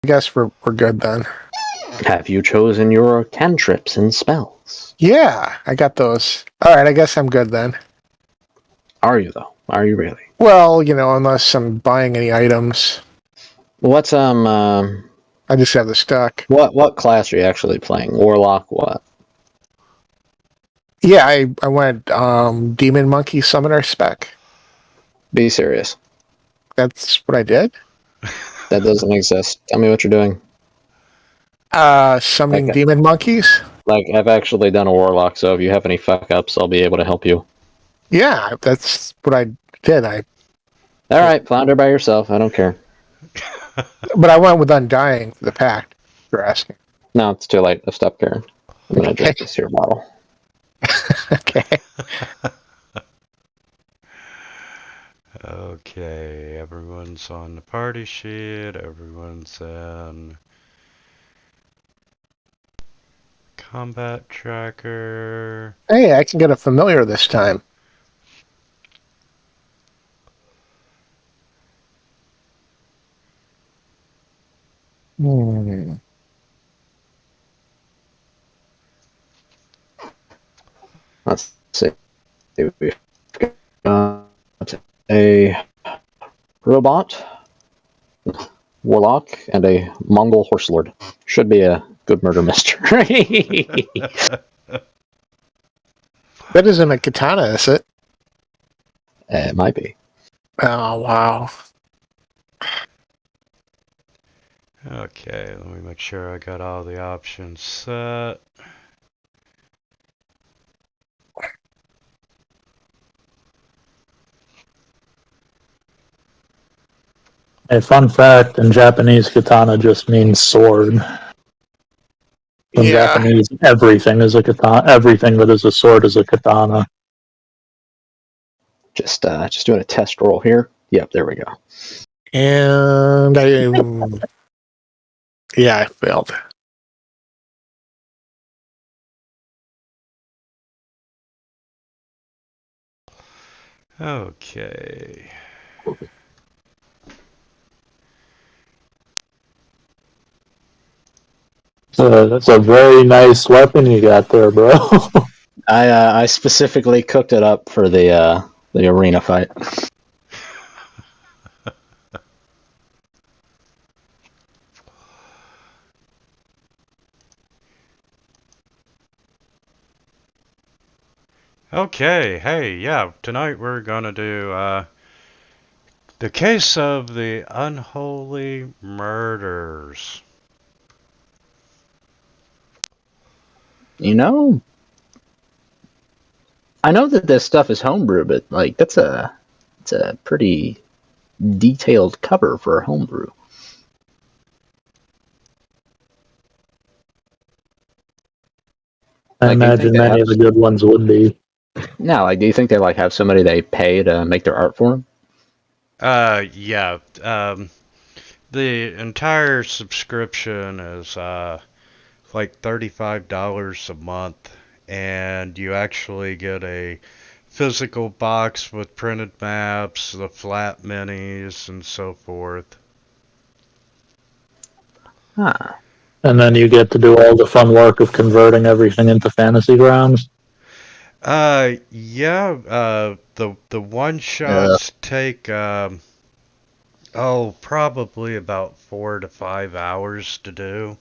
guess we're good then. Have you chosen your cantrips and spells? Yeah, I got those. All right, I guess I'm good then. Are you, though? Are you really? Well, unless I'm buying any items. What's, I just have the stock. what class are you actually playing? Warlock, what? Yeah, I went Demon Monkey Summoner spec. Be serious. That's what I did? That doesn't exist. Tell me what you're doing. Summoning Okay. demon monkeys? Like, I've actually done a Warlock, so if you have any fuck-ups, I'll be able to help you. Yeah, that's what I did. Alright, flounder by yourself. I don't care. But I went with Undying for the pact, if you're asking. No, it's too late. I've stopped caring. I'm gonna drink this here bottle. Okay. Okay, everyone's on the party sheet, everyone's in combat tracker. Hey, I can get a familiar this time. Let's see. We've got a robot, warlock, and a Mongol horse lord. Should be a good murder mystery. That isn't a katana, is it? It might be. Oh, wow. Okay, let me make sure I got all the options set. A fun fact, in Japanese, katana just means sword. In Japanese, everything is a katana. Everything that is a sword is a katana. Just doing a test roll here. Yep, there we go. And yeah, I failed. Okay. That's a very nice weapon you got there, bro. I specifically cooked it up for the arena fight. Okay, hey, yeah, tonight we're gonna do, the case of the Unholy Murders. You know, I know that this stuff is homebrew, but like it's a pretty detailed cover for a homebrew. I imagine many of the good ones would be. No, like, do you think they like have somebody they pay to make their art for them? Yeah. The entire subscription is like $35 a month, and you actually get a physical box with printed maps, the flat minis, and so forth. Huh. And then you get to do all the fun work of converting everything into fantasy grounds. Yeah. The one shots take probably about 4 to 5 hours to do.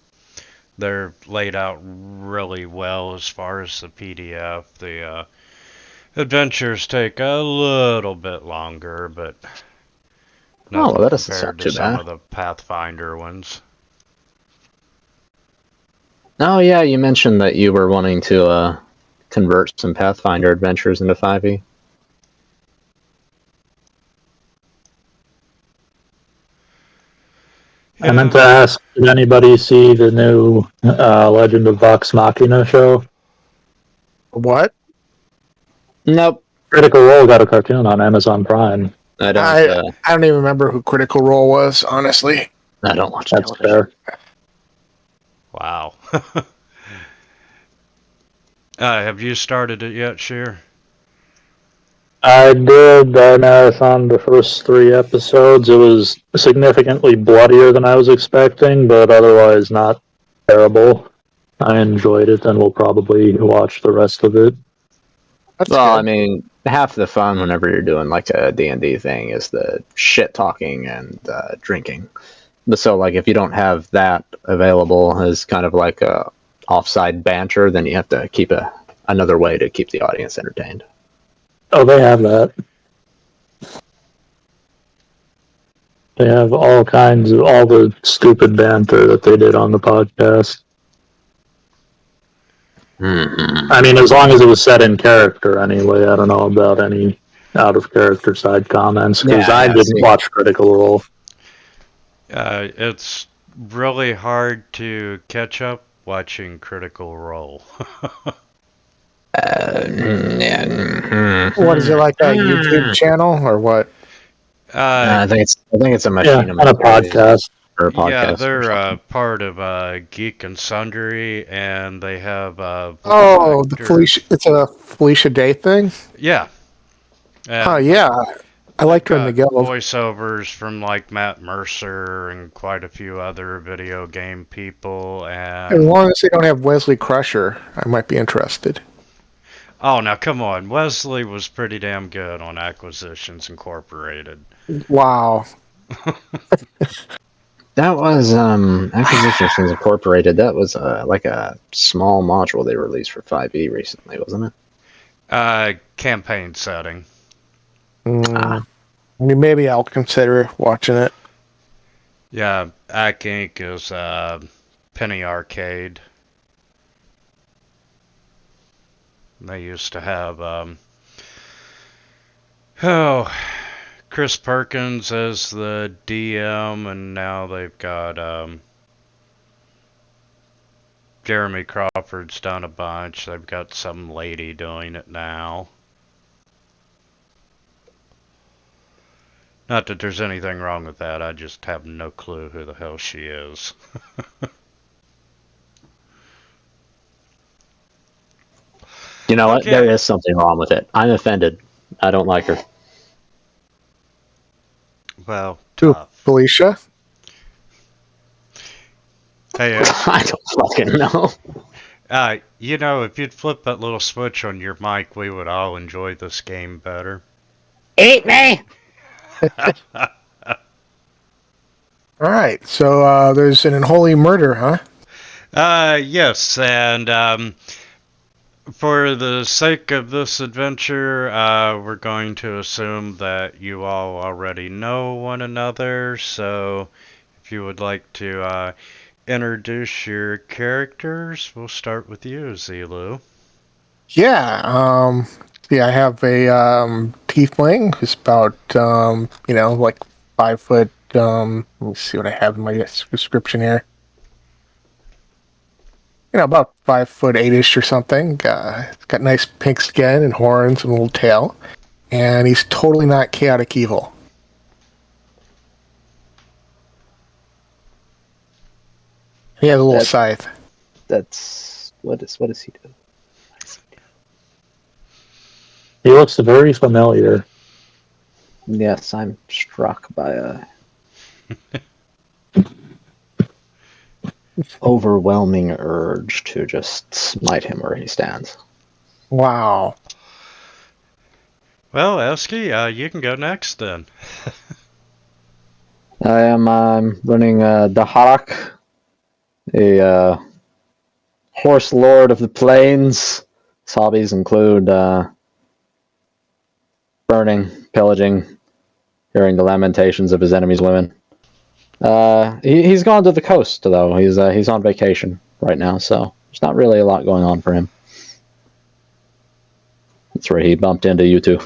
They're laid out really well as far as the PDF. The adventures take a little bit longer, but nothing that doesn't compared sound to too some bad. of the Pathfinder ones. Oh yeah, you mentioned that you were wanting to convert some Pathfinder adventures into 5e. I meant to ask, did anybody see the new Legend of Vox Machina show? What? Nope. Critical Role got a cartoon on Amazon Prime. I don't even remember who Critical Role was, honestly. I don't watch That's television. fair. Wow. Have you started it yet, Sheer? I did. I marathoned the first 3 episodes. It was significantly bloodier than I was expecting, but otherwise not terrible. I enjoyed it, and will probably watch the rest of it. That's Well, good. I mean, half the fun whenever you're doing like a D&D thing is the shit talking and drinking. But so, like, if you don't have that available as kind of like a offside banter, then you have to keep another way to keep the audience entertained. Oh, they have that. They have all kinds of all the stupid banter that they did on the podcast. Mm-hmm. I mean, as long as it was set in character, anyway. I don't know about any out of character side comments because I didn't See. watch Critical Role. It's really hard to catch up watching Critical Role. What is it, like a YouTube channel or what? uh, I think it's a Yeah, machine on a podcast. or a yeah, podcast. or they're something. part of Geek and Sundry, and they have Oh, the actor- Felicia. It's a Felicia Day thing. Yeah. Oh And yeah, I like her in the got guild. voiceovers from like Matt Mercer and quite a few other video game people. As And long as they don't have Wesley Crusher, I might be interested. oh, now come on, Wesley was pretty damn good on Acquisitions Incorporated. Wow. That was Acquisitions Incorporated. That was like a small module they released for 5e recently, wasn't it? Campaign setting. I mean, maybe I'll consider watching it. Yeah, Ac Inc. is Penny Arcade. They used to have Chris Perkins as the DM, and now they've got Jeremy Crawford's done a bunch. They've got some lady doing it now. Not that there's anything wrong with that, I just have no clue who the hell she is. You know what? Okay. There is something wrong with it. I'm offended. I don't like her. Well, Who, tough. Felicia? Hey, I don't fucking know. you know, if you'd flip that little switch on your mic, we would all enjoy this game better. Eat me! All right, so there's an unholy murder, huh? Yes, and for the sake of this adventure, we're going to assume that you all already know one another, so if you would like to introduce your characters, we'll start with you, Zilu. Yeah. I have a tiefling who's about like 5 foot. Let me see what I have in my description here. About 5 foot 8-ish or something. Got nice pink skin and horns and a little tail, and he's totally not chaotic evil. He has a little scythe. That's what does he do? He looks very familiar. Yes, I'm struck by a overwhelming urge to just smite him where he stands. Wow. Well, Eski, you can go next then. I am running Daharak, a horse lord of the plains. His hobbies include burning, pillaging, hearing the lamentations of his enemies' women. He's gone to the coast though. He's on vacation right now, so there's not really a lot going on for him. That's where he bumped into you two.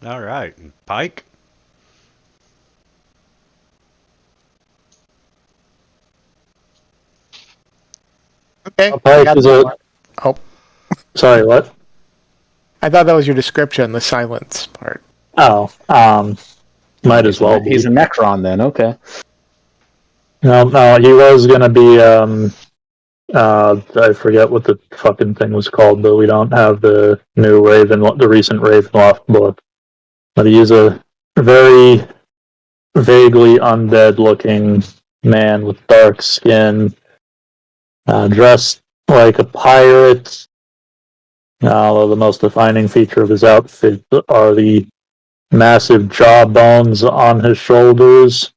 All right, Pike. Okay. Pike is a... Oh, Sorry, what? I thought that was your description, the silence part. Oh, might as well be. He's a Necron then, okay. No, he was going to be I forget what the fucking thing was called, but we don't have the the recent Ravenloft book. But he's a very vaguely undead-looking man with dark skin, dressed like a pirate. Although the most defining feature of his outfit are the massive jawbones on his shoulders.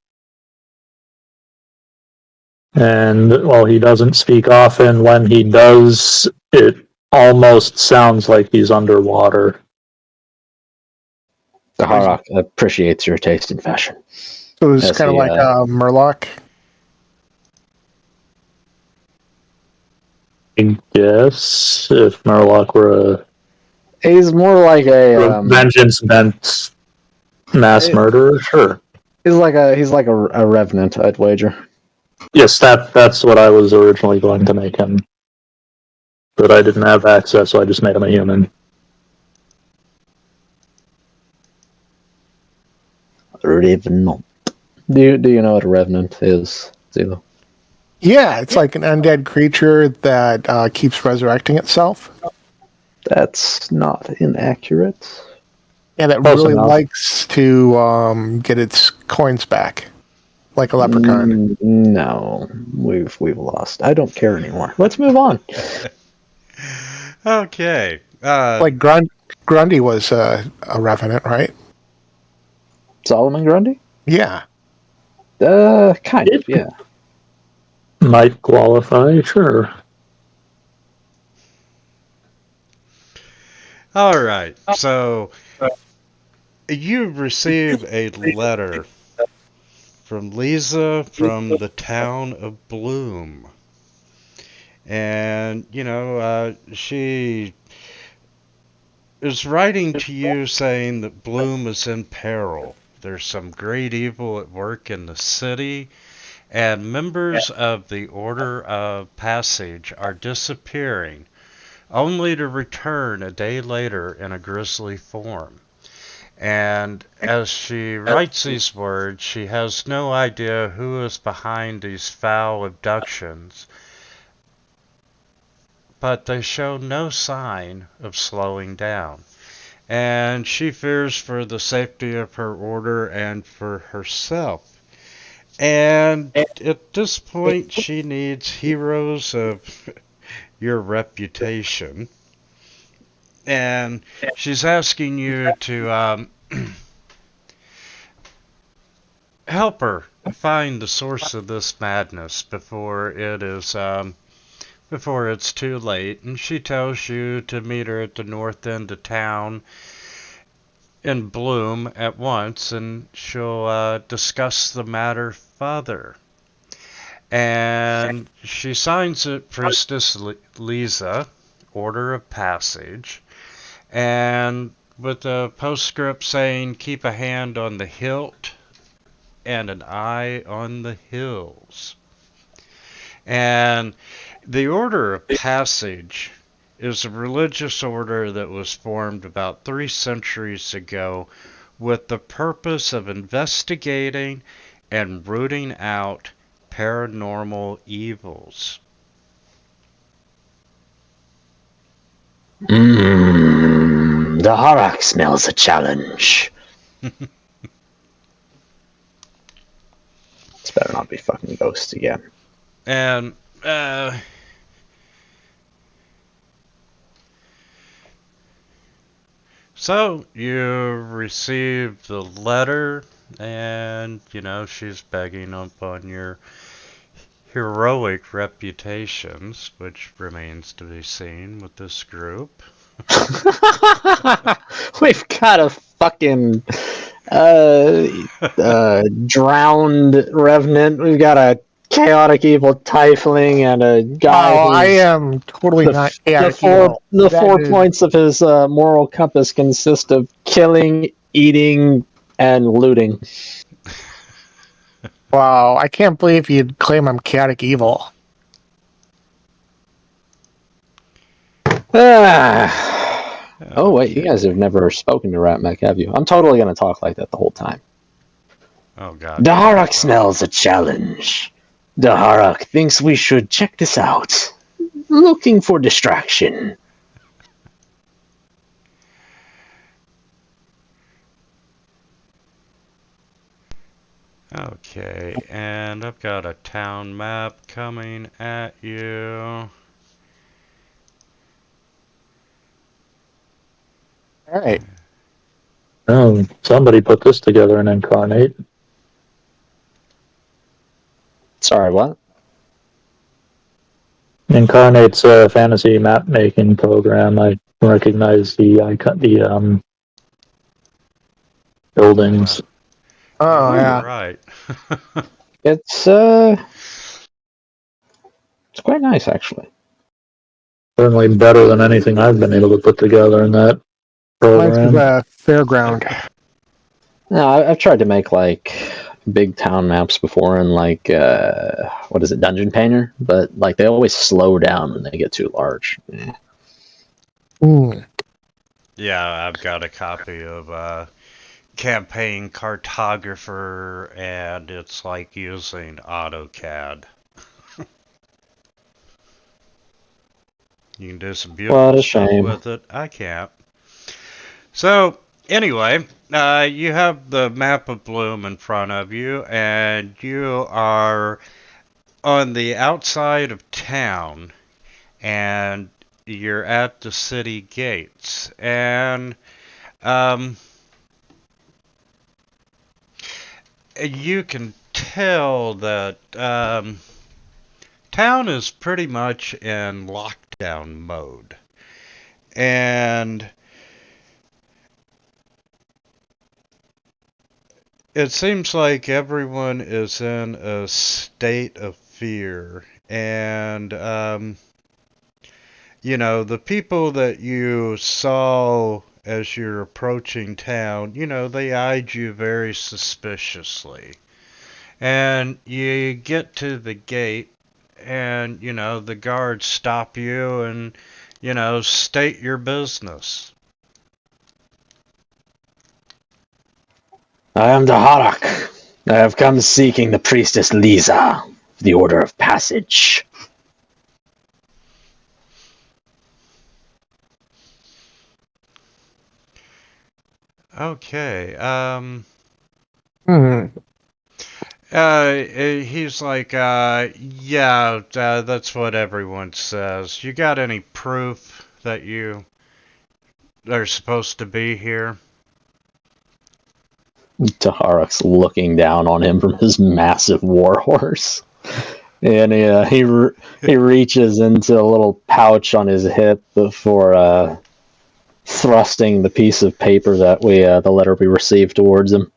And while he doesn't speak often, when he does, it almost sounds like he's underwater. The Harrock appreciates your taste in fashion. So it's Yes, kind of he, like Murloc. I guess if Murloc were He's more like a vengeance bent mass murderer, sure. He's like a revenant, I'd wager. Yes, that's what I was originally going to make him. But I didn't have access, so I just made him a human. Revenant. Do you know what a revenant is, Zilo? Yeah, it's like an undead creature that keeps resurrecting itself. That's not inaccurate. Yeah, that Close really enough. likes to get its coins back, like a leprechaun. No, we've lost. I don't care anymore. Let's move on. Okay. Like Grundy was a revenant, right? Solomon Grundy? Yeah. Kind of, yeah. Might qualify, sure. All right. So you received a letter from Lisa from the town of Bloom. And, she is writing to you saying that Bloom is in peril. There's some great evil at work in the city, and members of the Order of Passage are disappearing, only to return a day later in a grisly form. And as she writes these words, she has no idea who is behind these foul abductions, but they show no sign of slowing down. And she fears for the safety of her order and for herself. And at this point, she needs heroes of your reputation. And she's asking you to help her find the source of this madness before it's too late. And she tells you to meet her at the north end of town in Bloom at once, and she'll discuss the matter further. And she signs it Priestess Lisa, Order of Passage, and with a postscript saying, keep a hand on the hilt and an eye on the hills. And the Order of Passage is a religious order that was formed about 3 centuries ago with the purpose of investigating and rooting out paranormal evils. The Harrock smells a challenge. This better not be fucking ghosts again. And so you received the letter, and she's begging upon your heroic reputations, which remains to be seen with this group. We've got a fucking drowned revenant. We've got a chaotic evil tiefling and a guy Wow, I who's am totally not chaotic the evil. That four is- points of his moral compass consist of killing, eating, and looting. Wow, I can't believe you'd claim I'm chaotic evil. Oh wait, you guys have never spoken to Ratmec, have you? I'm totally gonna talk like that the whole time. Oh god. The Harrock smells a challenge. The Harrock thinks we should check this out. looking for distraction. Okay, and I've got a town map coming at you. All right. Oh, somebody put this together in Incarnate. Sorry, what? Incarnate's a fantasy map making program. I recognize the icon, the buildings. Oh You're yeah. right. It's quite nice actually. Certainly better than anything I've been able to put together in that Reminds me of program. a fairground. No, I've tried to make like big town maps before in like what is it, Dungeon Painter, but like they always slow down when they get too large. Mm. Yeah, I've got a copy of Campaign Cartographer, and it's like using AutoCAD. You can do some What beautiful a stuff shame. with it. I can't. So, anyway, you have the map of Bloom in front of you, and you are on the outside of town, and you're at the city gates. And you can tell that town is pretty much in lockdown mode. And it seems like everyone is in a state of fear. And, you know, the people that you saw as you're approaching town, you know, they eyed you very suspiciously. And you get to the gate, and, you know, the guards stop you and, you know, state your business. I am the Harak. I have come seeking the priestess Lisa, the Order of Passage. Okay, Hmm. he's like, yeah, that's what everyone says. You got any proof that you are supposed to be here? Taharak's looking down on him from his massive war horse. And he reaches into a little pouch on his hip before thrusting the piece of paper that the letter we received towards him.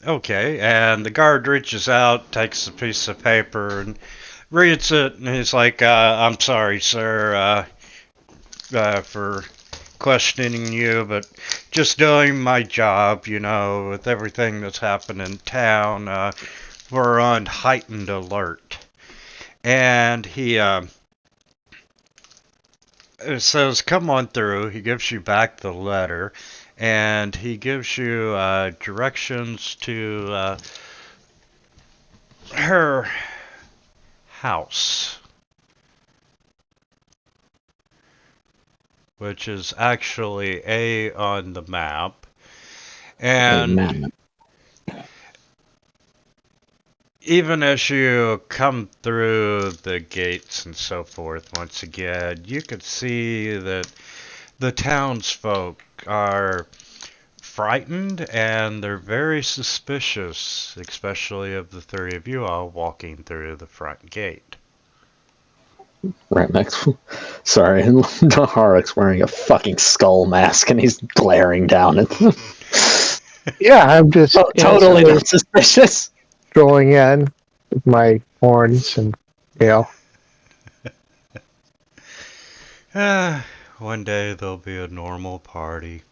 Okay, and the guard reaches out, takes a piece of paper, and reads it, and he's like, I'm sorry, sir, for questioning you, but just doing my job, you know, with everything that's happened in town. We're on heightened alert. And he says, come on through. He gives you back the letter, and he gives you directions to her house, which is actually A on the map. And Amen. even as you come through the gates and so forth, once again, you could see that the townsfolk are frightened and they're very suspicious, especially of the three of you all walking through the front gate. Right next. Sorry, Taharak's wearing a fucking skull mask and he's glaring down at them. Yeah, I'm just Totally innocently not suspicious. strolling in with my horns and tail. One day there'll be a normal party.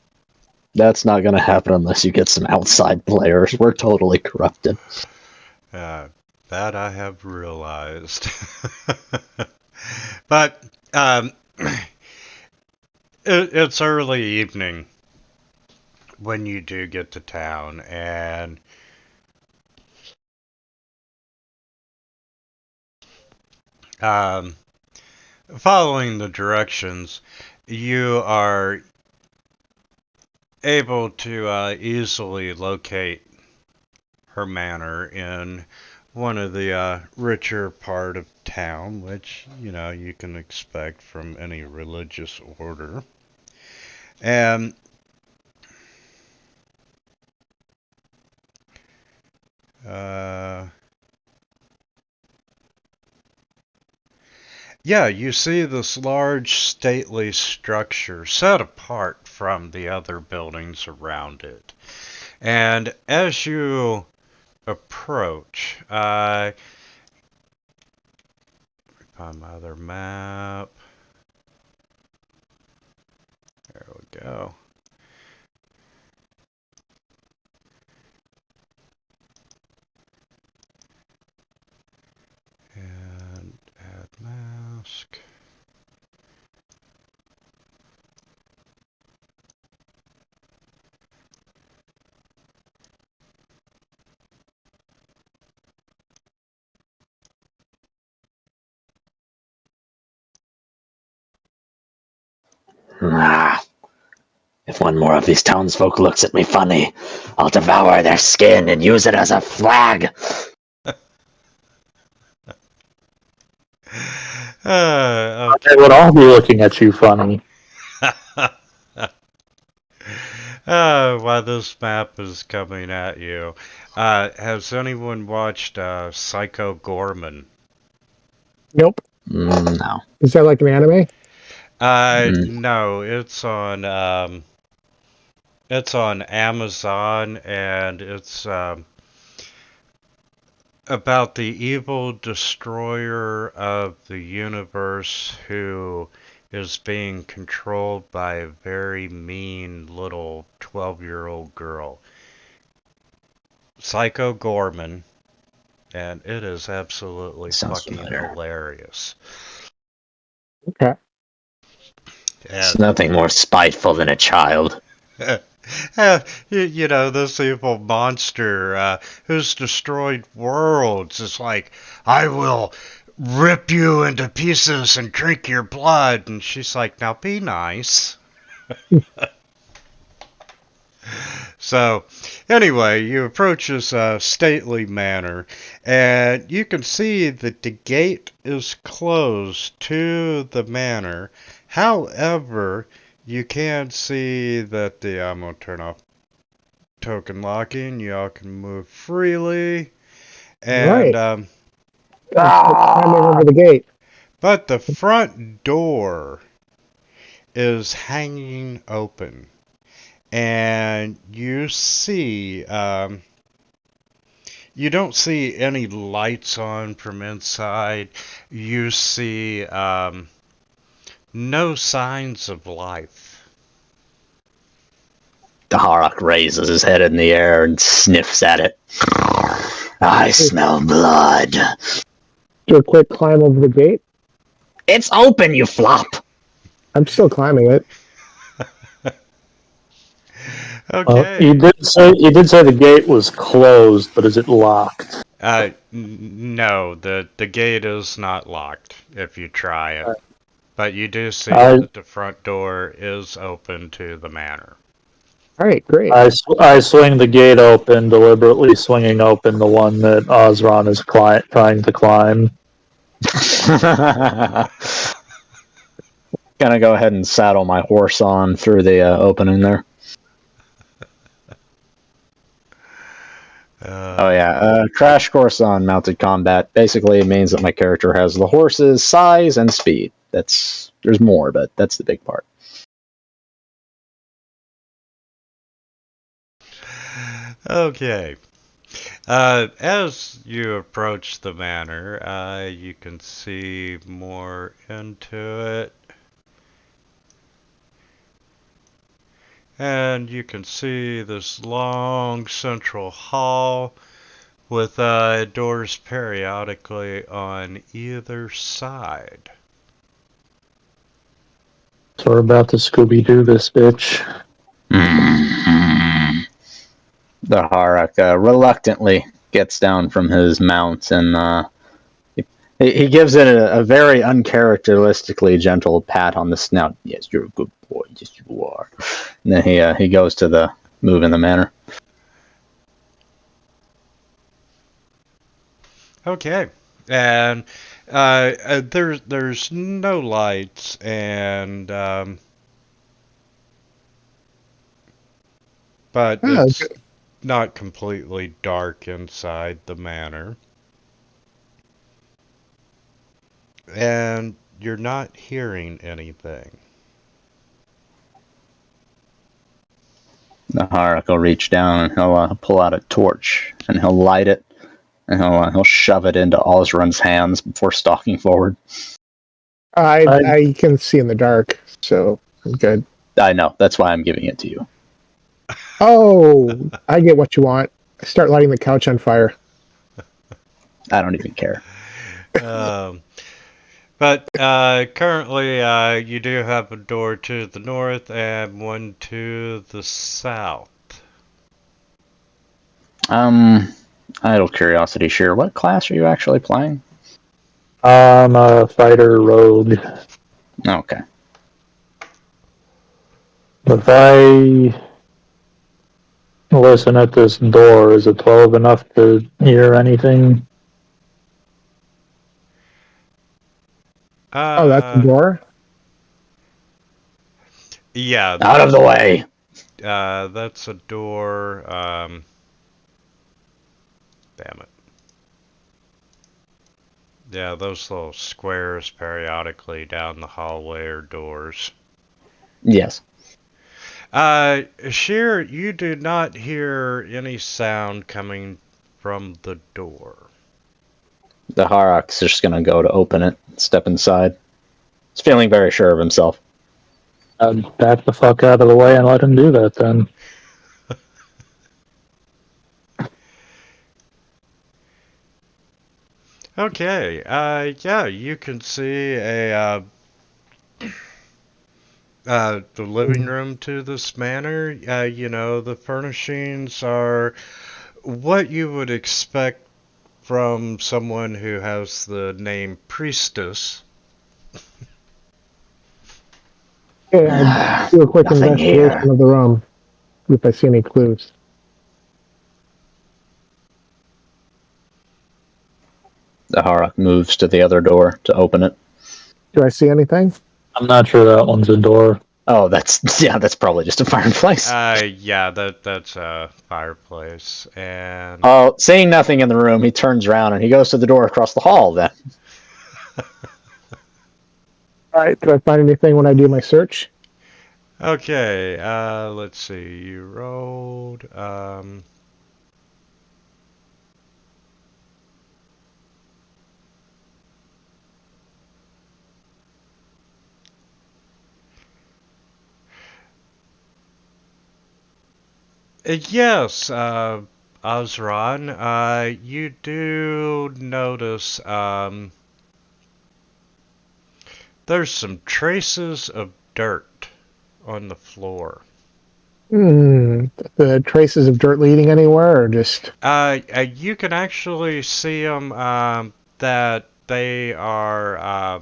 That's not going to happen unless you get some outside players. We're totally corrupted. Uh, that I have realized. But it's early evening when you do get to town, and Um, following the directions, you are able to easily locate her manor in one of the richer part of town, which you can expect from any religious order. And yeah, you see this large stately structure set apart from the other buildings around it. And as you approach, find my other map. There we go. And add mask. Ah, if one more of these townsfolk looks at me funny, I'll devour their skin and use it as a flag. They would all be looking at you funny. While this map is coming at you, has anyone watched Psycho Gorman? Nope. No. Is that like an anime? No, it's on Amazon, and it's about the evil destroyer of the universe who is being controlled by a very mean little 12-year-old girl. Psycho Gorman, and it is absolutely Sounds fucking familiar. hilarious. Okay. It's nothing more spiteful than a child. This evil monster who's destroyed worlds is like, I will rip you into pieces and drink your blood. And she's like, now be nice. So, anyway, you approach this stately manor, and you can see that the gate is closed to the manor. However, you can see that I'm going to turn off token locking. Y'all can move freely. And, Right. Climbing over the gate. but the front door is hanging open. And you see, you don't see any lights on from inside. You see no signs of life. Daharak raises his head in the air and sniffs at it. I smell blood. Do a quick climb over the gate. It's open, you flop. I'm still climbing it. Okay. You did say the gate was closed, but is it locked? No, the gate is not locked if you try it. But you do see I that the front door is open to the manor. All right, great. I swing the gate open, deliberately swinging open the one that Osron is trying to climb. Gonna go ahead and saddle my horse on through the opening there. Oh yeah, crash course on mounted combat. Basically, it means that my character has the horse's size and speed. There's more, but that's the big part. Okay. As you approach the manor, you can see more into it. And you can see this long central hall with doors periodically on either side. So we're about to Scooby-Doo this bitch. The Harak reluctantly gets down from his mount and He gives it a very uncharacteristically gentle pat on the snout. Yes, you're a good boy. Yes, you are. And then he goes to the move in the manor. Okay, and there's no lights, and but Oh, it's not completely dark inside the manor, and you're not hearing anything. The Harak will reach down and he'll pull out a torch and he'll light it and he'll shove it into Osrun's hands before stalking forward. I can see in the dark, so I'm good. I know, that's why I'm giving it to you. Oh, I get what you want. Start lighting the couch on fire. I don't even care. Um, but currently, you do have a door to the north and one to the south. Idle curiosity, sure. What class are you actually playing? I'm a fighter rogue. Okay. If I listen at this door, is it 12 enough to hear anything? Oh, that's the door? Yeah, Out of the way! that's a door. Damn it. Yeah, those little squares periodically down the hallway are doors. Yes. Sheer, you do not hear any sound coming from the door. The Harak's just gonna go to open it, step inside. He's feeling very sure of himself. I'd back the fuck out of the way and let him do that then. Okay, yeah, you can see the living room to this manor. You know, the furnishings are what you would expect from someone who has the name Priestess. Yeah, I'd do a quick Nothing investigation here. of the room, if I see any clues. The Harak moves to the other door to open it. Do I see anything? I'm not sure that one's a door. Oh, that's probably just a fireplace. Yeah, that's a fireplace, and Oh, seeing nothing in the room, he turns around and he goes to the door across the hall then. Alright, do I find anything when I do my search? okay. Let's see. You rolled. Yes, Osran, you do notice there's some traces of dirt on the floor. The traces of dirt leading anywhere, or just... You can actually see them that they are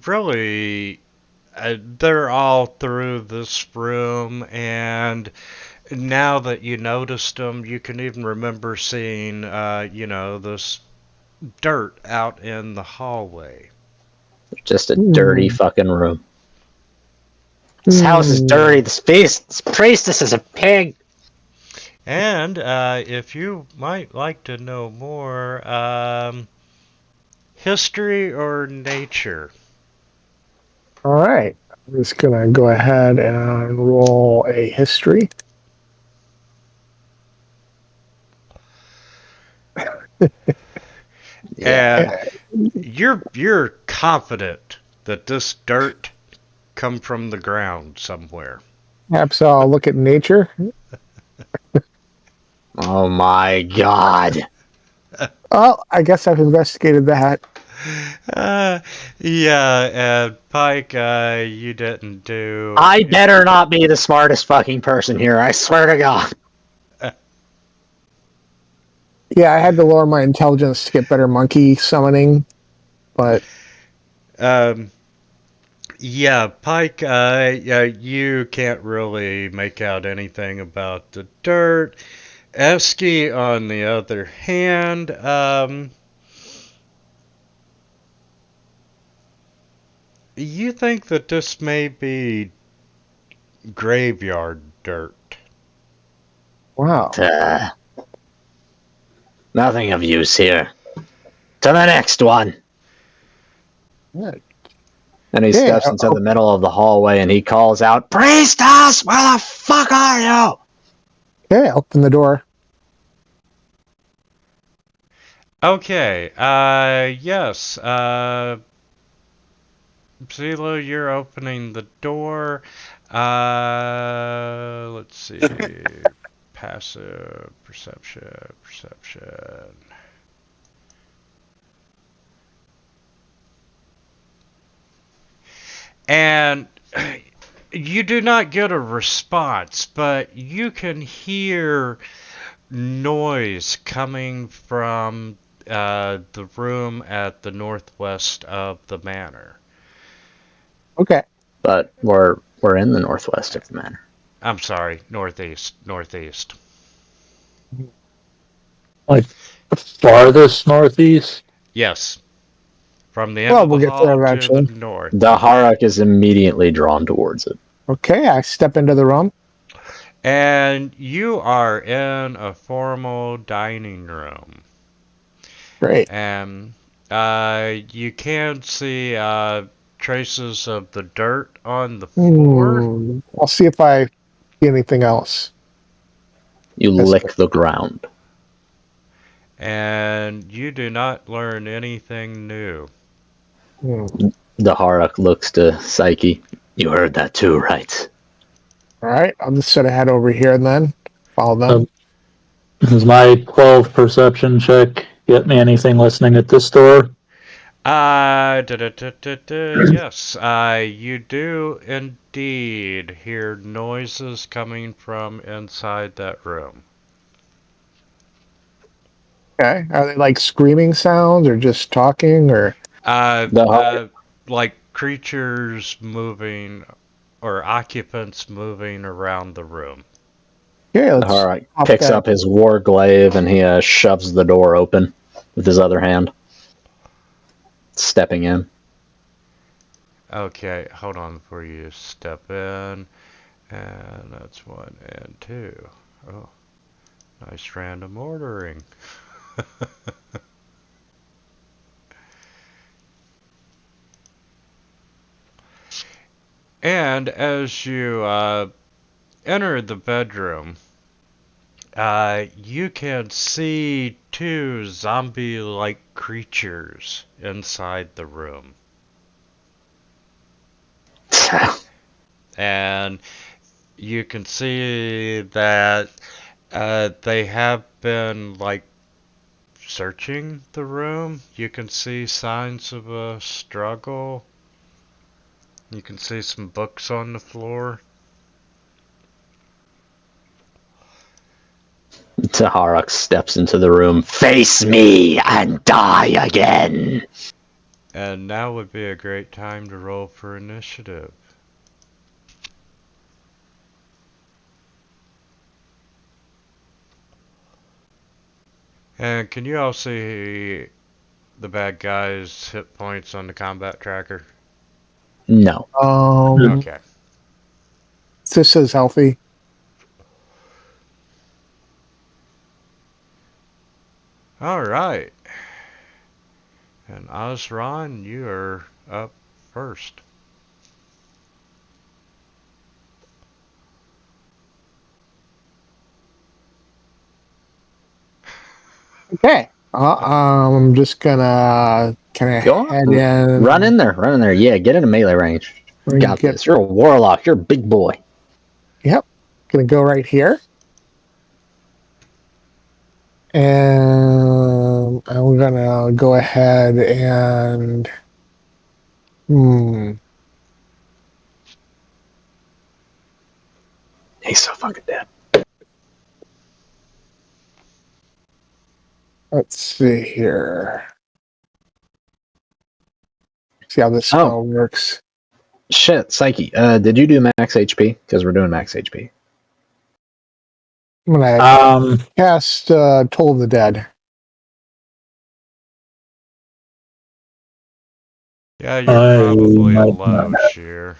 really they're all through this room, and now that you noticed them, you can even remember seeing, this dirt out in the hallway. Just a dirty fucking room. This house is dirty. This priestess is a pig. And if you might like to know more, history or nature? Alright, I'm just gonna go ahead and roll a history. And you're confident that this dirt come from the ground somewhere. Perhaps I'll look at nature. Oh my god. Well, I guess I've investigated that. Yeah, and Pike, you didn't do. I better not be the smartest fucking person here, I swear to god. Yeah, I had to lower my intelligence to get better monkey summoning, but Um, yeah, Pike, yeah, you can't really make out anything about the dirt. Esky, on the other hand, you think that this may be graveyard dirt. wow. Uh, nothing of use here. To the next one. Yeah, And he okay, steps into the middle of the hallway and he calls out, Priestess, where the fuck are you? okay, open the door. Okay, yes, Zelo, you're opening the door. Let's see. Passive perception. And you do not get a response, but you can hear noise coming from the room at the northwest of the manor. Okay, But we're in the northwest of the manor. I'm sorry, northeast. Like farthest northeast. Yes, from the end well, of the we'll get hall there to the eventually. north. The Harak is immediately drawn towards it. Okay, I step into the room. And you are in a formal dining room. Great. And you can see traces of the dirt on the floor. I'll see if I see anything else. You That's lick the ground. And you do not learn anything new. Hmm. The Harak looks to Psyche. You heard that too, right? All right, I'll just sort of head over here and then follow them. Does my 12 perception check get me anything listening at this door? Yes, you do indeed hear noises coming from inside that room. Okay, are they like screaming sounds or just talking or? Uh, The uh, like creatures moving or occupants moving around the room. Yeah, let's Harak pop picks that. up his war glaive and he shoves the door open with his other hand, stepping in. Okay, hold on before you step in. And that's 1 and 2. Oh, nice random ordering. And as you enter the bedroom, you can see two zombie-like creatures inside the room. And you can see that they have been like searching the room. You can see signs of a struggle. You can see some books on the floor. Taharak steps into the room. Face me and die again. And now would be a great time to roll for initiative. And can you all see the bad guy's hit points on the combat tracker? No. Okay. This says healthy. Alright. And Osron, you are up first. Okay. I'm just gonna kind Go of head on. in. Run in there. Run in there. Yeah, get into melee range. You got Get, this. You're a warlock. You're a big boy. yep. Gonna go right here. And I'm gonna go ahead and He's so fucking dead. Let's see here. See how this spell works. Shit, Psyche. Did you do max HP? Because we're doing max HP. I'm gonna cast Toll of the Dead. Yeah, you're probably low, not. Sheer.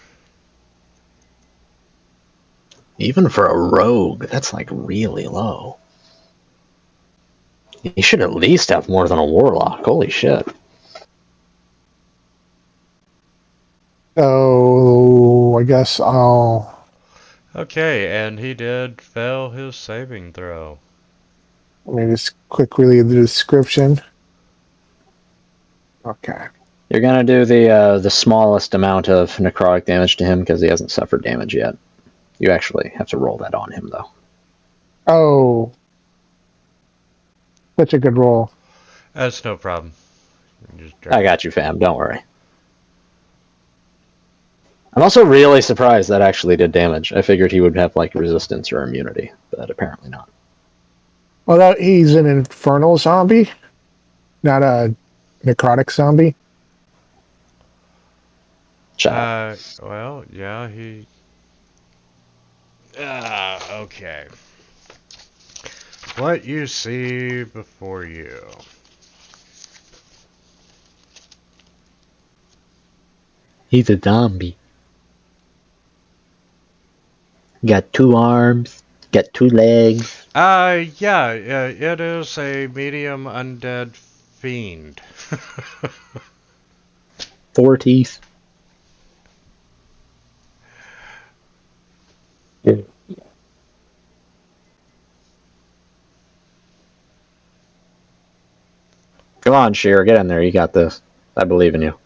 Even for a rogue, that's like really low. You should at least have more than a warlock. Holy shit. So I guess I'll. Okay, and he did fail his saving throw. Let me just quickly read the description. Okay. You're gonna do the smallest amount of necrotic damage to him because he hasn't suffered damage yet. You actually have to roll that on him though. Oh, such a good roll. That's no problem. I got you, fam. Don't worry. I'm also really surprised that actually did damage. I figured he would have like resistance or immunity, but apparently not. Well, he's an infernal zombie, not a necrotic zombie. Well, yeah, he... okay. What you see before you. He's a zombie. Got 2 arms, got 2 legs. Yeah, it is a medium undead fiend. 4 teeth. Yeah. Come on, Sheer, get in there. You got this. I believe in you.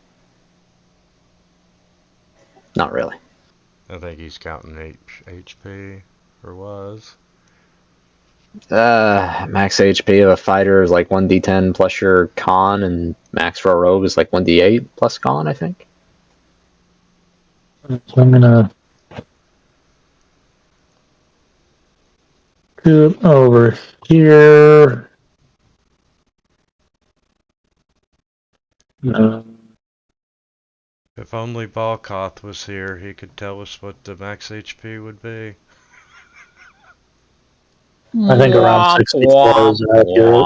Not really. I think he's counting HP, or was. Max HP of a fighter is like 1d10 plus your con, and max for a rogue is like 1d8 plus con, I think. So I'm gonna do it over here. If only Balkoth was here, he could tell us what the max HP would be. I think around 64 is accurate.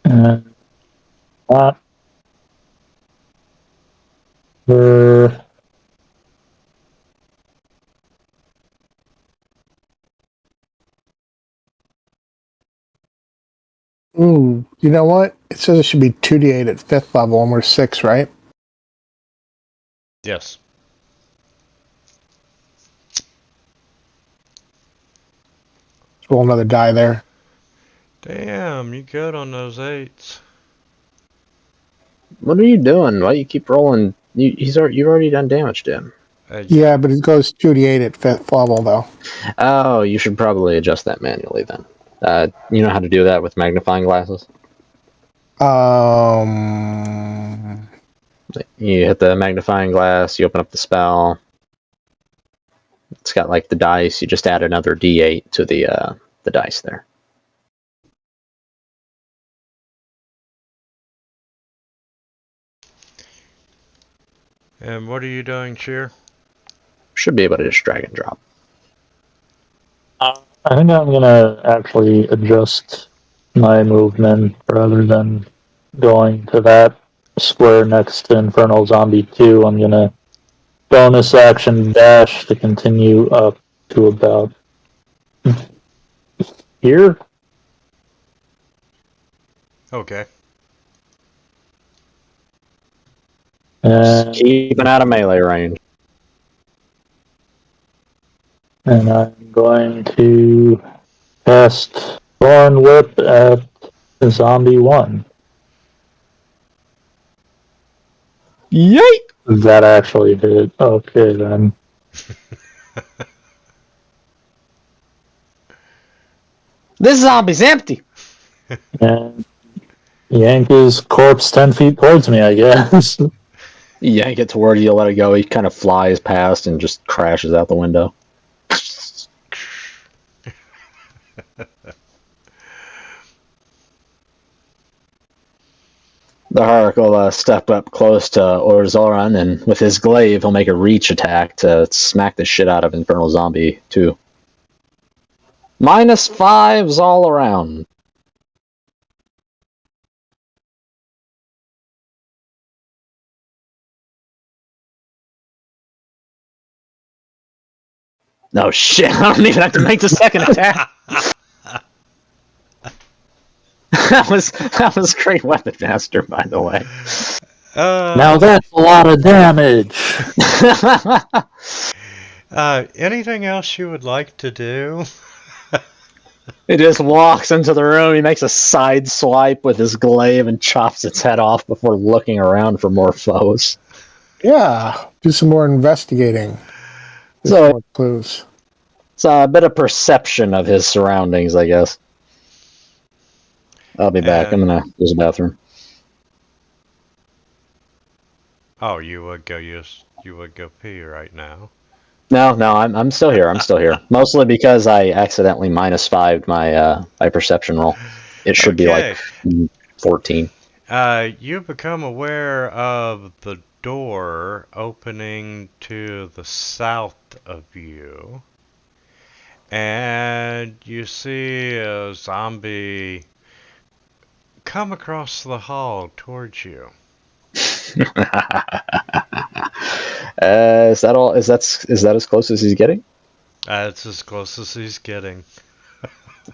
And that for Ooh, you know what? It says it should be 2d8 at 5th level, and we're 6, right? Yes. Let's roll another die there. Damn, you good on those 8s. What are you doing? Why you keep rolling? You've already done damage to him. Yeah, but it goes 2d8 at 5th level, though. Oh, you should probably adjust that manually then. You know how to do that with magnifying glasses? You hit the magnifying glass, you open up the spell. It's got like the dice, you just add another d8 to the dice there. And what are you doing, Cheer? Should be able to just drag and drop. I think I'm gonna actually adjust my movement rather than going to that square next to Infernal Zombie 2. I'm gonna bonus action dash to continue up to about here. Okay. Just And, keeping out of melee range. and I'm going to cast Thorn Whip at Zombie 1. Yay! That actually did. Okay, then. This zombie's empty! And yank his corpse 10 feet towards me, I guess. You yank it toward you, let it go, he kind of flies past and just crashes out the window. The Hark will step up close to Orzoran, and with his glaive, he'll make a reach attack to smack the shit out of Infernal Zombie 2. -5s all around. No shit, I don't even have to make the second attack. That was great weapon master, by the way. Now that's a lot of damage. Anything else you would like to do? He just walks into the room, he makes a side swipe with his glaive and chops its head off before looking around for more foes. Yeah, do some more investigating. So- Some more clues. It's a bit of perception of his surroundings, I guess. I'll be back. I'm gonna use the bathroom. Oh, you would go pee right now. No, I'm still here. I'm still here. Mostly because I accidentally -5'd my perception roll. It should be like 14. You become aware of the door opening to the south of you, and you see a zombie come across the hall towards you. Is that all? Is that as close as he's getting? It's as close as he's getting.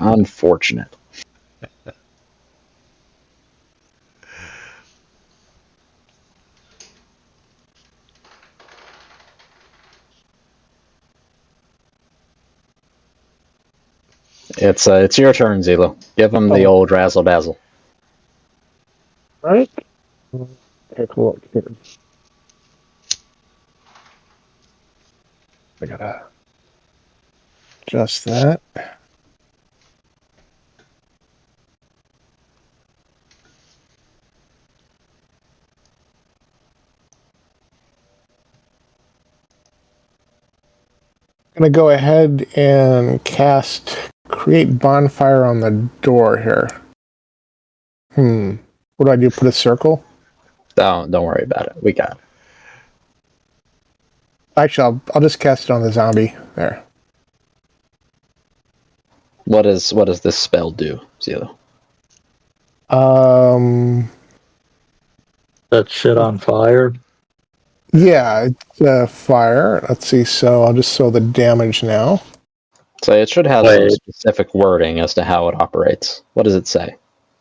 Unfortunate. It's your turn, Zelo. Give him the old razzle dazzle. Right? Take a look here. I gotta adjust that. I'm gonna go ahead and cast Create Bonfire on the door here. What do I do? Put a circle? Don't worry about it. We got it. Actually, I'll just cast it on the zombie there. What does this spell do, Zelo? That shit on fire. Yeah, it's fire. Let's see. So I'll just show the damage now. So it should have some specific wording as to how it operates. What does it say?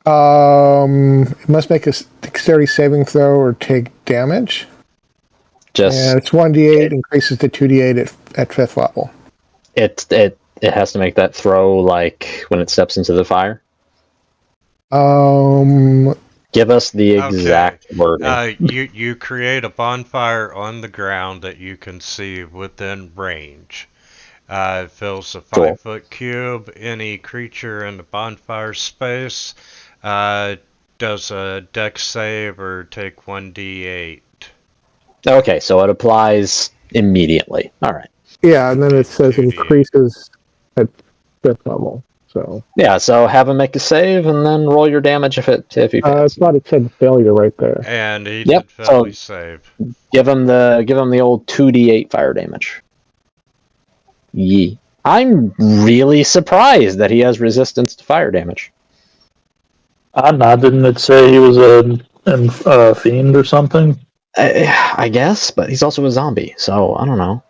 It must make a dexterity saving throw or take damage. Just it's 1d8, increases to 2d8 at 5th level. It has to make that throw like when it steps into the fire. Give us the exact wording. You create a bonfire on the ground that you can see within range. It fills a 5-foot cube. Any creature in the bonfire space does a dex save or take 1d8. Okay, so it applies immediately. All right. Yeah, and then it says increases at 5th level. So yeah, so have him make a save and then roll your damage if you pass. It's not a 10 failure right there. And he did fairly save. Give him the old 2d8 fire damage. Yee. I'm really surprised that he has resistance to fire damage. Didn't it say he was a fiend or something? I guess, but he's also a zombie, so I don't know.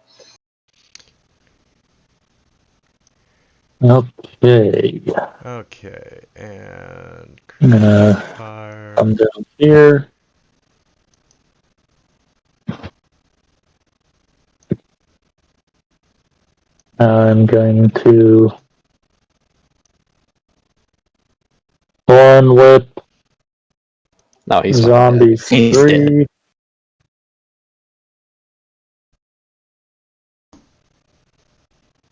Okay. Okay, and I'm gonna fire. come down here. I'm going to Thorn Whip. No, he's Zombie 3.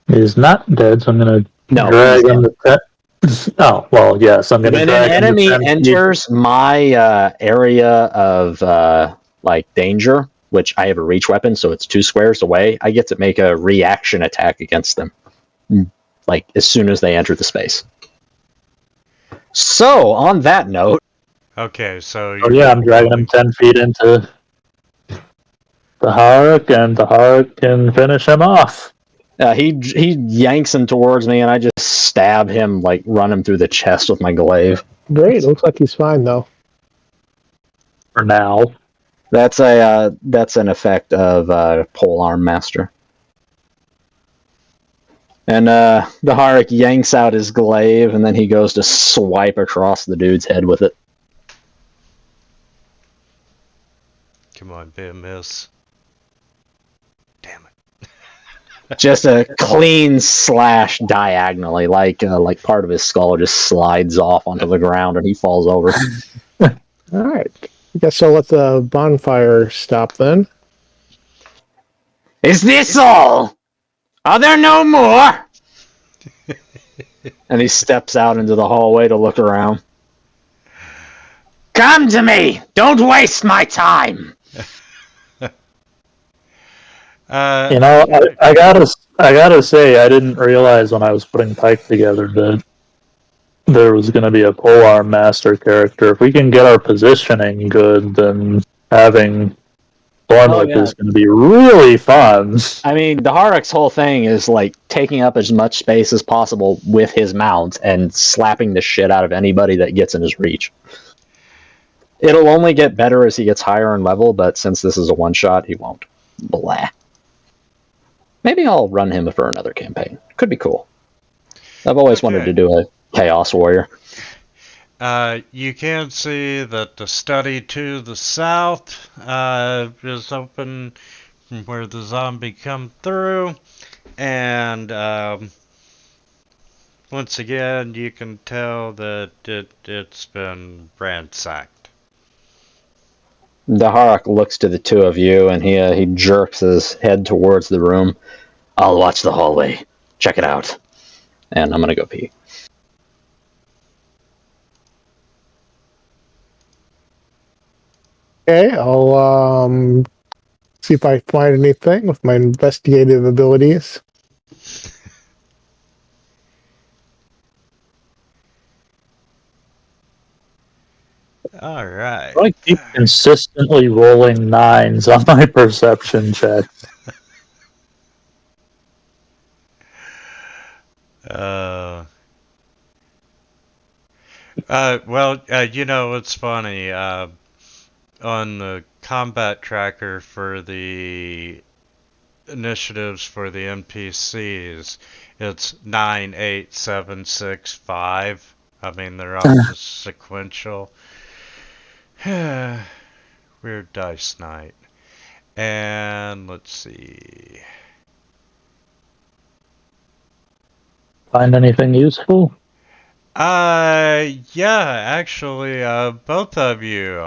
He's not dead, so I'm going to drag him to 10. Oh, well, yes, I'm going to drag him to 10. When an enemy enters my area of danger, which I have a reach weapon, so it's 2 squares away, I get to make a reaction attack against them. Like, as soon as they enter the space. So, on that note... Okay, so Oh you're yeah, I'm dragging him 10 feet into the Harik, and the Harik can finish him off. He yanks him towards me, and I just stab him, like run him through the chest with my glaive. Great. Looks like he's fine though. For now. That's an effect of Polearm Master. And the Harik yanks out his glaive, and then he goes to swipe across the dude's head with it. Come on, be a miss. Damn it. Just a clean slash diagonally, like part of his skull just slides off onto the ground, and he falls over. All right. I guess I'll let the bonfire stop then. Is this all? Are there no more? And he steps out into the hallway to look around. Come to me! Don't waste my time! You know, I gotta say, I didn't realize when I was putting Pike together that there was going to be a polearm master character. If we can get our positioning good, then having Thornwhip is going to be really fun. I mean, the Harik's whole thing is like taking up as much space as possible with his mount and slapping the shit out of anybody that gets in his reach. It'll only get better as he gets higher in level, but since this is a one-shot, he won't. Blah. Maybe I'll run him for another campaign. Could be cool. I've always wanted to do a Chaos Warrior. You can see that the study to the south is open from where the zombie come through, and once again you can tell that it's been ransacked. The Harak looks to the two of you, and he jerks his head towards the room. I'll watch the hallway. Check it out. And I'm gonna go pee. Okay, I'll see if I find anything with my investigative abilities. All right. I keep consistently rolling 9s on my perception check. You know, it's funny. On the combat tracker for the initiatives for the NPCs, it's 9, 8, 7, 6, 5. I mean, they're all just sequential. Weird dice night. And let's see. Find anything useful? Yeah, actually, both of you,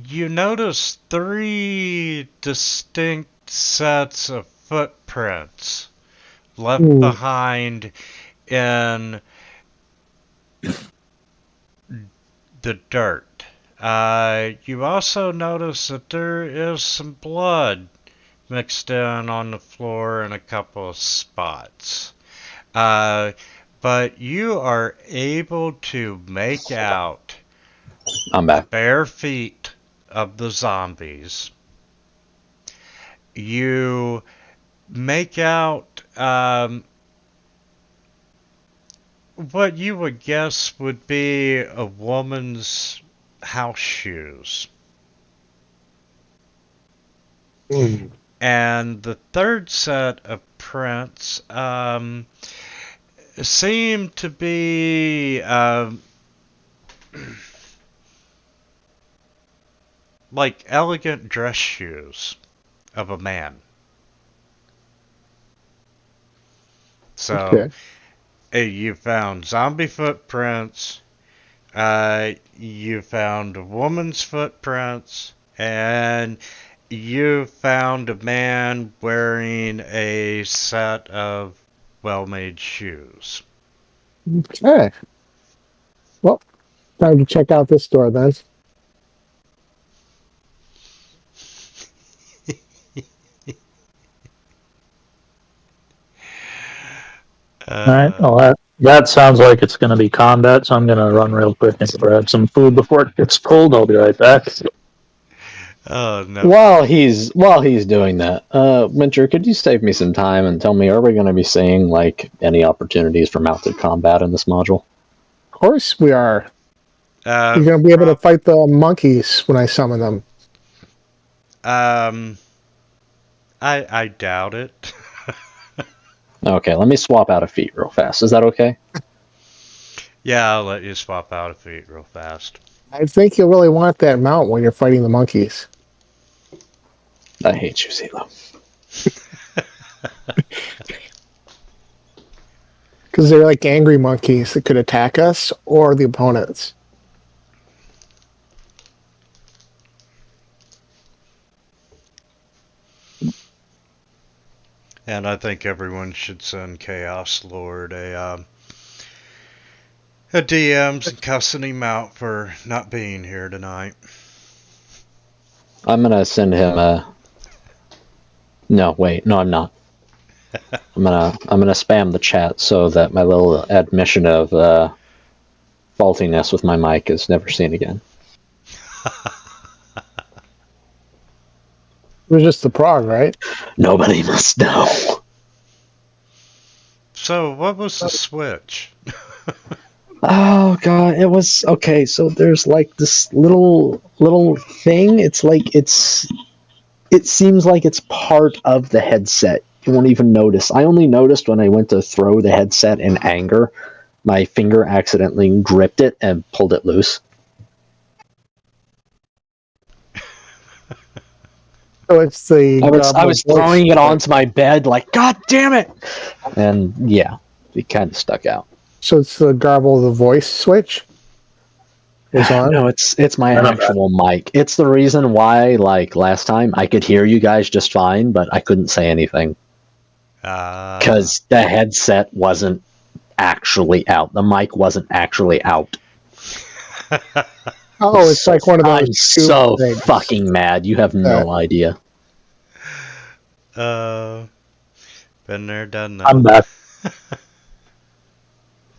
you notice 3 distinct sets of footprints left behind in the dirt. You also notice that there is some blood mixed in on the floor in a couple of spots. But you are able to make out I'm back. bare feet of the zombies. You make out what you would guess would be a woman's house shoes. And the third set of prints seem to be like elegant dress shoes of a man. So you found zombie footprints, you found a woman's footprints, and you found a man wearing a set of well-made shoes. Okay. Well, time to check out this store then. Alright, well that sounds like it's gonna be combat, so I'm gonna run real quick and grab some food before it gets cold. I'll be right back. Oh no. While he's doing that, Winter, could you save me some time and tell me, are we going to be seeing like any opportunities for mounted combat in this module? Of course we are. Uh, You're going to be able to fight the monkeys when I summon them. I doubt it. Okay, let me swap out a feat real fast. Is that okay? Yeah, I'll let you swap out a feat real fast. I think you'll really want that mount when you're fighting the monkeys. I hate you, Zelo. Because they're like angry monkeys that could attack us or the opponents. And I think everyone should send Chaos Lord a DMs and cussing him out for not being here tonight. I'm gonna send him a. No, wait, no, I'm not. I'm gonna spam the chat so that my little admission of faultiness with my mic is never seen again. It was just the prog, right? Nobody must know. So, what was the switch? Oh god, it was okay. So there's like this little thing. It's like it seems like it's part of the headset. You won't even notice. I only noticed when I went to throw the headset in anger. My finger accidentally gripped it and pulled it loose. So it's the I was voice. throwing it onto my bed like, God damn it! And yeah, it kind of stuck out. So it's the garble of the voice switch is on. No, it's my actual mic. It's the reason why, like last time, I could hear you guys just fine, but I couldn't say anything because the headset wasn't actually out. The mic wasn't actually out. Oh, it's like one of those. I'm so fucking mad. You have no idea. Been there, done that. I'm back.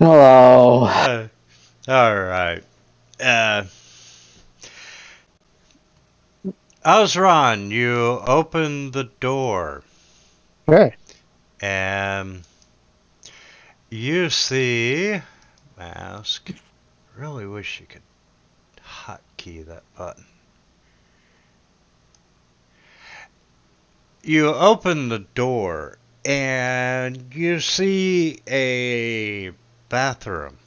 Hello. Alright. Osron, you open the door. Okay. And you see mask. Really wish you could hotkey that button. You open the door and you see a bathroom.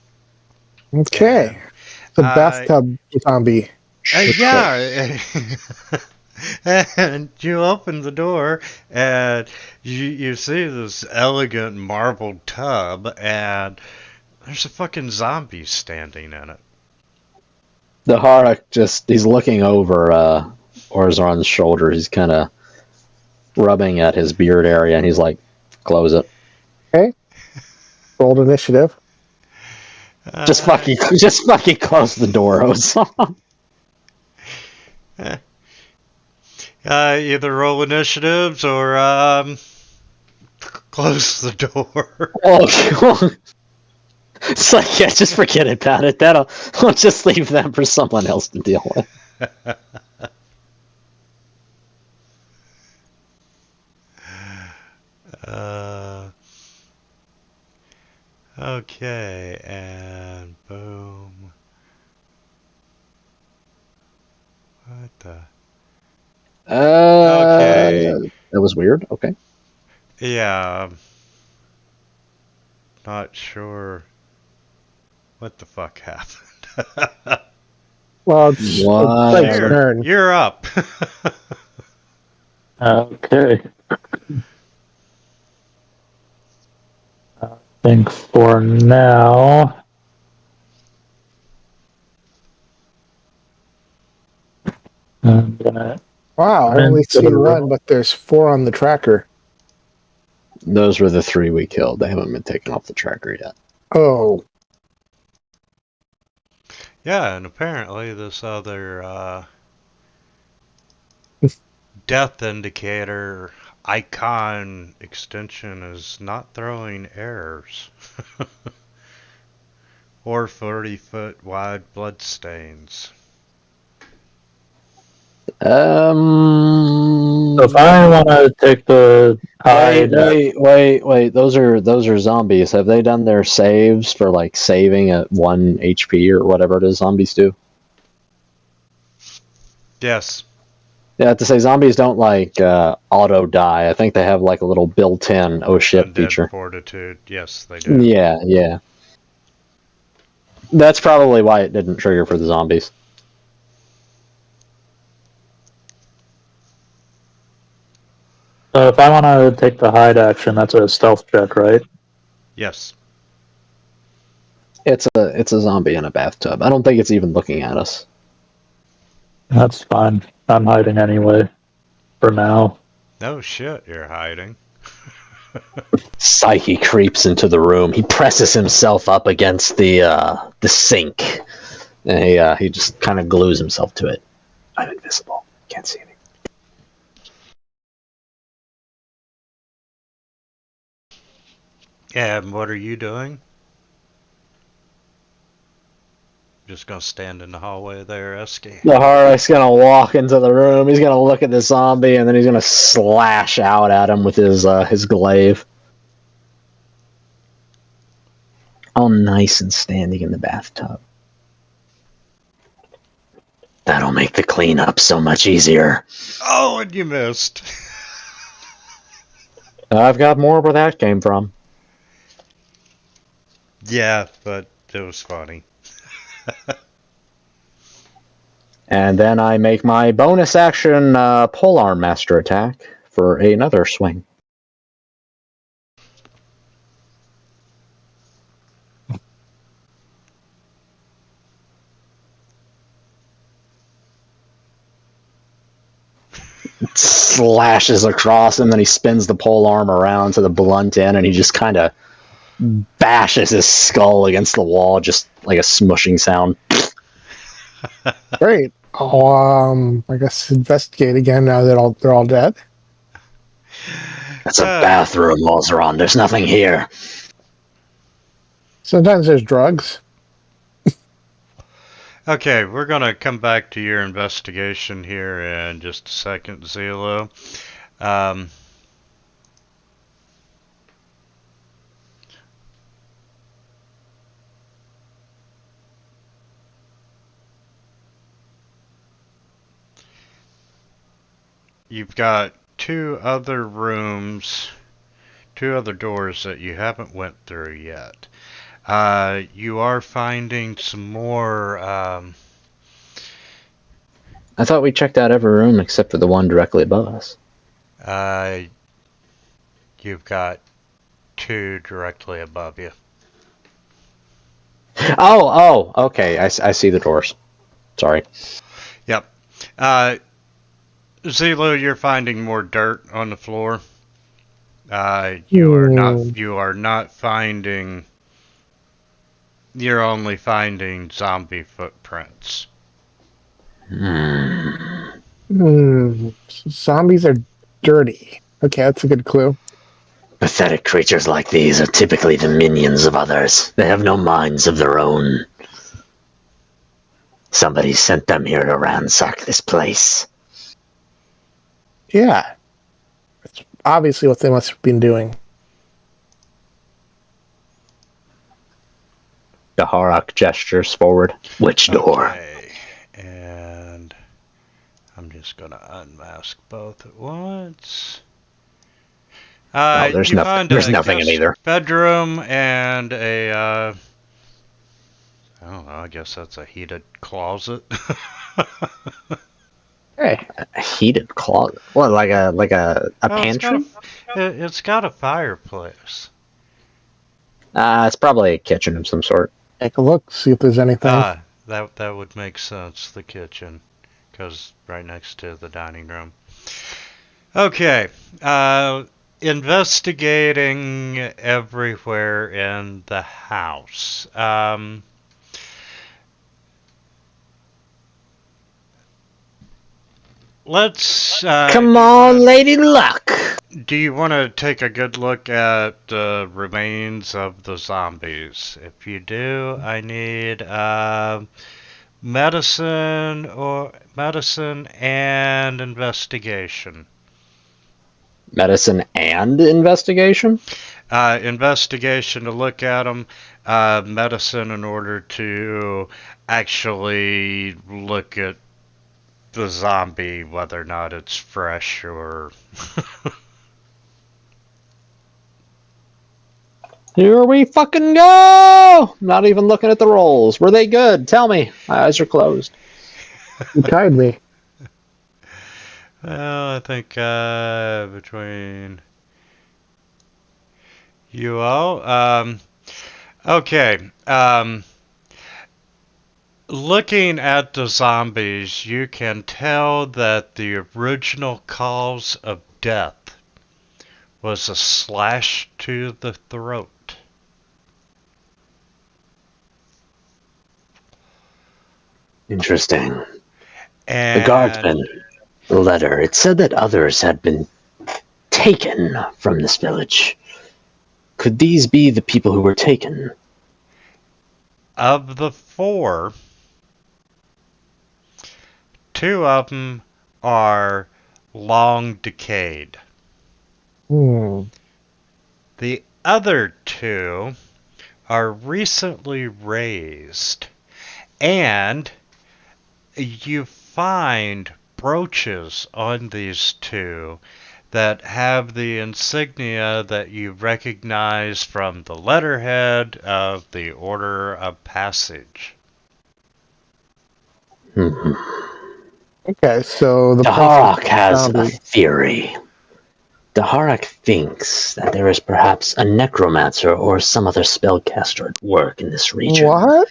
Okay. The bathtub zombie. Yeah. And you open the door and you see this elegant marble tub and there's a fucking zombie standing in it. The Harak he's looking over Orzon's shoulder. He's kind of rubbing at his beard area and he's like, close it. Okay. Rolled initiative. Just fucking close the door, Ozon. Either roll initiatives or close the door. Oh, it's like, yeah, just forget about it. We'll just leave that for someone else to deal with. Okay, and boom. What the? Okay. That was weird. Okay. Yeah. Not sure what the fuck happened. Well, it's Craig's turn. You're up. Okay. I think for now, I'm gonna. Wow, I only see one, but there's 4 on the tracker. Those were the 3 we killed. They haven't been taken off the tracker yet. Oh. Yeah, and apparently this other death indicator icon extension is not throwing errors. Or 40-foot wide bloodstains. So if I want to take the hide, Wait. Those are zombies. Have they done their saves for like saving at 1 HP or whatever it is zombies do? Yes. Yeah, I have to say zombies don't like auto die. I think they have like a little built-in oh shit Undead feature. fortitude. Yes, they do. Yeah. That's probably why it didn't trigger for the zombies. if I want to take the hide action, that's a stealth check, right? Yes. It's a zombie in a bathtub. I don't think it's even looking at us. That's fine. I'm hiding anyway, for now. No shit, you're hiding. Psyche creeps into the room. He presses himself up against the sink, and he just kind of glues himself to it. I'm invisible. Can't see anything. And what are you doing? Just gonna stand in the hallway there, Esky. The Harak's gonna walk into the room. He's gonna look at the zombie, and then he's gonna slash out at him with his glaive. All nice and standing in the bathtub. That'll make the cleanup so much easier. Oh, and you missed. I've got more where that came from. Yeah, but it was funny. And then I make my bonus action polearm master attack for another swing. Slashes across him, then he spins the polearm around to the blunt end, and he just kind of bashes his skull against the wall, just like a smushing sound. Great. I'll I guess investigate again now that they're all dead. That's a bathroom, Ozeron. There's nothing here. Sometimes there's drugs. Okay, we're gonna come back to your investigation here in just a second, Zelo. You've got two other rooms, two other doors that you haven't went through yet. You are finding some more. I thought we checked out every room except for the one directly above us. You've got two directly above you. Oh, okay. I see the doors. Sorry. Yep. Zelo, you're finding more dirt on the floor. You are not finding. You're only finding zombie footprints. Zombies are dirty. Okay, that's a good clue. Pathetic creatures like these are typically the minions of others. They have no minds of their own. Somebody sent them here to ransack this place. Yeah. That's obviously what they must have been doing. The Harak gestures forward. Which door? Okay. And I'm just gonna unmask both at once. There's You nothing. find There's a nothing in guest either. bedroom and a. I don't know. I guess that's a heated closet. Hey, A heated closet. What, like a pantry? It's got a fireplace. It's probably a kitchen of some sort. take a look, see if there's anything. That would make sense. The kitchen, because right next to the dining room. Okay. Investigating everywhere in the house. Let's. Come on, Lady Luck. Do you want to take a good look at the remains of the zombies? If you do, I need medicine and investigation. Medicine and investigation? Investigation to look at them. Medicine in order to actually look at the zombie, whether or not it's fresh or. Here we fucking go! Not even looking at the rolls. Were they good? Tell me. My eyes are closed. You tied me. Well, I think between you all. Okay. Looking at the zombies, you can tell that the original cause of death was a slash to the throat. Interesting. The And guardsman letter, it said that others had been taken from this village. Could these be the people who were taken? of the four, two of them are long decayed. Hmm. The other two are recently raised, and you find brooches on these two that have the insignia that you recognize from the letterhead of the Order of Passage. Okay, so the Daharak has a zombie. theory. Daharak thinks that there is perhaps a necromancer or some other spellcaster at work in this region. What?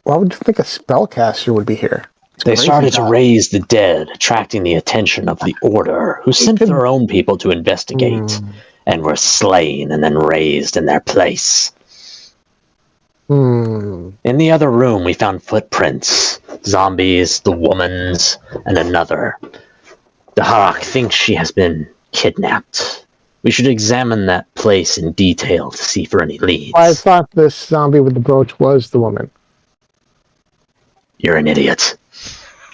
Why would you think a spellcaster would be here? It's They crazy, started to Doc. raise the dead, attracting the attention of the Order, who sent could- their own people to investigate, and were slain and then raised in their place. In the other room, we found footprints, zombies, the woman's, and another. Daharak thinks she has been kidnapped. We should examine that place in detail to see for any leads. I thought this zombie with the brooch was the woman. You're an idiot.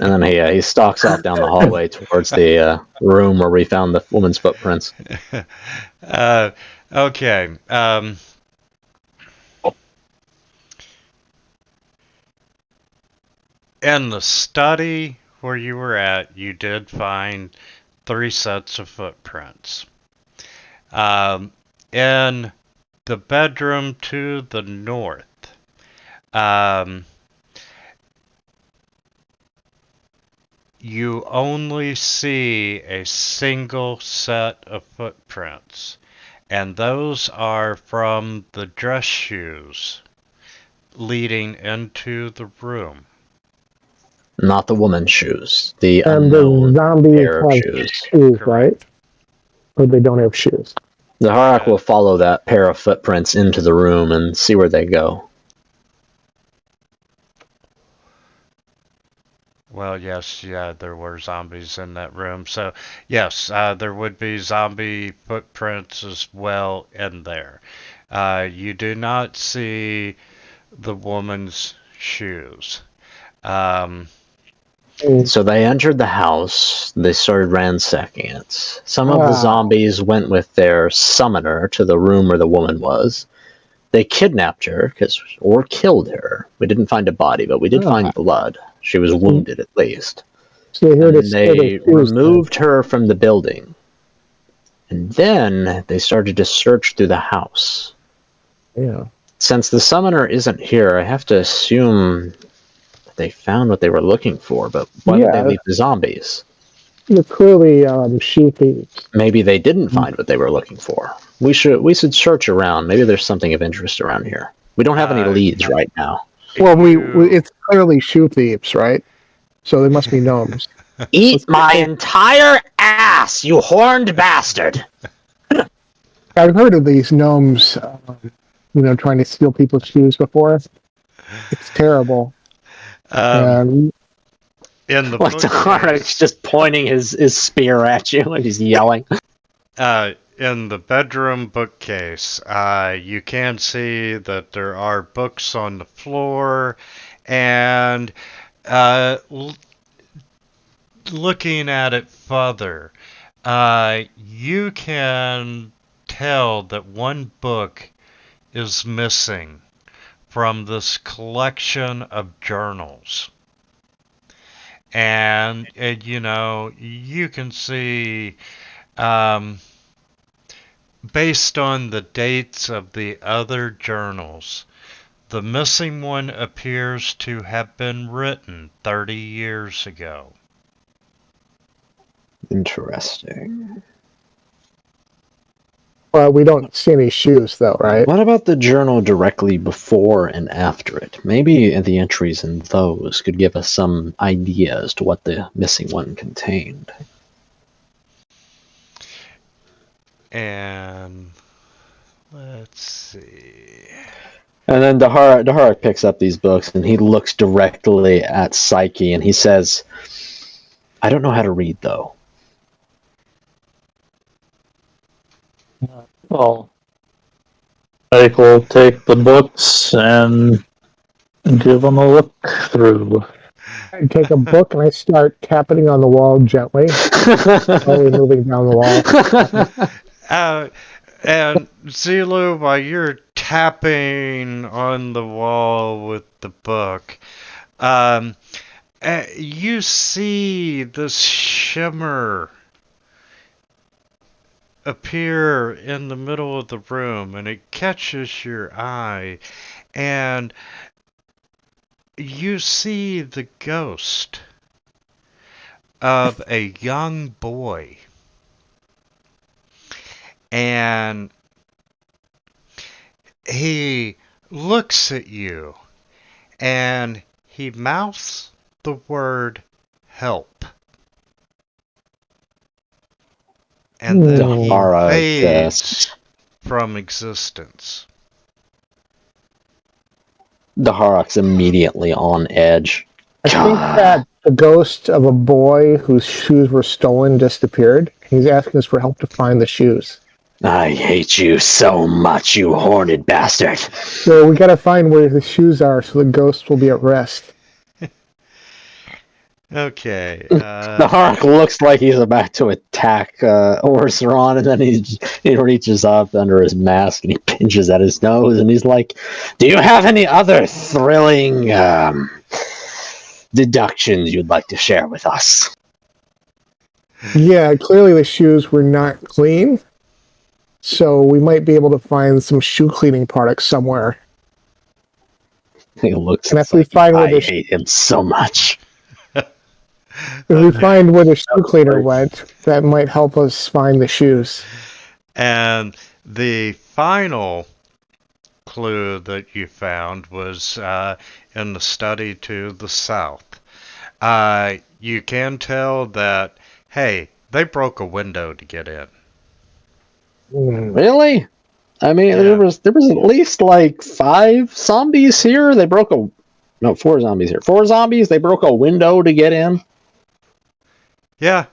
And then he stalks off down the hallway towards the room where we found the woman's footprints. Okay. In the study where you were at, you did find 3 sets of footprints. In the bedroom to the north, you only see a single set of footprints, and those are from the dress shoes leading into the room. Not the woman's shoes. The And the unknown zombies pair of have shoes. shoes, right? Or they don't have shoes. The Harak will follow that pair of footprints into the room and see where they go. Well, yes, yeah, there were zombies in that room. So, yes, there would be zombie footprints as well in there. You do not see the woman's shoes. So they entered the house. They started ransacking it. Some of the zombies went with their summoner to the room where the woman was. They kidnapped her, or killed her. We didn't find a body, but we did find blood. She was wounded, at least. So here And they removed her from the building. And then they started to search through the house. Yeah. Since the summoner isn't here, I have to assume they found what they were looking for, but why would they leave the zombies? You're clearly shoe thieves. Maybe they didn't find what they were looking for. We should search around. Maybe there's something of interest around here. We don't have any leads right now. Well, it's clearly shoe thieves, right? So they must be gnomes. Eat my entire ass, you horned bastard! I've heard of these gnomes, trying to steal people's shoes before. It's terrible. In the Like Daharak's just pointing his spear at you and he's yelling. In the bedroom bookcase, you can see that there are books on the floor, and looking at it further, you can tell that one book is missing from this collection of journals. And you can see, um, based on the dates of the other journals, the missing one appears to have been written 30 years ago. Interesting. Well, we don't see any shoes, though, right? What about the journal directly before and after it? Maybe the entries in those could give us some idea as to what the missing one contained. And let's see. And then Daharak picks up these books and he looks directly at Psyche and he says, I don't know how to read, though. Well, Ike will take the books and give them a look through. I take a book and I start tapping on the wall gently, slowly moving down the wall. And Zulu, while you're tapping on the wall with the book, you see this shimmer appear in the middle of the room, and it catches your eye, and you see the ghost of a young boy. And he looks at you and he mouths the word help. And then he fades from existence. Daharak's immediately on edge. I think that the ghost of a boy whose shoes were stolen just appeared. He's asking us for help to find the shoes. I hate you so much, you horned bastard. So we gotta find where the shoes are so the ghost will be at rest. Okay. Daharak looks like he's about to attack Orsaron, and then he reaches up under his mask and he pinches at his nose, and he's like, do you have any other thrilling deductions you'd like to share with us? Yeah, clearly the shoes were not clean. So we might be able to find some shoe cleaning products somewhere. He looks and if we like, find where I hate him so much. If we find where the shoe cleaner went, that might help us find the shoes. And the final clue that you found was in the study to the south. You can tell that, hey, they broke a window to get in. Really? I mean, Yeah. there was at least like 5 zombies here. They broke 4 zombies here. 4 zombies. They broke a window to get in. Yeah.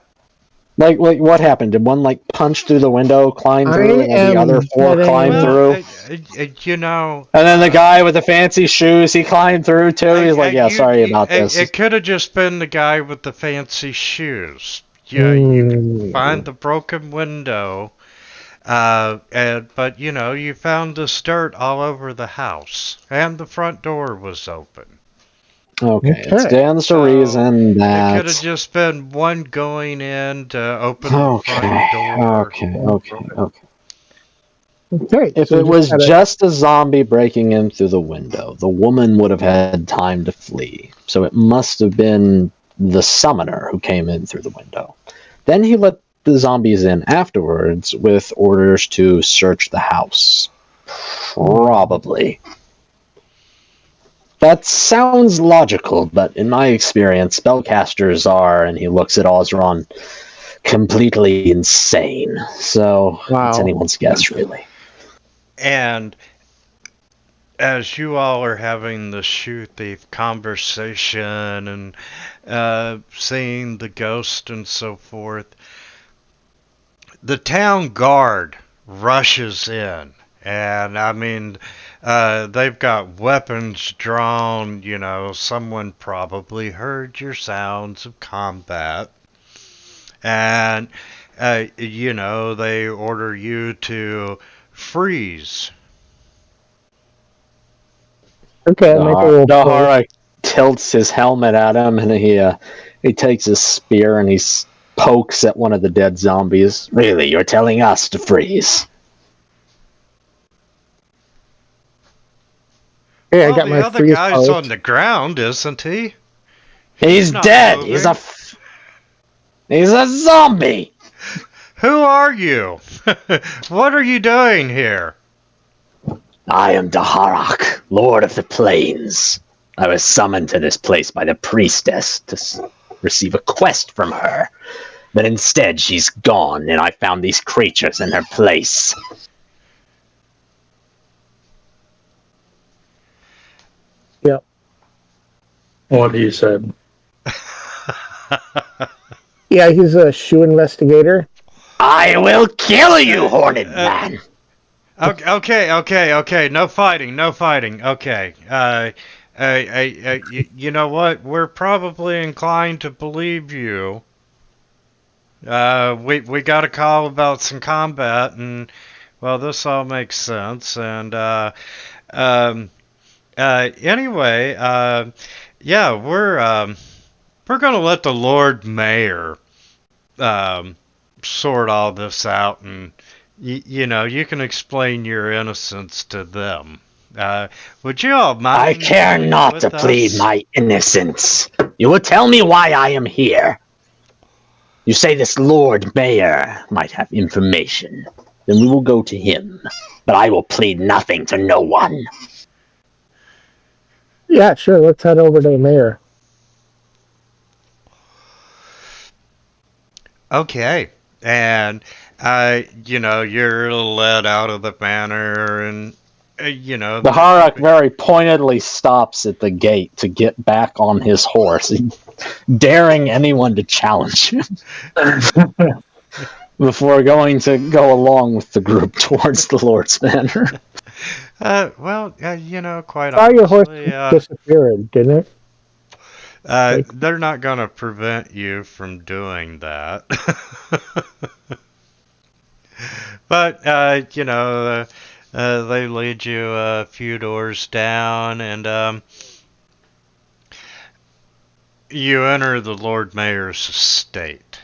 Like what happened? Did one like punch through the window, climb through, and then the other 4 climb through? And then the guy with the fancy shoes, he climbed through too. He's like, "Yeah, sorry about this." It could have just been the guy with the fancy shoes. Yeah, you can find the broken window. But you found this dirt all over the house, and the front door was open. Okay. It stands to reason that it could have just been one going in to open the front door. Okay. If it was just a zombie breaking in through the window, the woman would have had time to flee. So it must have been the summoner who came in through the window. Then he let the zombies in afterwards with orders to search the house. Probably. That sounds logical, but in my experience, spellcasters are, and he looks at Osron, completely insane. So it's anyone's guess, really. And as you all are having the shoe thief conversation and seeing the ghost and so forth, the town guard rushes in, and I mean, they've got weapons drawn. You know, someone probably heard your sounds of combat, and you know, they order you to freeze. Okay, I'll make a roll. Dahara tilts his helmet at him, and he takes his spear and pokes at one of the dead zombies. Really, you're telling us to freeze? Hey, I Well, got the my other freeze guy's on post. the ground, isn't he? He's not dead. moving. He's a zombie. Who are you? What are you doing here? I am Daharak, Lord of the Plains. I was summoned to this place by the priestess to receive a quest from her. But instead, she's gone, and I found these creatures in her place. Yep. What he said. Yeah, he's a shoe investigator. I will kill you, horned man! Okay. No fighting. Okay. You know what? We're probably inclined to believe you. We got a call about some combat, and well, this all makes sense. And anyway, yeah, we're gonna let the Lord Mayor um, sort all this out, and you know, you can explain your innocence to them. Would you all mind? I care not to plead my innocence. You will tell me why I am here. You say this Lord Mayor might have information. Then we will go to him. But I will plead nothing to no one. Yeah, sure. Let's head over to the mayor. Okay. And you know, you're led out of the manor, and you know, The Harak very pointedly stops at the gate to get back on his horse, daring anyone to challenge him before going to go along with the group towards the Lord's Manor. well, you know, quite Saw your horse honestly, disappeared, didn't it? they're not gonna prevent you from doing that. But you know, they lead you a few doors down, and you enter the Lord Mayor's estate,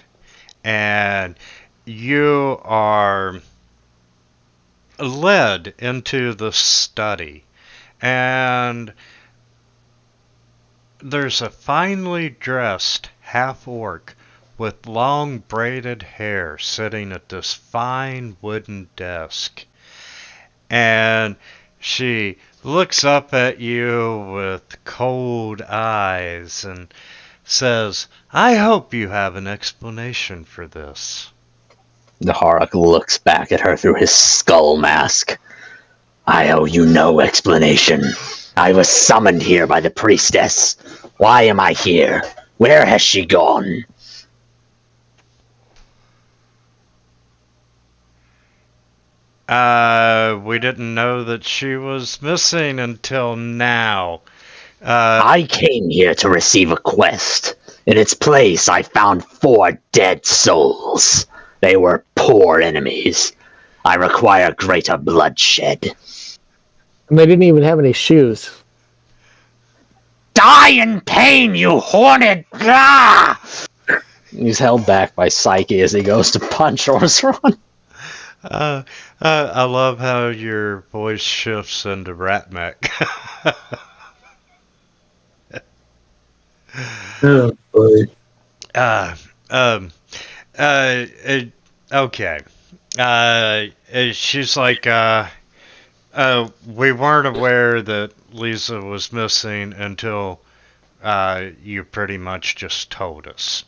and you are led into the study, and there's a finely dressed half-orc with long braided hair sitting at this fine wooden desk. And she looks up at you with cold eyes and says, I hope you have an explanation for this. The Harak looks back at her through his skull mask. I owe you no explanation. I was summoned here by the priestess. Why am I here? Where has she gone? We didn't know that she was missing until now. I came here to receive a quest. In its place, I found 4 dead souls. They were poor enemies. I require greater bloodshed. And they didn't even have any shoes. Die in pain, you horned! Ah! He's held back by Psyche as he goes to punch Orsron. I love how your voice shifts into Ratmech. Oh, boy. Um, okay. She's like, we weren't aware that Lisa was missing until you pretty much just told us.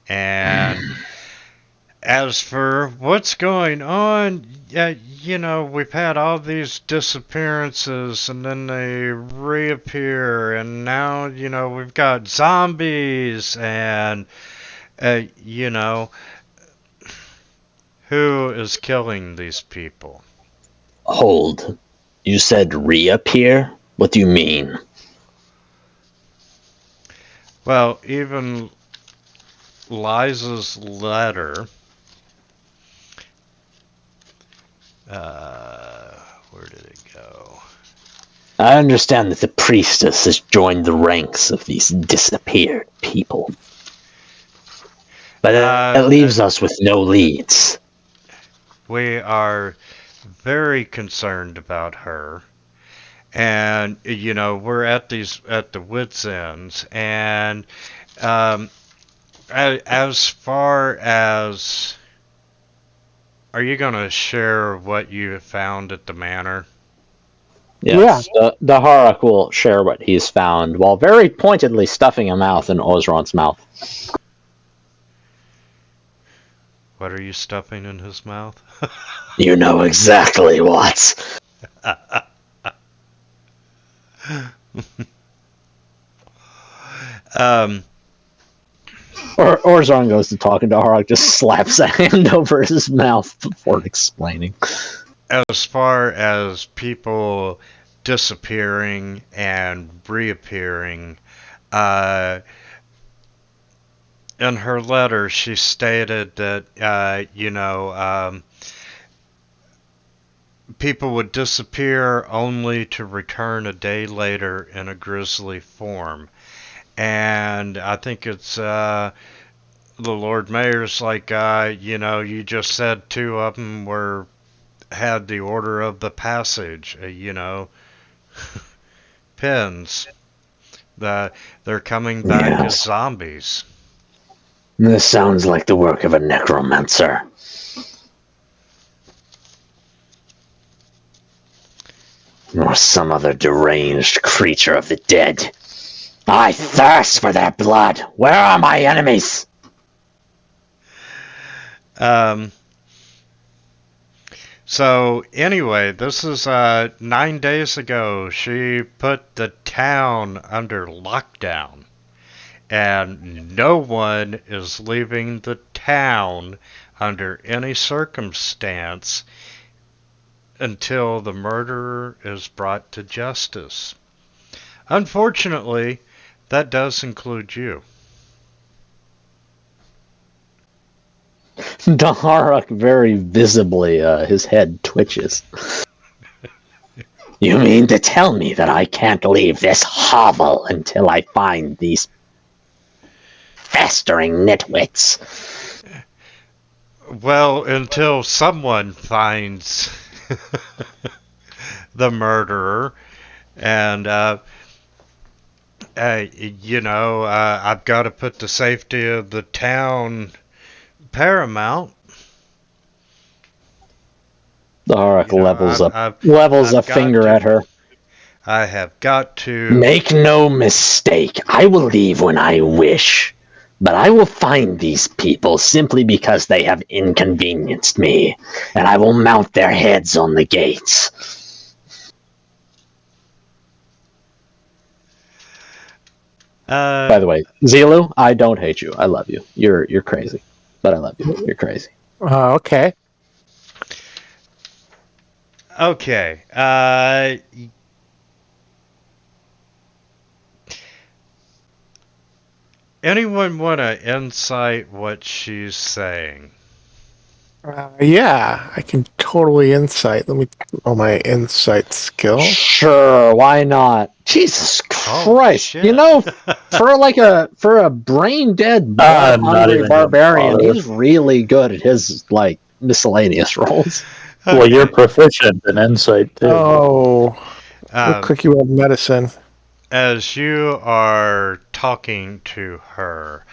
And as for what's going on, you know, we've had all these disappearances and then they reappear, and now, you know, we've got zombies, and, you know, Who is killing these people? Hold. You said reappear? What do you mean? Well, even Liza's letter. Where did it go? I understand that the priestess has joined the ranks of these disappeared people. But that leaves us with no leads. We are very concerned about her. And we're at the wits' ends, and as far as, are you gonna share what you found at the manor? Yes, the Harak will share what he's found while very pointedly stuffing a mouth in Ozron's mouth. What are you stuffing in his mouth? You know exactly what. um, Orzron goes to talking to Harak, just slaps a hand over his mouth before explaining. as far as people disappearing and reappearing, uh, in her letter, she stated that, people would disappear only to return a day later in a grisly form. And I think it's the Lord Mayor's like, you just said two of them had the order of the passage, pins. They're coming back as zombies. This sounds like the work of a necromancer. Or some other deranged creature of the dead. I thirst for their blood. Where are my enemies? So anyway, this is 9 days ago. She put the town under lockdown, and no one is leaving the town under any circumstance until the murderer is brought to justice. Unfortunately, that does include you. Daharak very visibly, his head twitches. You mean to tell me that I can't leave this hovel until I find these festering nitwits? Well, until someone finds the murderer, and I've got to put the safety of the town paramount. Daharak I've levels a got finger to. at her. I have got to. Make no mistake, I will leave when I wish. But I will find these people simply because they have inconvenienced me, and I will mount their heads on the gates. By the way, Zilu, I don't hate you. I love you. You're crazy, but I love you. You're crazy. Okay. Okay. Anyone want to insight what she's saying? Yeah, I can totally insight. Let me roll my insight skill. Sure, why not? Jesus Christ! Shit. You know, for a brain dead, blood I'm not hungry even gonna barbarian, bother. he's really good at his like miscellaneous rolls. Well, you're proficient in insight too. Oh, looks like you have medicine. As you are talking to her,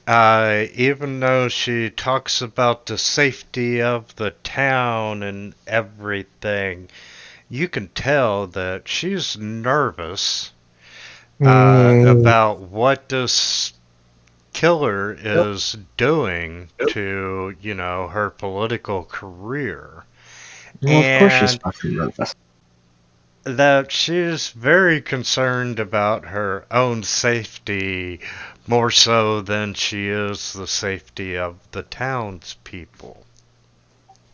even though she talks about the safety of the town and everything, you can tell that she's nervous about what this killer is doing to, her political career. Well, of course she's And fucking nervous. that she's very concerned about her own safety more so than she is the safety of the townspeople.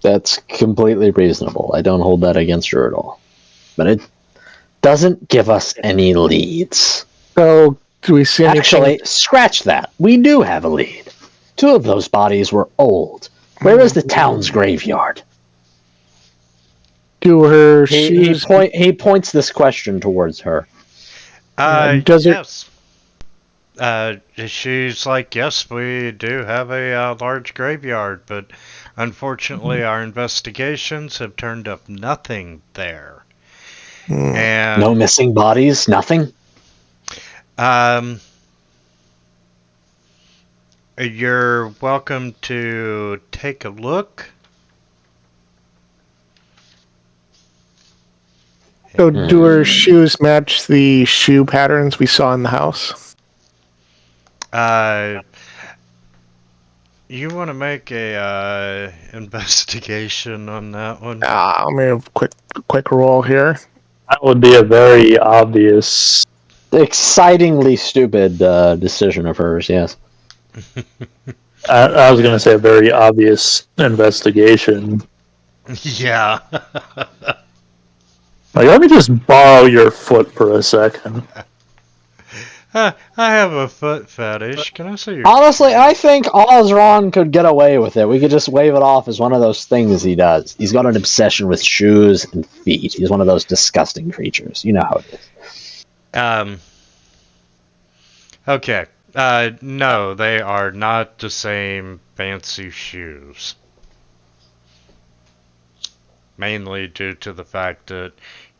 That's completely reasonable. I don't hold that against her at all. But it doesn't give us any leads. So, do we see anything? Actually, scratch that. We do have a lead. 2 of those bodies were old. Where is the town's graveyard? Do her He shoes? points this question towards her. Does it? Yes. She's like, yes, we do have a large graveyard, but unfortunately our investigations have turned up nothing there. And No missing bodies? Nothing? You're welcome to take a look. So, do her shoes match the shoe patterns we saw in the house? You want to make a investigation on that one? I'm gonna quick roll here. That would be a very obvious. Excitingly stupid decision of hers, yes. I was going to say a very obvious investigation. Yeah. Like, let me just borrow your foot for a second. I have a foot fetish. Can I see your... Honestly, I think Ozron could get away with it. We could just wave it off as one of those things he does. He's got an obsession with shoes and feet. He's one of those disgusting creatures. You know how it is. Okay. No, they are not the same fancy shoes. Mainly due to the fact that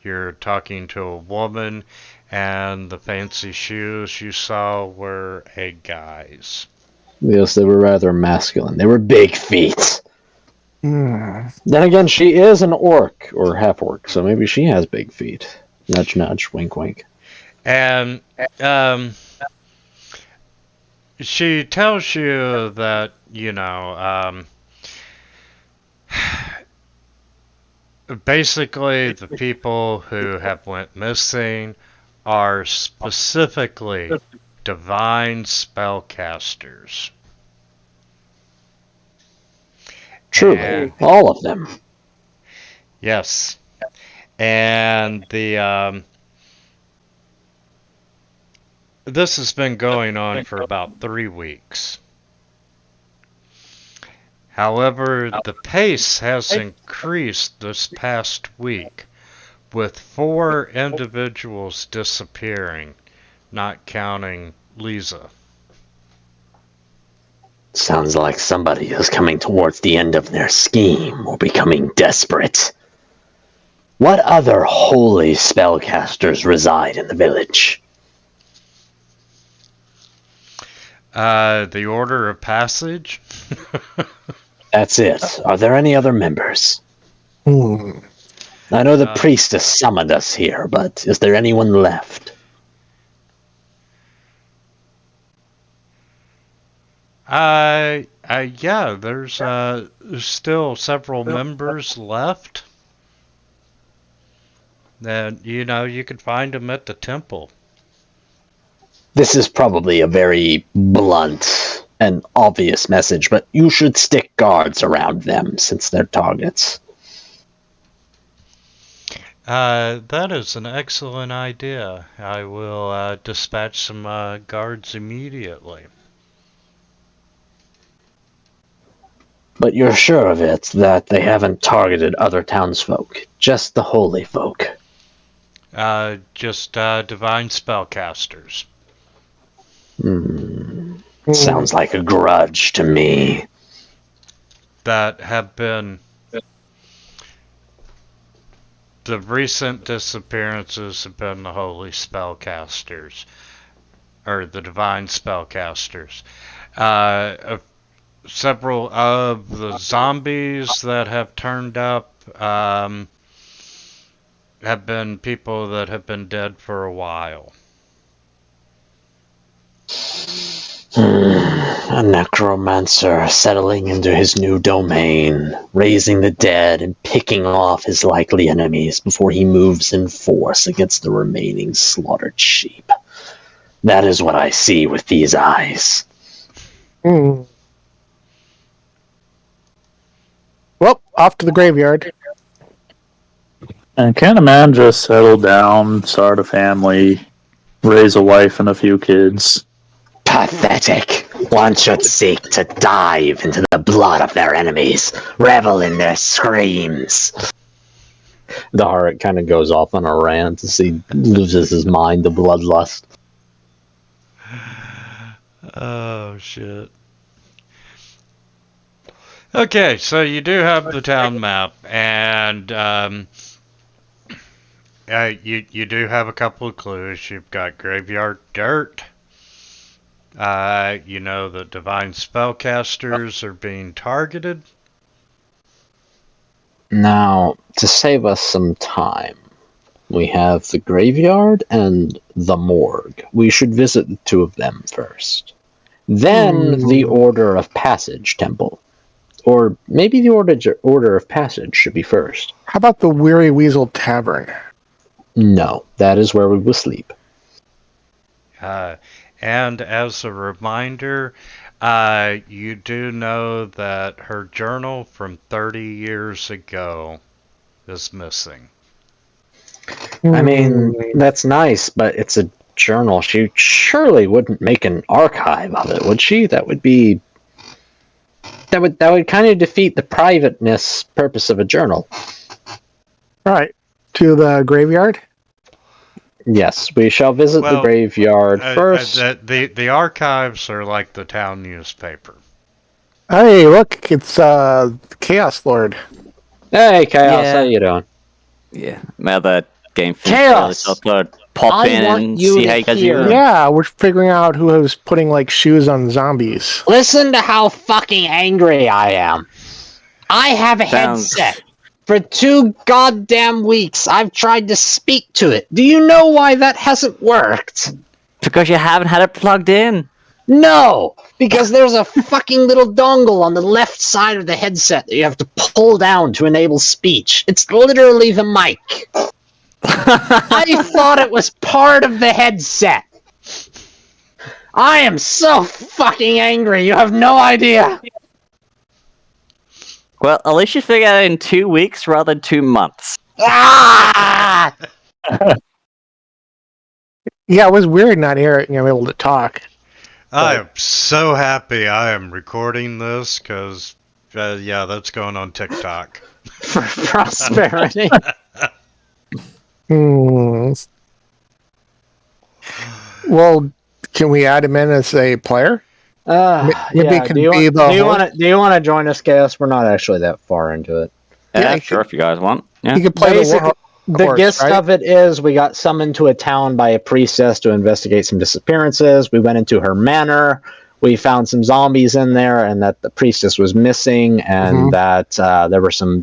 you're talking to a woman and the fancy shoes you saw were a guy's. Yes, they were rather masculine. They were big feet. Hmm. Then again, she is an orc, or half-orc, so maybe she has big feet. Nudge, nudge, wink, wink. And, she tells you that, basically the people who have went missing are specifically divine spellcasters. Truly, And- all of them. Yes. And this has been going on for about 3 weeks. However, the pace has increased this past week, with 4 individuals disappearing, not counting Lisa. Sounds like somebody is coming towards the end of their scheme or becoming desperate. What other holy spellcasters reside in the village? The Order of Passage? That's it. Are there any other members? Hmm. I know the priestess summoned us here, but is there anyone left? Yeah, there's still several members left. And, you could find them at the temple. This is probably a very blunt and obvious message, but you should stick guards around them since they're targets. That is an excellent idea. I will dispatch some guards immediately. But you're sure of it, that they haven't targeted other townsfolk, just the holy folk? Just divine spellcasters. Sounds like a grudge to me. That have been... The recent disappearances have been the holy spellcasters. Or the divine spellcasters. Several of the zombies that have turned up have been people that have been dead for a while. A necromancer settling into his new domain, raising the dead and picking off his likely enemies before he moves in force against the remaining slaughtered sheep. That is what I see with these eyes. Hmm. Well, off to the graveyard. And can a man just settle down, start a family, raise a wife and a few kids? Pathetic. One should seek to dive into the blood of their enemies, revel in their screams. The Harriet kind of goes off on a rant as he loses his mind to bloodlust. Oh shit. Okay, so you do have the town map, and you do have a couple of clues. You've got graveyard dirt. You know that divine spellcasters are being targeted. Now, to save us some time, we have the graveyard and the morgue. We should visit the two of them first. Then the Order of Passage Temple. Or maybe the Order of Passage should be first. How about the Weary Weasel Tavern? No, that is where we will sleep. And as a reminder, you do know that her journal from 30 years ago is missing. I mean, that's nice, but it's a journal. She surely wouldn't make an archive of it, would she? That would kind of defeat the privateness purpose of a journal. All right, to the graveyard. Yes, we shall visit the graveyard first. The archives are like the town newspaper. Hey, look, it's Chaos Lord. Hey, Chaos, Yeah. how you doing? Yeah, now that game Chaos! so I thought I'd pop I in want and you see to how you guys are hear- doing. Yeah, we're figuring out who was putting like shoes on zombies. Listen to how fucking angry I am. I have a Sounds- headset. For 2 goddamn weeks, I've tried to speak to it. Do you know why that hasn't worked? Because you haven't had it plugged in. No! Because there's a fucking little dongle on the left side of the headset that you have to pull down to enable speech. It's literally the mic. I thought it was part of the headset. I am so fucking angry, you have no idea. Well, at least you figured it out in 2 weeks rather than 2 months. Ah! Yeah, it was weird not hearing able to talk. I am so happy I am recording this because, yeah, that's going on TikTok. For prosperity. Well, can we add him in as a player? Maybe Yeah, it could do you be the want to join us, Chaos? We're not actually that far into it. Yeah, Yeah, sure, if you guys want. Yeah. He could play Basically, the The gist right? of it is we got summoned to a town by a priestess to investigate some disappearances. We went into her manor. We found some zombies in there, and that the priestess was missing, and that there were some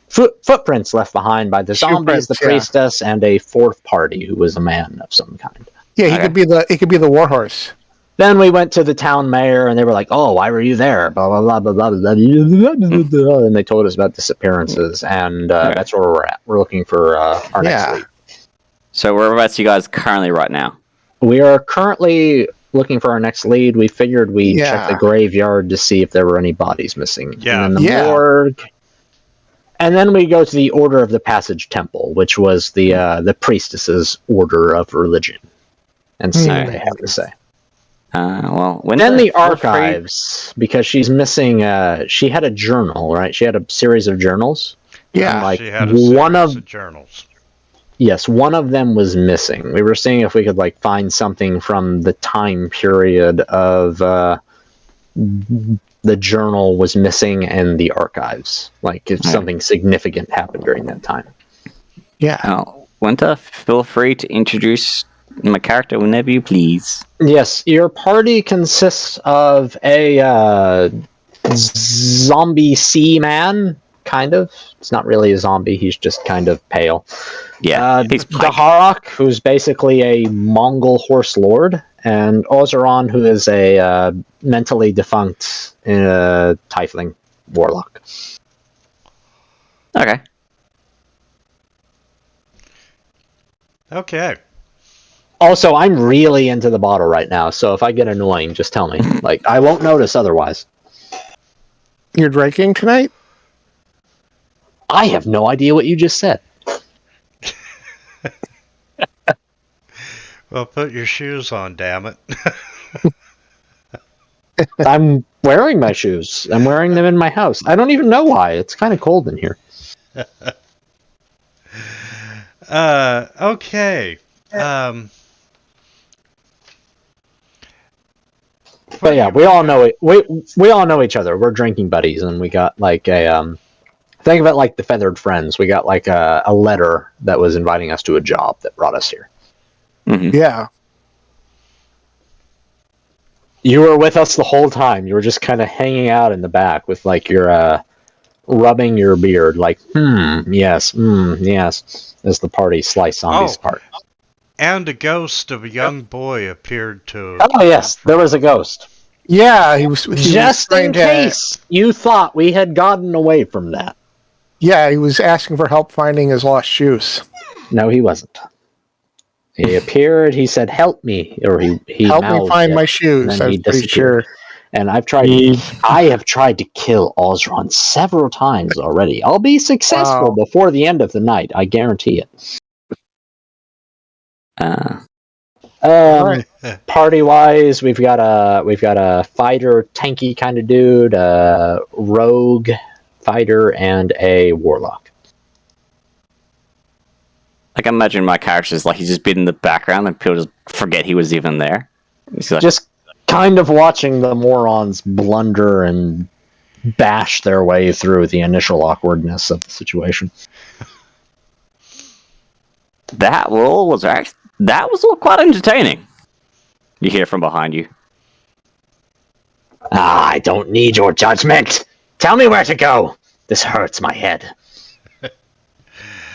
footprints left behind by the zombies, the Shoe prints, priestess, and a fourth party who was a man of some kind. Yeah, he Okay. could be the warhorse. Then we went to the town mayor, and they were like, "Oh, why were you there?" Blah blah blah blah blah blah, blah, blah, and they told us about disappearances, and that's where we're at. We're looking for our next Yeah. lead. So whereabouts you guys currently right now? We are currently looking for our next lead. We figured we'd check the graveyard to see if there were any bodies missing. Yeah. And then the morgue. And then we go to the Order of the Passage Temple, which was the priestess's order of religion, and see what they have to say. Well, And then the archives, because she's missing. She had a journal, right? She had a series of journals. Yeah. And, like She had a series one of journals. yes, one of them was missing. We were seeing if we could like find something from the time period of the journal was missing and the archives. Like if something significant happened during that time. Yeah. Winter, feel free to introduce my character whenever you please. Yes, your party consists of a zombie sea man, kind of. It's not really a zombie, he's just kind of pale. Yeah, he's Pike. Daharak, who's basically a Mongol horse lord, and Ozeron, who is a mentally defunct tiefling warlock. Okay. Okay. Also, I'm really into the bottle right now, so if I get annoying, just tell me. Like, I won't notice otherwise. You're drinking tonight? I have no idea what you just said. Well, put your shoes on, damn it. I'm wearing my shoes. I'm wearing them in my house. I don't even know why. It's kind of cold in here. Okay. But yeah, we all know it. We all know each other. We're drinking buddies, and we got like a think of it like the Feathered Friends. We got like a letter that was inviting us to a job that brought us here. Mhm. Yeah. You were with us the whole time. You were just kind of hanging out in the back with like your rubbing your beard, like yes, yes, as the party sliced zombies apart. And a ghost of a young boy appeared to. Oh yes, there was a ghost. Yeah, he was Just trying in to- case you thought we had gotten away from that. Yeah, he was asking for help finding his lost shoes. No, he wasn't. He appeared. He said, "Help me," or he Help me mouthed find it, my and shoes. then I he was pretty disappeared. sure. And I have tried to kill Osron several times already. I'll be successful Wow. before the end of the night. I guarantee it. Alright. Party wise, we've got a fighter, tanky kind of dude, a rogue fighter, and a warlock. I can imagine my character's like he's just been in the background and people just forget he was even there. He's like, Just kind of watching the morons blunder and bash their way through the initial awkwardness of the situation. that was all quite entertaining. You hear from behind you. I don't need your judgment. Tell me where to go. This hurts my head.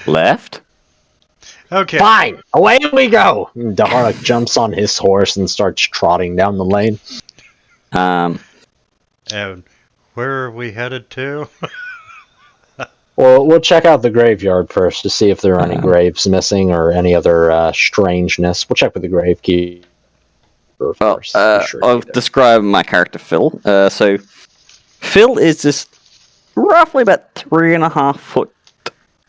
Left? Okay. Fine, away we go. Daharak jumps on his horse and starts trotting down the lane. Um, And where are we headed to? Well, we'll check out the graveyard first to see if there are any graves missing or any other strangeness. We'll check with the gravekeeper well, first. Be sure to I'll be there. describe my character, Phil. So, Phil is just roughly about 3.5 foot.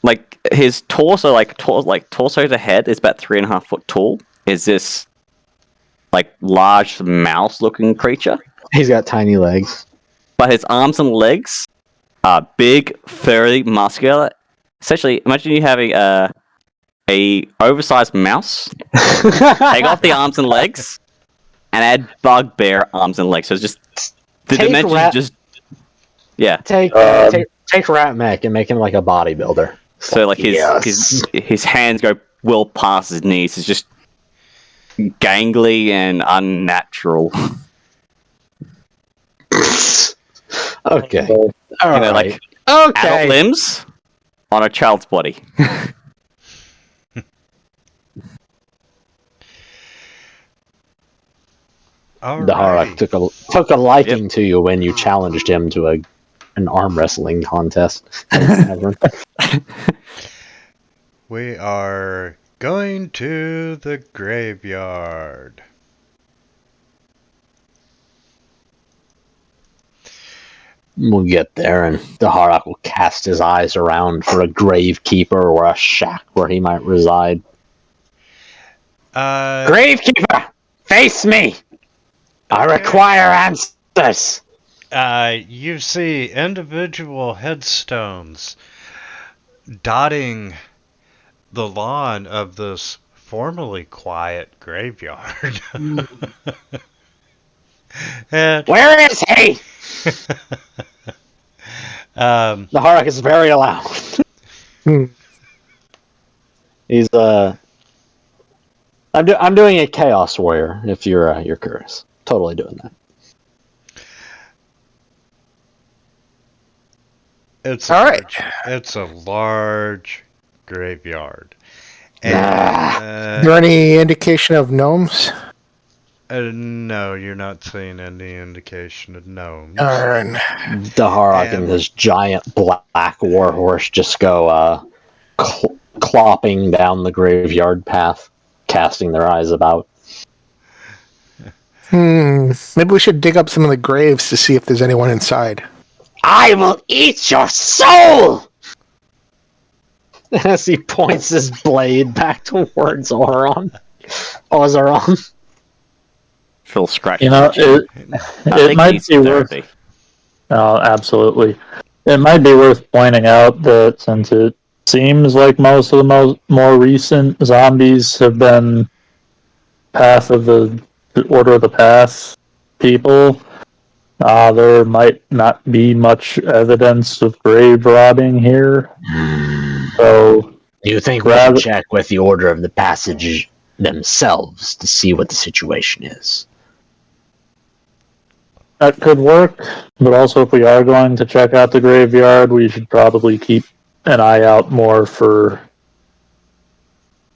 Like his torso, torso to head is about 3.5 foot tall. Is this like large mouse-looking creature? He's got tiny legs. But his arms and legs are big, furry, muscular. Essentially, imagine you having a oversized mouse. Take off the arms and legs, and add bugbear arms and legs. So it's just the Take dimensions rat- just yeah. Take Rat Mech and make him like a bodybuilder. So like yes. his hands go well past his knees. It's just gangly and unnatural. Okay. You know, like okay. adult limbs on a child's body. Daharak took a liking to you when you challenged him to an arm wrestling contest. We are going to the graveyard. We'll get there, and Daharak will cast his eyes around for a gravekeeper or a shack where he might reside. Gravekeeper, face me! I require answers! You see individual headstones dotting the lawn of this formerly quiet graveyard. And Where is he? Daharak is very loud. He's I'm doing a Chaos Warrior. If you're curious, totally doing that. it's All right. It's a large graveyard. Is there any indication of gnomes? No, you're not seeing any indication of gnomes. Darn. Daharak and his giant black warhorse just go clopping down the graveyard path, casting their eyes about. Maybe we should dig up some of the graves to see if there's anyone inside. I will eat your soul! As he points his blade back towards Oron. Ozeron. Phil scratches You know, his chin. I it think he might needs be some worth. therapy. Absolutely. It might be worth pointing out that since it seems like most of the more recent zombies have been Path of the Order of the Path people, there might not be much evidence of grave robbing here. So, Do you think we should rather check with the Order of the Passage themselves to see what the situation is? that could work, but also if we are going to check out the graveyard, we should probably keep an eye out more for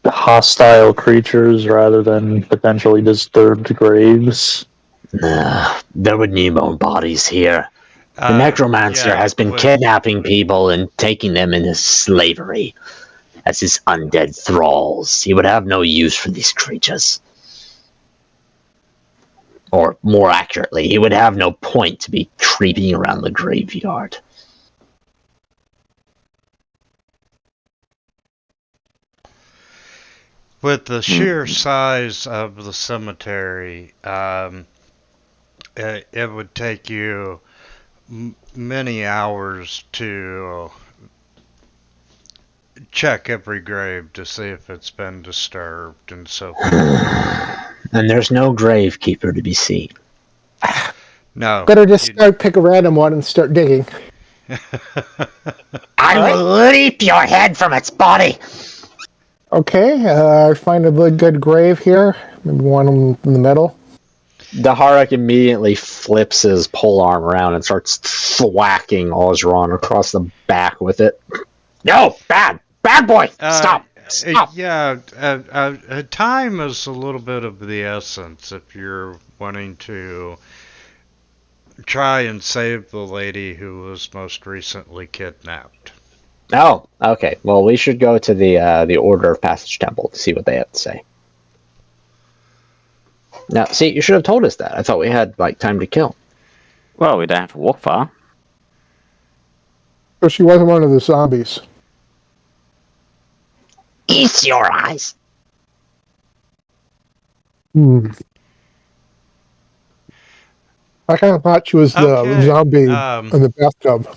hostile creatures rather than potentially disturbed graves. There were Nemo bodies here. The necromancer Yeah, has been with kidnapping people and taking them into slavery as his undead thralls. He would have no use for these creatures. Or more accurately, he would have no point to be creeping around the graveyard. the sheer size of the cemetery, it would take you many hours to check every grave to see if it's been disturbed and so forth. And there's no gravekeeper to be seen. No. Better just start pick a random one and start digging. I will leap your head from its body! Okay, I find a really good grave here. Maybe one in the middle. Daharak immediately flips his polearm around and starts thwacking Ozeron across the back with it. No! Bad! Bad boy! Stop! Stop! Yeah, time is a little bit of the essence if you're wanting to try and save the lady who was most recently kidnapped. Oh, okay. Well, we should go to the Order of Passage Temple to see what they have to say. Now, see, you should have told us that. I thought we had like time to kill. Well, we don't have to walk far. So she wasn't one of the zombies. Ease your eyes! Hmm. I kind of thought she was the Okay, zombie in the bathtub.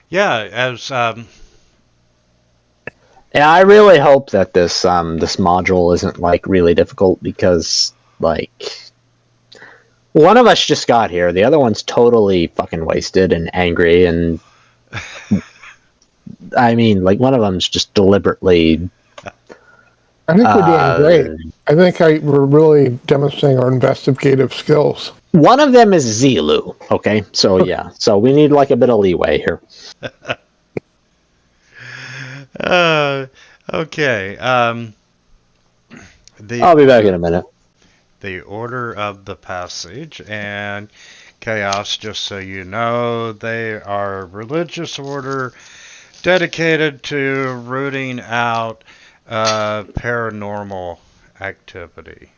Yeah, as Yeah, I really hope that this this module isn't like really difficult because like one of us just got here, the other one's totally fucking wasted and angry, and I mean, like one of them's just deliberately. I think we're doing great. I think we're really demonstrating our investigative skills. One of them is Zilu. Okay, so yeah, so we need like a bit of leeway here. okay. I'll be back in a minute. The Order of the Passage and Chaos, just so you know, they are a religious order dedicated to rooting out paranormal activity.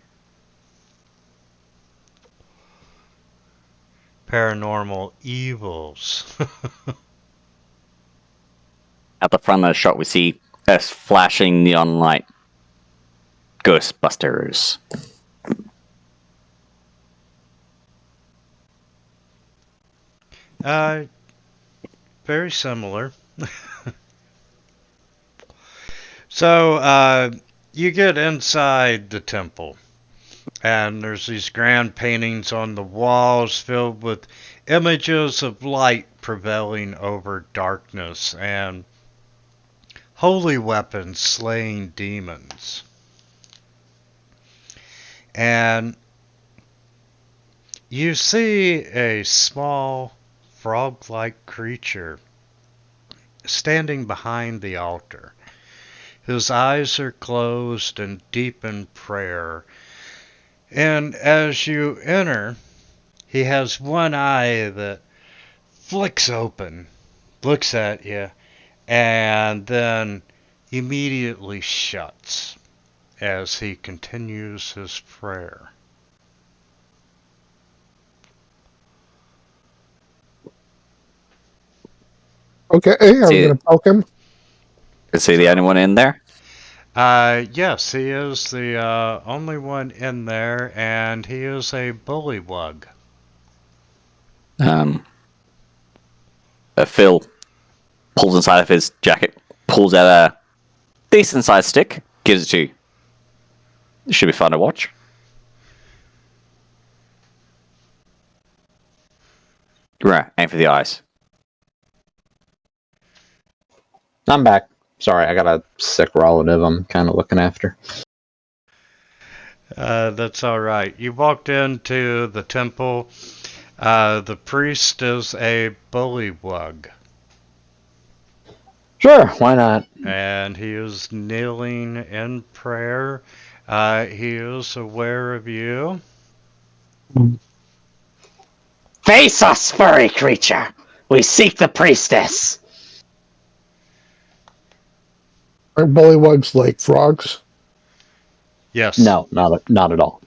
Paranormal evils. At the front of the shot, we see a flashing neon light. Ghostbusters. Very similar. So, you get inside the temple, and there's these grand paintings on the walls filled with images of light prevailing over darkness and holy weapons slaying demons. And you see a small frog-like creature standing behind the altar. His eyes are closed and deep in prayer. And as you enter, he has one eye that flicks open, looks at you, and then immediately shuts as he continues his prayer. Okay, are we See- gonna poke him? Is he the only one in there? Yes, he is the only one in there, and he is a bullywug. Phil pulls inside of his jacket, pulls out a decent sized stick, gives it to you. It should be fun to watch. Right, aim for the eyes. I'm back. Sorry, I got a sick relative I'm kind of looking after. That's all right. You walked into the temple. The priest is a bullywug, Sure, why not? and he is kneeling in prayer. He is aware of you. Face us, furry creature! We seek the priestess! Aren't bullywugs like frogs? Yes. No, not at all.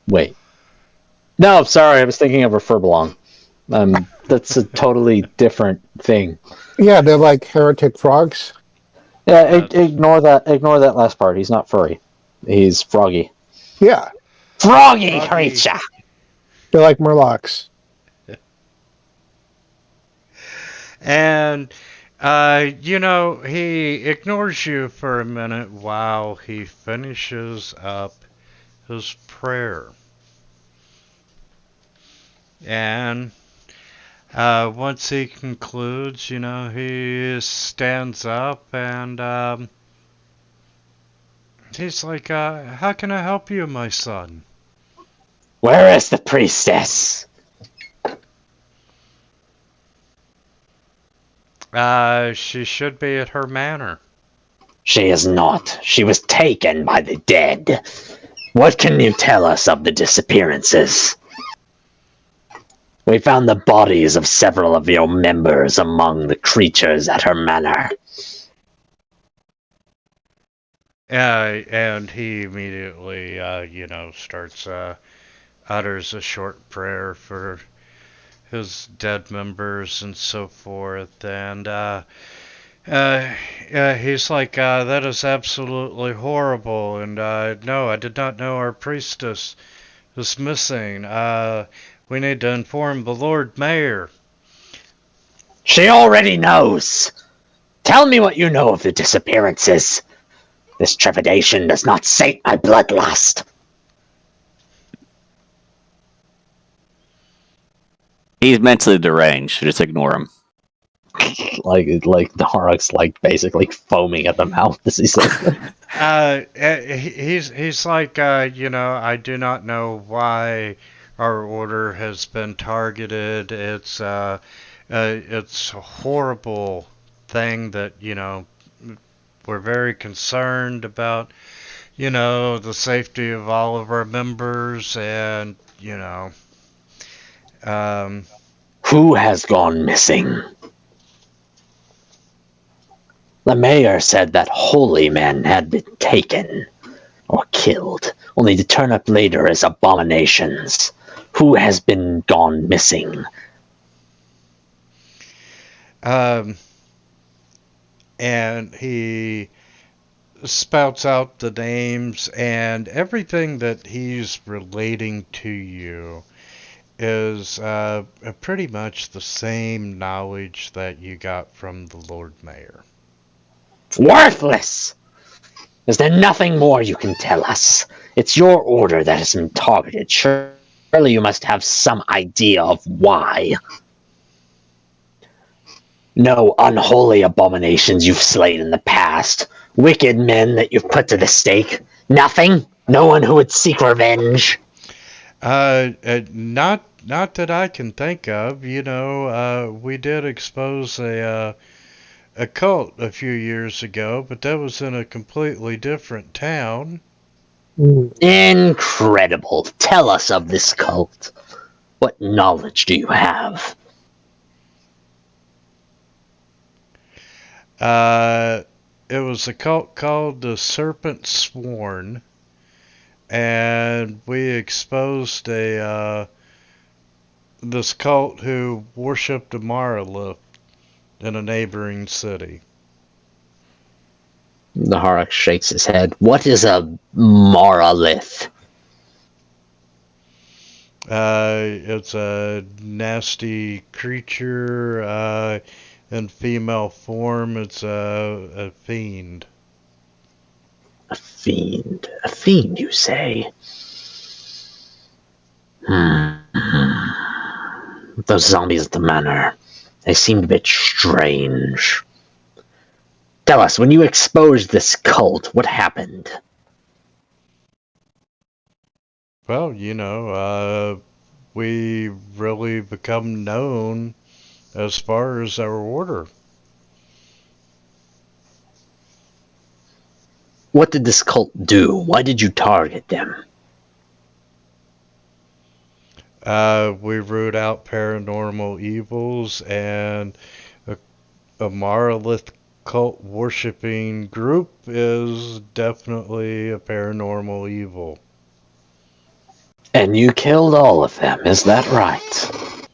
Wait. No, sorry, I was thinking of a furbolong. That's a totally different thing. Yeah, they're like heretic frogs. Yeah, That's- ignore that. Ignore that last part. He's not furry. He's froggy. Yeah, Froggy Froggy. creature! they're like murlocs. And, he ignores you for a minute while he finishes up his prayer. And once he concludes, he stands up and he's like, how can I help you, my son? Where is the priestess? She should be at her manor. She is not. She was taken by the dead. What can you tell us of the disappearances? We found the bodies of several of your members among the creatures at her manor. And he immediately, starts, utters a short prayer for his dead members and so forth. And, he's like, that is absolutely horrible. And, no, I did not know our priestess is missing. We need to inform the Lord Mayor. She already knows. Tell me what you know of the disappearances. This trepidation does not sate my bloodlust. He's mentally deranged, so just ignore him. Like Daruk's like basically foaming at the mouth as he says that. He's like, I do not know why our order has been targeted. It's a horrible thing that, we're very concerned about, the safety of all of our members and, um, Who has gone missing? The mayor said that holy men had been taken or killed, only to turn up later as abominations. Who has been gone missing? and he spouts out the names and everything that he's relating to you is pretty much the same knowledge that you got from the Lord Mayor. Worthless! Is there nothing more you can tell us? It's your order that has been targeted. Surely you must have some idea of why. No unholy abominations you've slain in the past. Wicked men that you've put to the stake. Nothing? No one who would seek revenge? Not that I can think of. We did expose a cult a few years ago, but that was in a completely different town. Incredible. Tell us of this cult. What knowledge do you have? It was a cult called the Serpent Sworn, and we exposed this cult who worshipped a monolith in a neighboring city. The Harak shakes his head. What is a monolith? It's a nasty creature in female form. It's a fiend. A fiend. A fiend, you say? Those zombies at the manor. They seemed a bit strange. Tell us, when you exposed this cult, what happened? Well, we really become known as far as our order. What did this cult do? Why did you target them? We root out paranormal evils, and a monolith cult worshipping group is definitely a paranormal evil. And you killed all of them, is that right?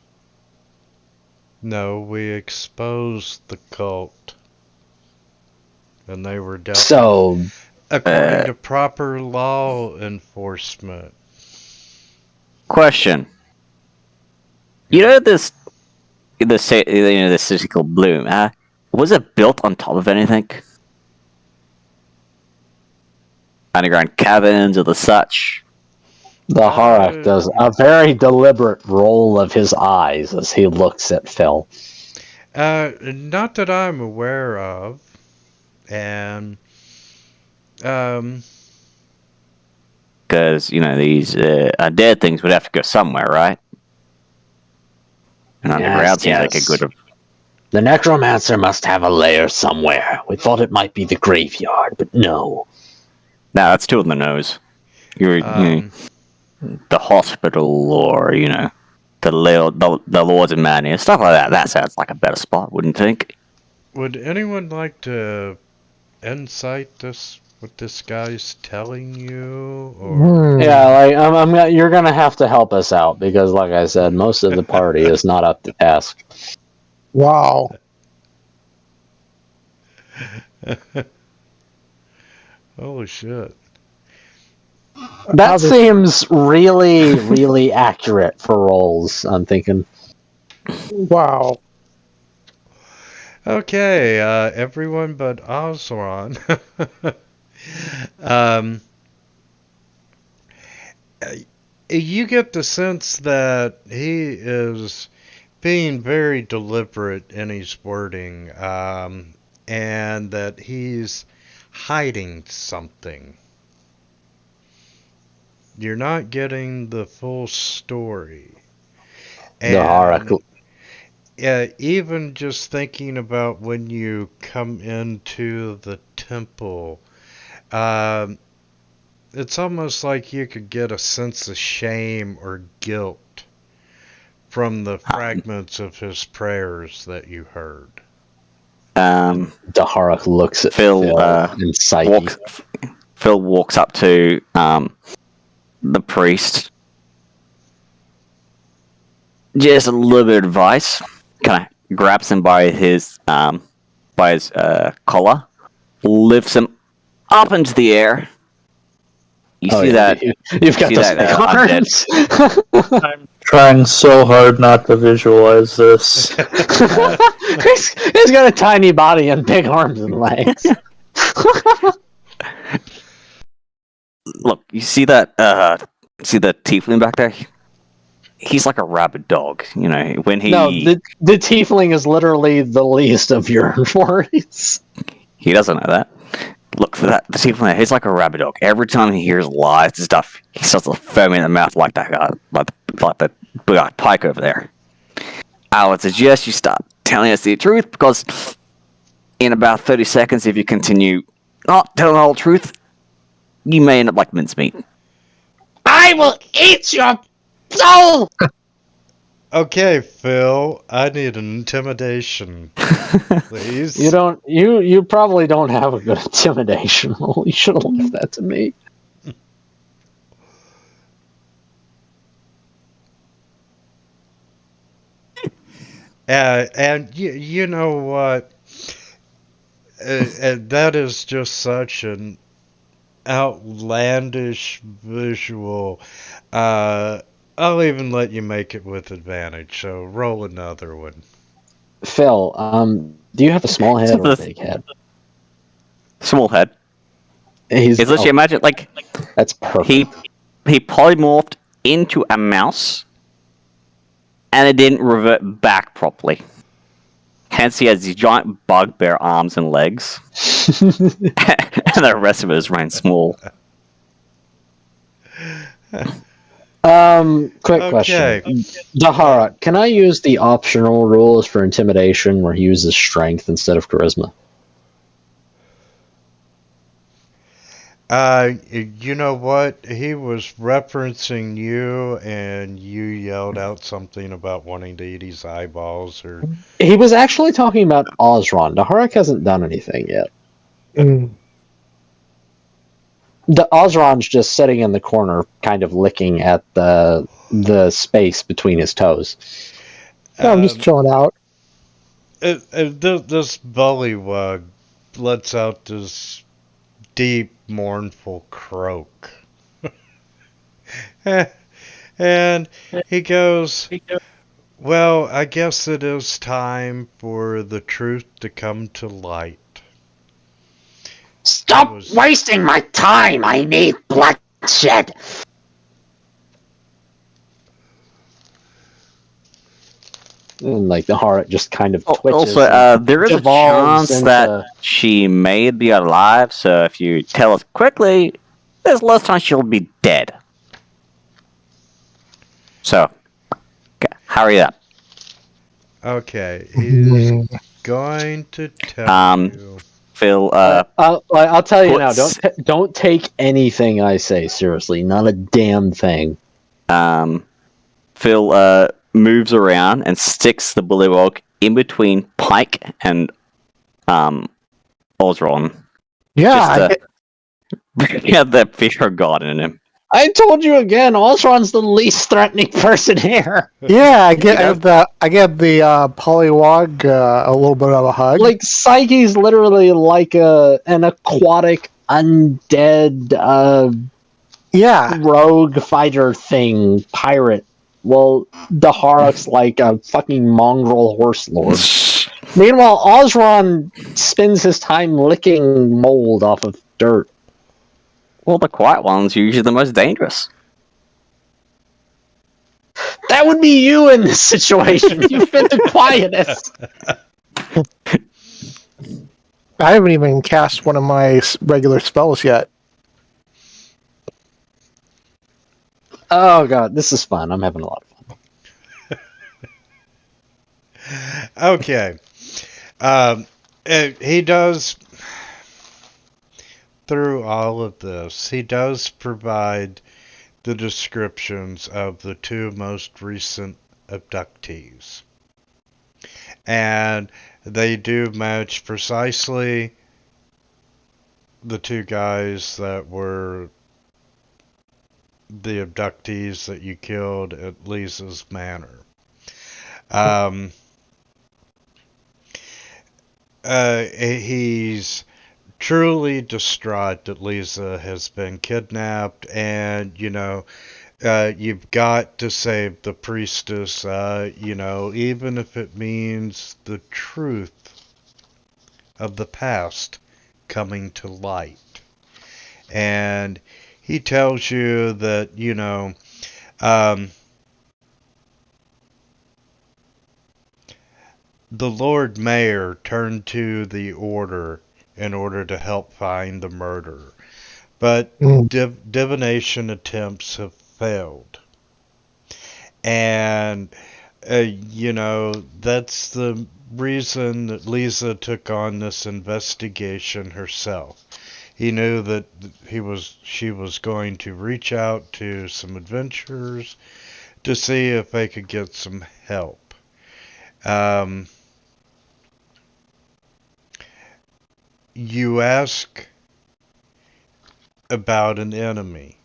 No, we exposed the cult, and they were dealt So, according to proper law enforcement. Question. You know this city called Bloom. Was it built on top of anything? Underground caverns or the such? the Harak does a very deliberate roll of his eyes as he looks at Phil. Not that I'm aware of, and Because these undead things would have to go somewhere, right? And underground seems like a good. The necromancer must have a lair somewhere. We thought it might be the graveyard, but no. Nah, that's too on the nose. The hospital, or the Lords of Mania, stuff like that. That sounds like a better spot, wouldn't you think? would anyone like to insight what this guy's telling you, or Yeah, you're gonna have to help us out because, like I said, most of the party is not up to task. Wow. holy shit? That seems really, really accurate for rolls, I'm thinking. Wow. Okay, everyone but Osran. You get the sense that he is being very deliberate in his wording, and that he's hiding something. You're not getting the full story. The Harak. Even just thinking about when you come into the temple, it's almost like you could get a sense of shame or guilt from the fragments of his prayers that you heard. Daharak looks at Phil, and Psyche. Phil walks up to the priest. Just a little bit of advice. Kind of grabs him by his collar, lifts him up into the air. You see that? You've got those big arms. I'm trying so hard not to visualize this. He's got a tiny body and big arms and legs. Look, you see that? See the tiefling back there? He's like a rabid dog. When he the tiefling is literally the least of your worries. He doesn't know that. Look for that. The tiefling. He's like a rabid dog. Every time he hears lies and stuff, he starts to foam in the mouth like that guy, like the big pike over there. I would suggest you start telling us the truth, because in about 30 seconds, if you continue not telling the whole truth, you may end up like mincemeat. I will eat your soul! Okay, Phil, I need an intimidation, please. You probably don't have a good intimidation roll. You should have left that to me. And you know what? And that is just such an outlandish visual. Uh, I'll even let you make it with advantage. So roll another one. Phil, do you have a small head So or a the big head? small head. He's It's literally imagine like that's he perfect. he polymorphed into a mouse, and it didn't revert back properly. Hence, he has these giant bugbear arms and legs, and the rest of it is remain small. Quick Okay. question. Dahara, can I use the optional rules for intimidation where he uses strength instead of charisma? You know what? He was referencing you, and you yelled out something about wanting to eat his eyeballs, or He was actually talking about Osron. Daharak hasn't done anything yet. Mm. The Osron's just sitting in the corner, kind of licking at the space between his toes. No, I'm just um, chilling out. this bullywug lets out this deep, mournful croak, and he goes, "Well, I guess it is time for the truth to come to light." Stop Was wasting my time! I need bloodshed! And like Daharak just kind of twitches Also, and there is a devolves chance that into. she may be alive. So if you tell us quickly, there's less chance she'll be dead. So, hurry up. okay. He's Mm. going to tell Um, you. Phil, I'll tell you now. puts Don't take anything I say seriously. Not a damn thing. Phil moves around and sticks the bullywog in between Pike and Osron. Yeah, Just to have that fear of God in him. I told you again. Osron's the least threatening person here. yeah. I You know? get the polywog a little bit of a hug. Like Psyche's literally like an aquatic undead Yeah, rogue fighter thing pirate. Well, Daharak's like a fucking mongrel horse lord. Meanwhile, Osron spends his time licking mold off of dirt. Well, the quiet ones are usually the most dangerous. That would be you in this situation. You fit the quietest. I haven't even cast one of my regular spells yet. Oh god, this is fun. I'm having a lot of fun. Okay. He does, through all of this, he does provide the descriptions of the two most recent abductees. And they do match precisely the two guys that were the abductees that you killed at Lisa's manor. He's truly distraught that Lisa has been kidnapped, and you've got to save the priestess. Even if it means the truth of the past coming to light. And he tells you that the Lord Mayor turned to the Order in order to help find the murderer. But Mm. divination attempts have failed. And, that's the reason that Lisa took on this investigation herself. He knew that she was going to reach out to some adventurers to see if they could get some help. You ask about an enemy,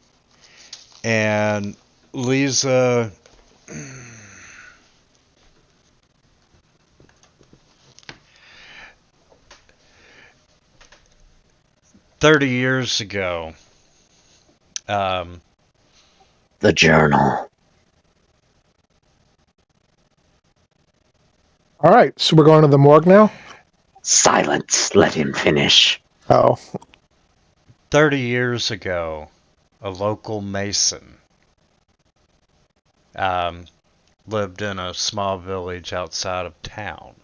and Lisa 30 years ago, The journal. All right, so we're going to the morgue now. Silence. Let him finish. Oh, 30 years ago, a local mason lived in a small village outside of town.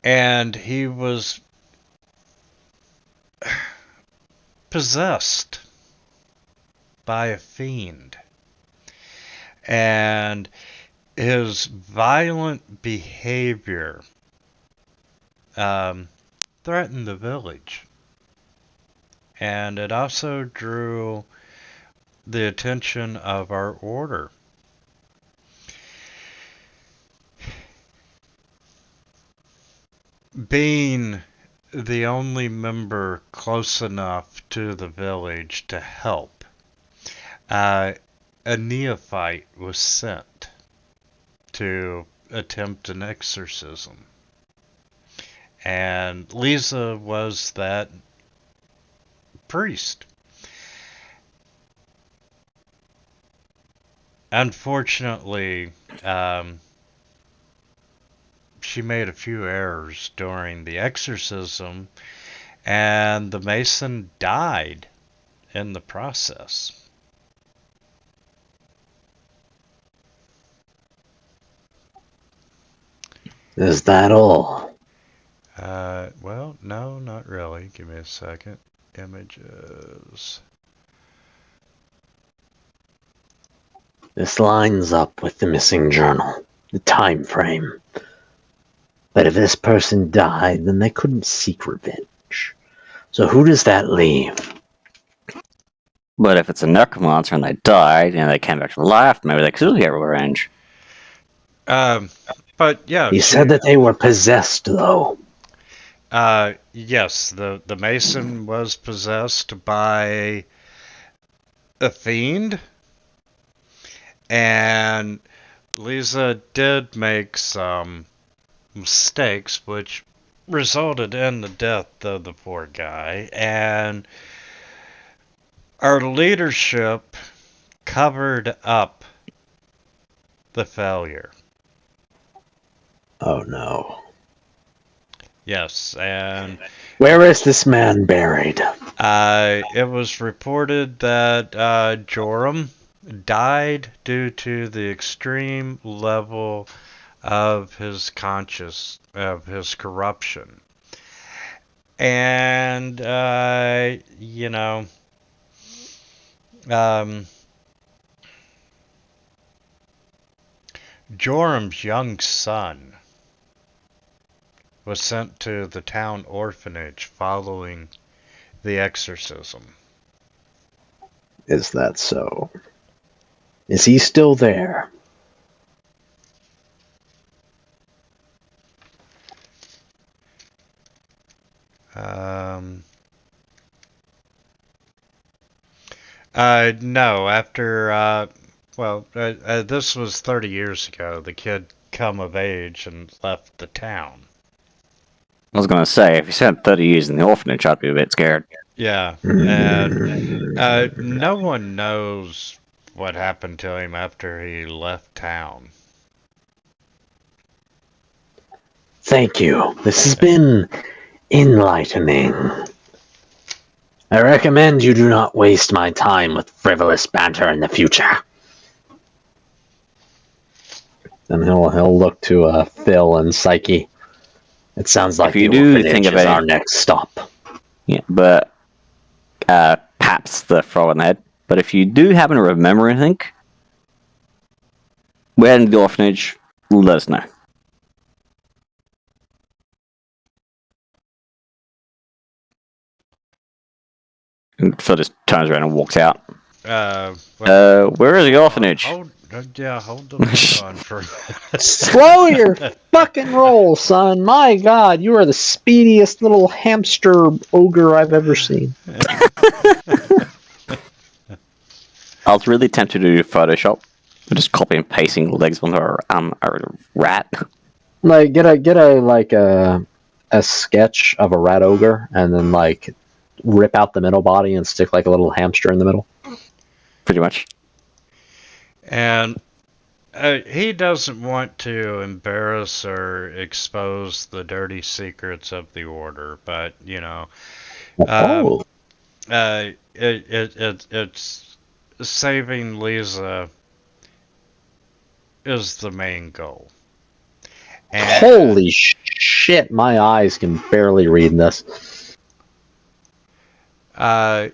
And he was possessed by a fiend. And his violent behavior threatened the village. And it also drew the attention of our order. Being the only member close enough to the village to help, a neophyte was sent to attempt an exorcism. And Lisa was that priest. Unfortunately, she made a few errors during the exorcism, and the mason died in the process. Is that all? Well, no, not really. Give me a second. Images. This lines up with the missing journal, the time frame. But if this person died, then they couldn't seek revenge. So who does that leave? But if it's a necromancer and they died and they came back to life, maybe they could get revenge. But yeah, You said that they were possessed, though. yes, the mason was possessed by a fiend, and Lisa did make some mistakes, which resulted in the death of the poor guy, and our leadership covered up the failure. Oh no. Yes, and Where is this man buried? it was reported that Joram died due to the extreme level of his corruption. And, Joram's young son was sent to the town orphanage following the exorcism. Is that so? Is he still there? No, after, this was 30 years ago. The kid come of age and left the town. I was going to say, if you spent 30 years in the orphanage, I'd be a bit scared. Yeah, and no one knows what happened to him after he left town. Thank you. This has been enlightening. I recommend you do not waste my time with frivolous banter in the future. Then he'll look to Phil and Psyche. It sounds like If you the do orphanage think of is it- our next stop. Yeah, but perhaps the throw in the head. But if you do happen to remember anything, we're in the orphanage, let us know. And Phil just turns around and walks out. Where is the orphanage? Hold on for a minute. Slow your fucking roll, son. My God, you are the speediest little hamster ogre I've ever seen. I was really tempted to do Photoshop. Just copy and pasting legs onto a rat. Like get a a sketch of a rat ogre and then like rip out the middle body and stick like a little hamster in the middle. Pretty much. And he doesn't want to embarrass or expose the dirty secrets of the order, but Oh, it's saving Lisa is the main goal. And, holy shit! My eyes can barely read this.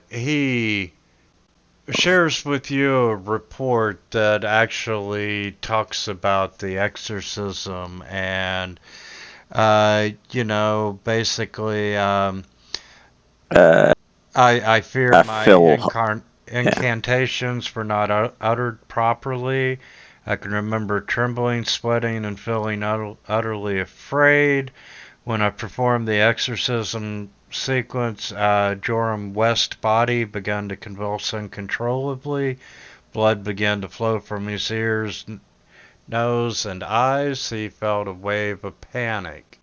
he shares with you a report that actually talks about the exorcism and basically I fear my Phil. incantations were not uttered properly. I can remember trembling, sweating, and feeling utterly afraid. When I performed the exorcism sequence, Joram West's body began to convulse uncontrollably. Blood began to flow from his ears, nose, and eyes. He felt a wave of panic.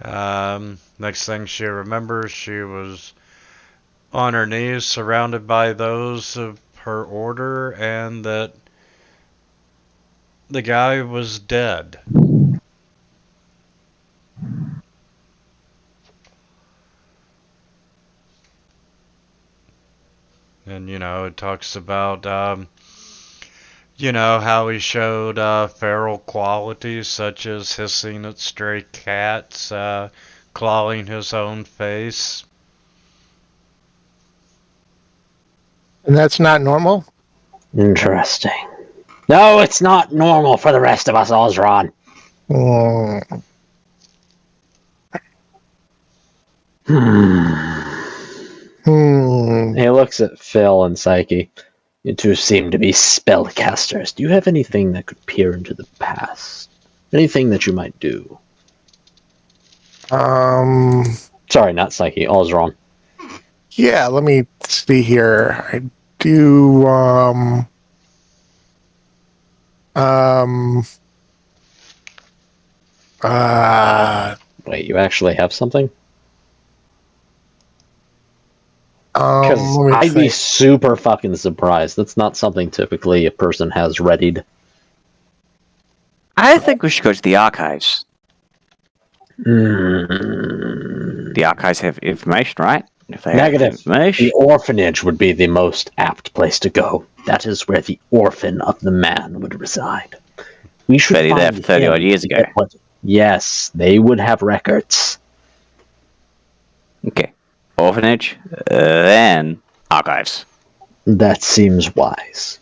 Next thing she remembers, she was on her knees, surrounded by those of her order, and that the guy was dead. And it talks about how he showed feral qualities such as hissing at stray cats, clawing his own face. And that's not normal. Interesting. No, it's not normal for the rest of us, Ozron. Mm. Hmm. He looks at Phil and Psyche. You two seem to be spellcasters. Do you have anything that could peer into the past? Anything that you might do? Um. Sorry, not Psyche. All's wrong. Yeah. Let me see here. I do. Um. Wait, you actually have something? Because Let me I'd be think. super fucking surprised. That's not something typically a person has readied. I think we should go to the archives. Mm. The archives have information, right? If they have Negative. information, The orphanage would be the most apt place to go. That is where the orphan of the man would reside. We should But he find left 30 him odd years to ago. get what- Yes, they would have records. Okay. Orphanage, then archives. That seems wise.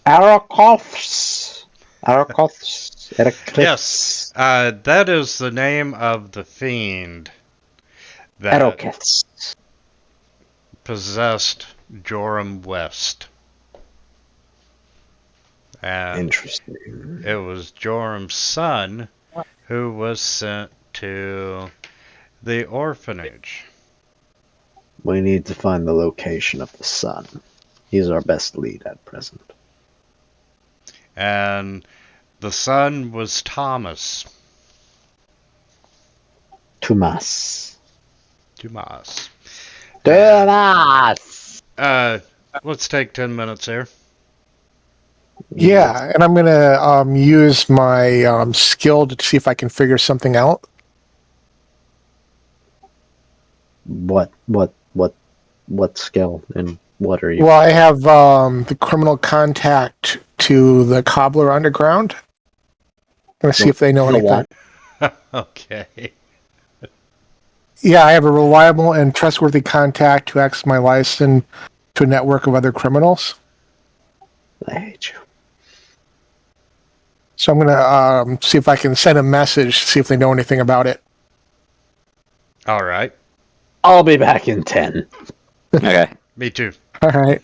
Arakoths. Yes, that is the name of the fiend that Erokiths. possessed Joram West. And Interesting. it was Joram's son who was sent to the orphanage. We need to find the location of the son. He's our best lead at present. And the son was Thomas. Tumas. Dumas. Tumas! Let's take 10 minutes here. Yeah, and I'm gonna use my skill to see if I can figure something out. What skill and what are you? Well, I have the criminal contact to the cobbler underground. I'm gonna see if they know The anything. what? Okay. Yeah, I have a reliable and trustworthy contact who acts my license to a network of other criminals. I hate you. So I'm gonna see if I can send a message, see if they know anything about it. All right. I'll be back in 10. Okay. Me too. All right.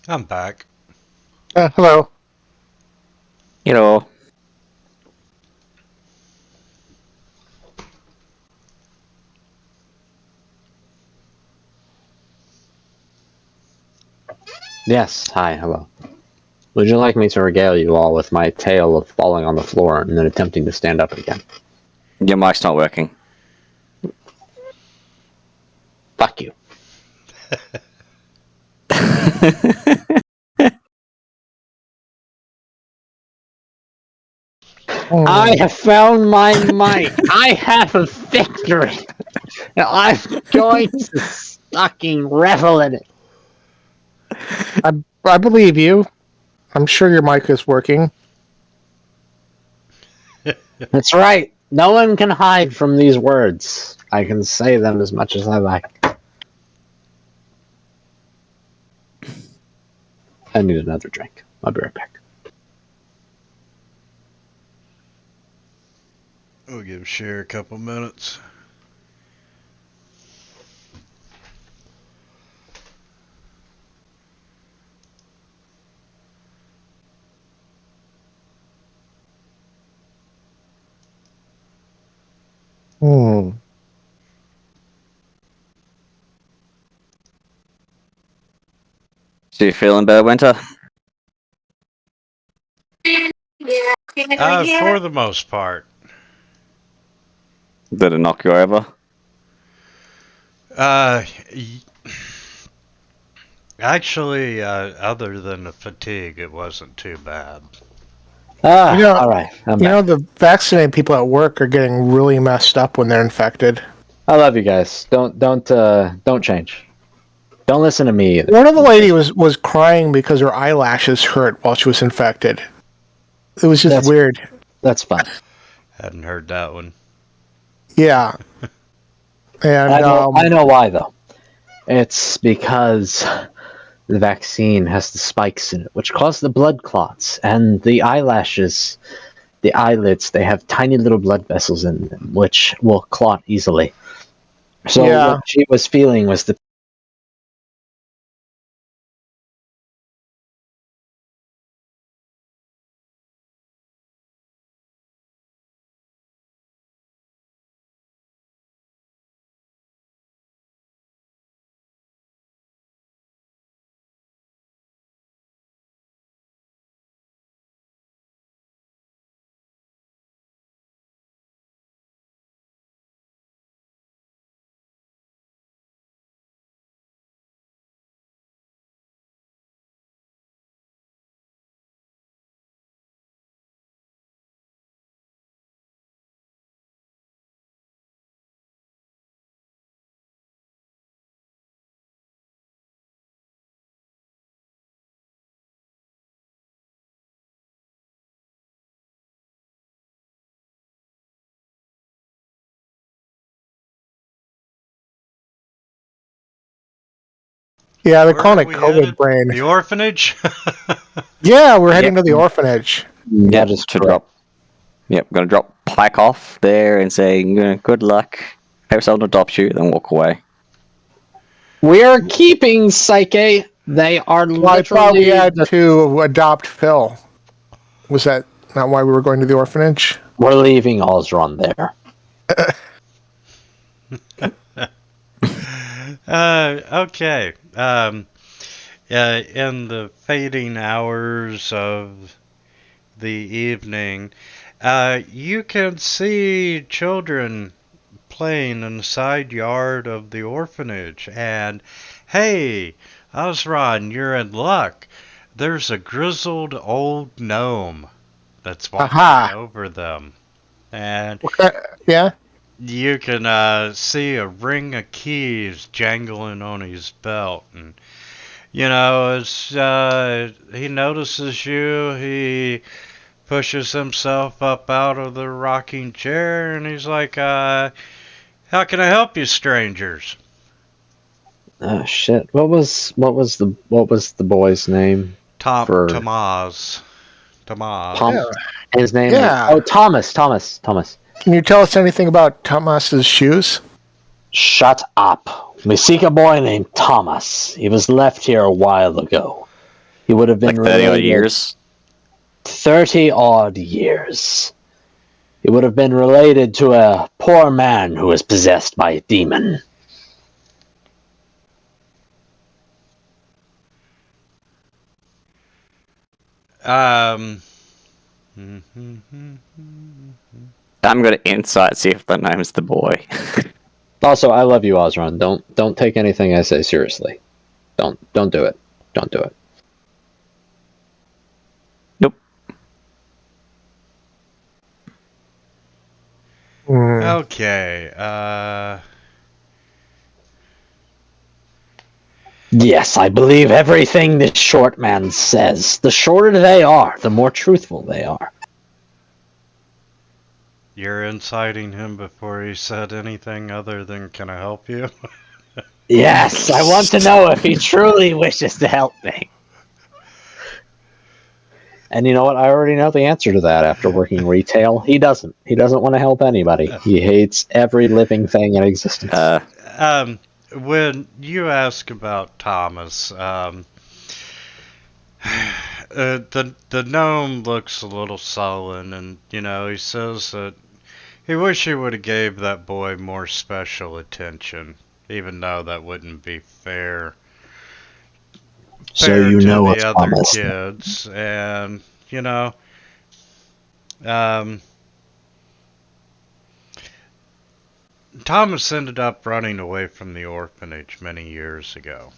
I'm back. Hello. You know, Yes, hi, hello. Would you like me to regale you all with my tale of falling on the floor and then attempting to stand up again? your mic's not working. Fuck you. I have found my mic. I have a victory. And I'm going to fucking revel in it. I believe you. I'm sure your mic is working. That's right. No one can hide from these words. I can say them as much as I like. I need another drink. I'll be right back. We'll give Cher a couple minutes. Hmm. So you feeling better, Winter? For the most part. Did it knock you over? Actually, other than the fatigue, it wasn't too bad. You know, All right. I'm You back. know, the vaccinated people at work are getting really messed up when they're infected. I love you guys. Don't change. Don't listen to me either. One of the lady was crying because her eyelashes hurt while she was infected. It was just That's- weird. That's fun. Hadn't heard that one. Yeah. And I know why though. It's because the vaccine has the spikes in it, which cause the blood clots, and the eyelashes, the eyelids, they have tiny little blood vessels in them, which will clot easily. So Yeah. what she was feeling was the yeah, they're Where calling are it we COVID headed? brain. The orphanage? Yeah, we're heading Yep. to the orphanage. that is to correct. drop. Yep, gonna drop Pike off there and say, good luck. Hope someone adopts you, then walk away. We are keeping Psyche. They are Well, I thought we literally had to adopt Phil. Was that not why we were going to the orphanage? we're leaving Osron there. Okay. In the fading hours of the evening, you can see children playing in the side yard of the orphanage. And hey, Osron, you're in luck. There's a grizzled old gnome that's watching Aha. over them. And Yeah. you can see a ring of keys jangling on his belt. And, as he notices you, he pushes himself up out of the rocking chair and he's like, how can I help you, strangers? Oh shit! What was the boy's name? For Tomaz. Tomaz. Tom. Yeah. His name was Yeah. Thomas. Can you tell us anything about Thomas's shoes? Shut up. We seek a boy named Thomas. He was left here a while ago. He would have been Like 30 odd related years. 30 odd years. He would have been related to a poor man who was possessed by a demon. Um. I'm gonna insight see if the name's the boy. Also, I love you, Osron. Don't take anything I say seriously. Don't do it. Don't do it. Nope. Okay. Yes, I believe everything this short man says. The shorter they are, the more truthful they are. You're inciting him before he said anything other than "Can I help you?" Yes, I want to know if he truly wishes to help me. And you know what? I already know the answer to that after working retail. He doesn't. He doesn't want to help anybody. He hates every living thing in existence. When you ask about Thomas, the gnome looks a little sullen, and he says that he wish he would have gave that boy more special attention, even though that wouldn't be fair. So Fair you to know the of other Thomas. kids, and um, Thomas ended up running away from the orphanage many years ago.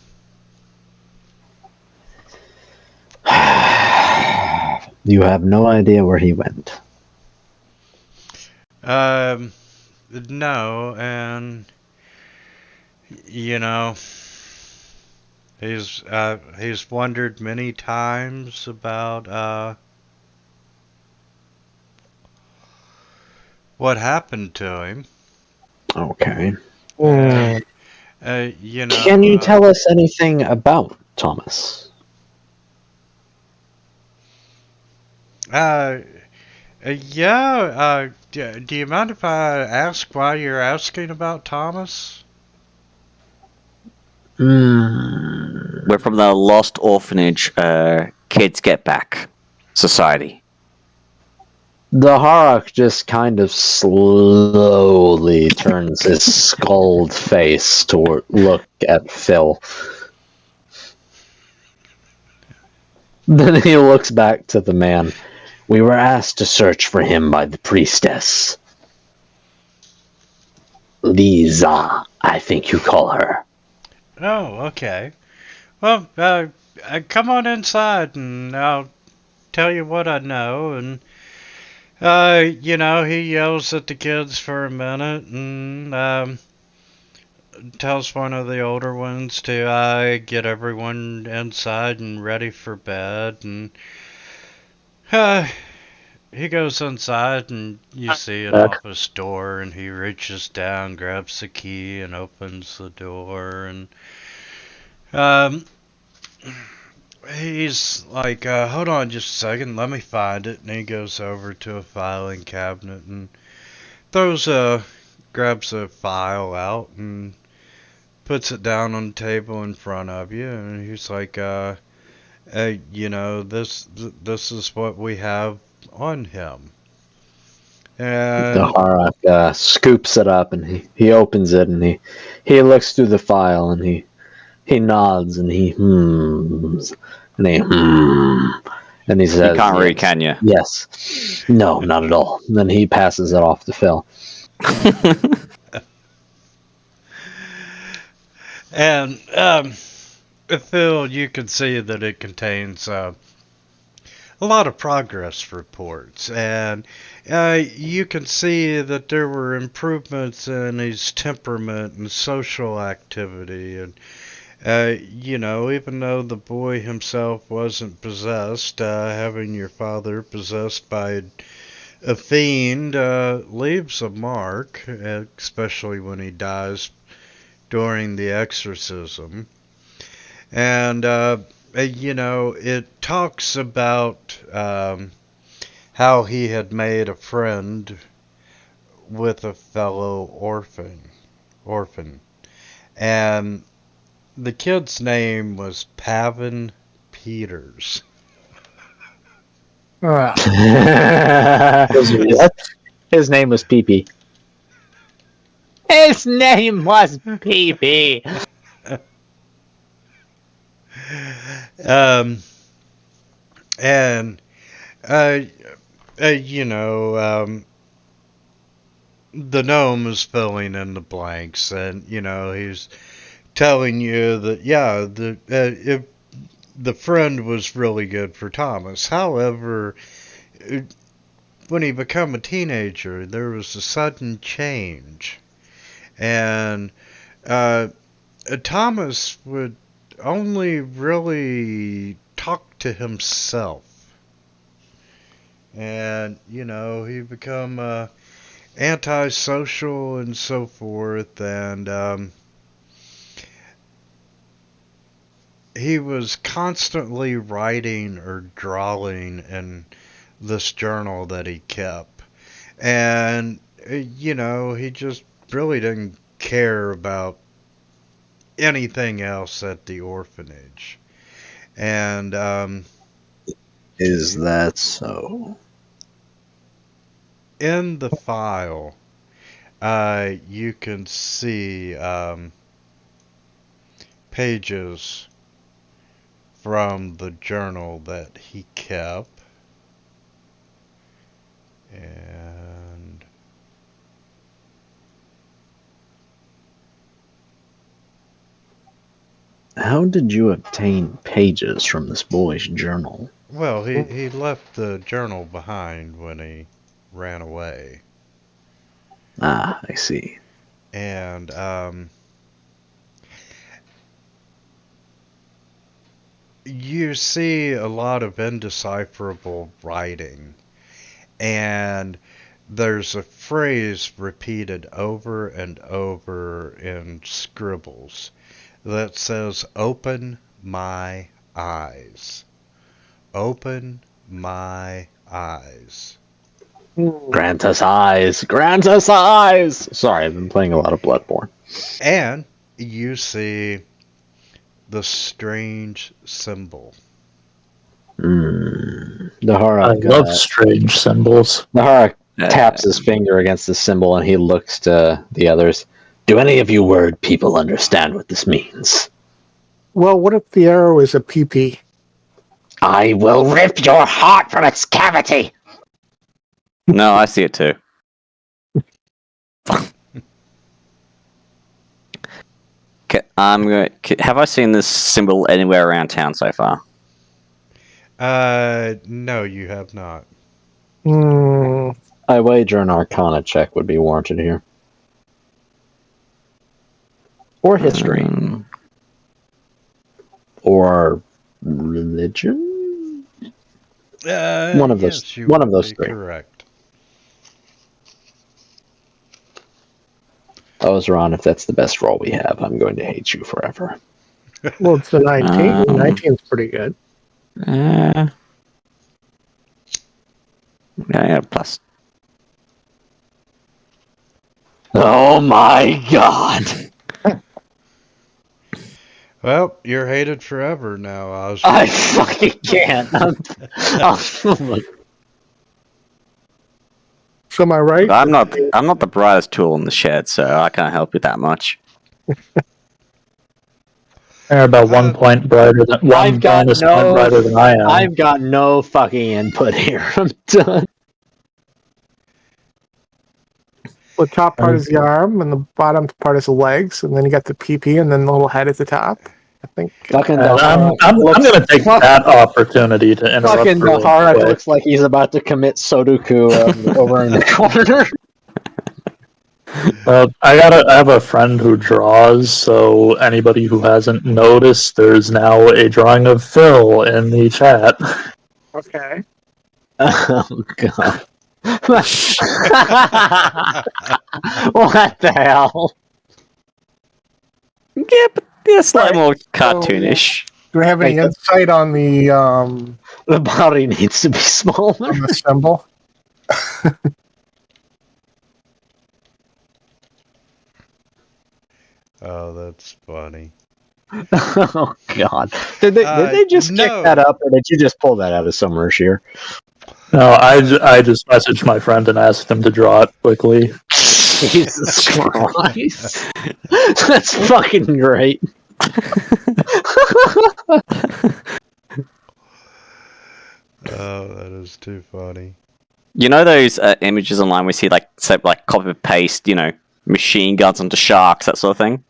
You have no idea where he went. Um, no, and you know, he's wondered many times about what happened to him. Okay. And Can you tell us anything about Thomas? uh, yeah. Do you mind if I ask why you're asking about Thomas? We're from the Lost Orphanage Kids Get Back Society. The Harak just kind of slowly turns his skulled face to look at Phil. Then he looks back to the man. We were asked to search for him by the priestess. Lisa, I think you call her. Oh, okay. Well, come on inside and I'll tell you what I know. And, he yells at the kids for a minute and tells one of the older ones to get everyone inside and ready for bed. And uh, he goes inside and you see an Back. office door and he reaches down, grabs the key, and opens the door. And um, he's like, hold on just a second, let me find it. And he goes over to a filing cabinet and grabs a file out and puts it down on the table in front of you. And he's like, hey, this is what we have on him. The And Harak scoops it up and he opens it and he looks through the file and he nods and he hums and and he You says, can't read, yes, can you? yes, no, not at all. And then he passes it off to Phil. and Phil, you can see that it contains a lot of progress reports, and you can see that there were improvements in his temperament and social activity, and even though the boy himself wasn't possessed, having your father possessed by a fiend leaves a mark, especially when he dies during the exorcism. And it talks about how he had made a friend with a fellow orphan, and the kid's name was Pavin Peters. Was his, what? his name was PP. His name was PP. And uh, you know, the gnome is filling in the blanks, and you know he's telling you that yeah, the friend was really good for Thomas. However, uh, when he became a teenager, there was a sudden change, and uh, Thomas would only really talk to himself, and you know he become antisocial and so forth, and he was constantly writing or drawing in this journal that he kept, and you know he just really didn't care about anything else at the orphanage, and Is that so? in the file, you can see pages from the journal that he kept. And How did you obtain pages from this boy's journal? well, he left the journal behind when he ran away. Ah, I see. And you see a lot of indecipherable writing, and there's a phrase repeated over and over in scribbles that says, "Open my eyes. Open my eyes." Grant us eyes! Grant us eyes! Sorry, I've been playing a lot of Bloodborne. And you see the strange symbol. Dahara, I love strange symbols. taps his finger against the symbol and he looks to the others. Do any of you word people understand what this means? Well, what if the arrow is a PP? I will rip your heart from its cavity. No, I see it too. Have I seen this symbol anywhere around town so far? No, you have not. I wager an Arcana check would be warranted here. Or history. Or religion? One of those. Yes, you One of would those be three. correct. Ozron, if that's the best roll we have, I'm going to hate you forever. Well, it's the 19. 19's pretty good. Yeah, plus. Oh my god! Well, you're hated forever now, Oz. I fucking can't. So am I right? I'm not the brightest tool in the shed, so I can't help you that much. They're about 1 point brighter than one bonus point brighter than I am. I've got no fucking input here. I'm done. The top part is the arm, and the bottom part is the legs, and then you got the PP, and then the little head at the top. I think. Fucking And I'm Dahara going to take that opportunity to interrupt. fucking her real Dahara quick. looks like he's about to commit Sudoku over in the corner. Well, I have a friend who draws, so anybody who hasn't noticed, there's now a drawing of Phil in the chat. Okay. Oh god. What the hell? Yeah, but yeah, slightly more cartoonish. Do we have any Like insight on the The body needs to be smaller. symbol? Oh, that's funny. Oh God! Did they just kick No. that up, or did you just pull that out of somewhere, Sheer? No, I just messaged my friend and asked him to draw it quickly. Jesus Christ! That's fucking great. Oh, that is too funny. You know those images online we see like copy paste, machine guns onto sharks, that sort of thing.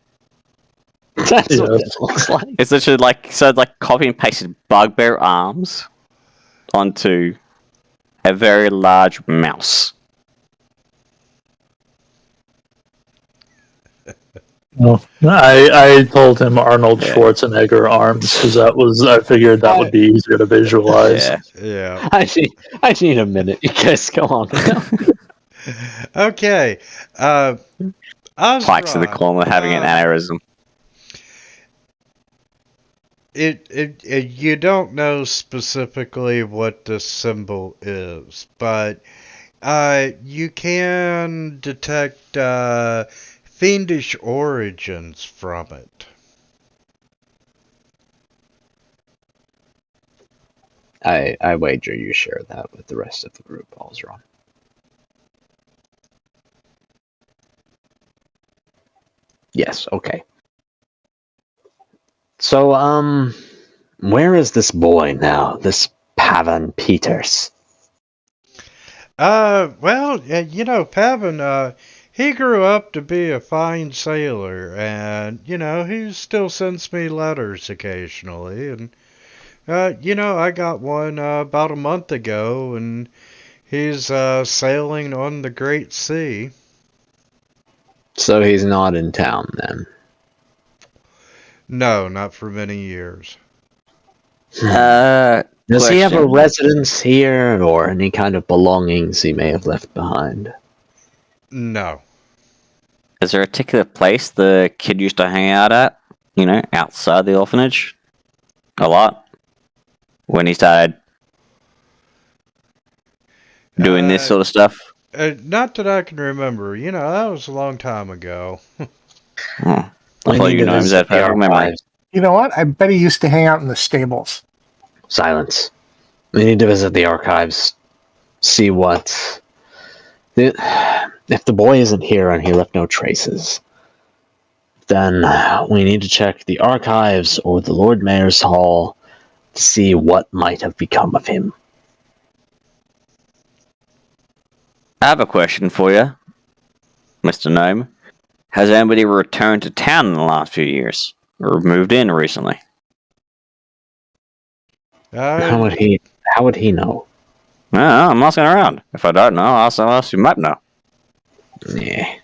That's what Yes. this looks like. It's literally like copy and pasted bugbear arms onto a very large mouse. No, I told him Arnold Yeah. Schwarzenegger arms because I figured that would be easier to visualize. Yeah. Yeah. I need a minute. You guys go on. Okay. Pikes to the Osron. corner having an aneurysm. You don't know specifically what the symbol is, but you can detect fiendish origins from it. I wager you share that with the rest of the group, Osron. Yes, okay. So, where is this boy now? This Pavan Peters? Well, Pavan, he grew up to be a fine sailor, and, he still sends me letters occasionally, and, I got one, about a month ago, and he's, sailing on the Great Sea. So he's not in town then. No, not for many years. Does he have a Question. residence here, or any kind of belongings he may have left behind? No. Is there a particular place the kid used to hang out at? Outside the orphanage? A lot? When he started doing this sort of stuff? Not that I can remember. That was a long time ago. I We thought need you to know him as visit that the perfect memory. archives. You know what? I bet he used to hang out in the stables. Silence. We need to visit the archives. See what... If the boy isn't here and he left no traces, then we need to check the archives or the Lord Mayor's Hall to see what might have become of him. I have a question for you, Mr. Gnome. Has anybody returned to town in the last few years? Or moved in recently? How would he know? No, I'm asking around. If I don't know, I'll ask someone else who might know. Yeah.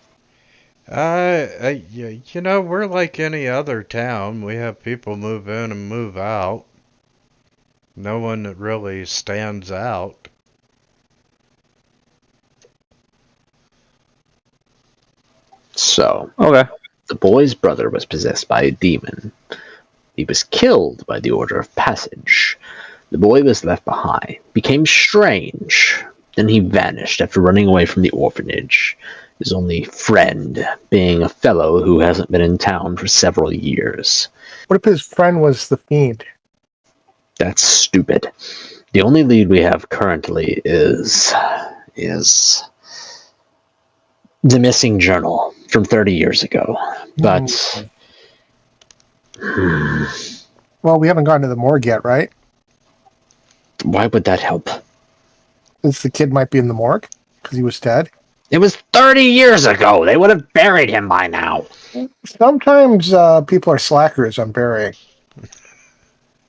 We're like any other town. We have people move in and move out. No one that really stands out. So, Okay. the boy's brother was possessed by a demon. He was killed by the Order of Passage. The boy was left behind, became strange. Then he vanished after running away from the orphanage. His only friend being a fellow who hasn't been in town for several years. What if his friend was the fiend? That's stupid. The only lead we have currently is the missing journal from 30 years ago. But Well, we haven't gone to the morgue yet, right? why would that help? Since the kid might be in the morgue because he was dead. It was 30 years ago. They would have buried him by now. Sometimes people are slackers on burying.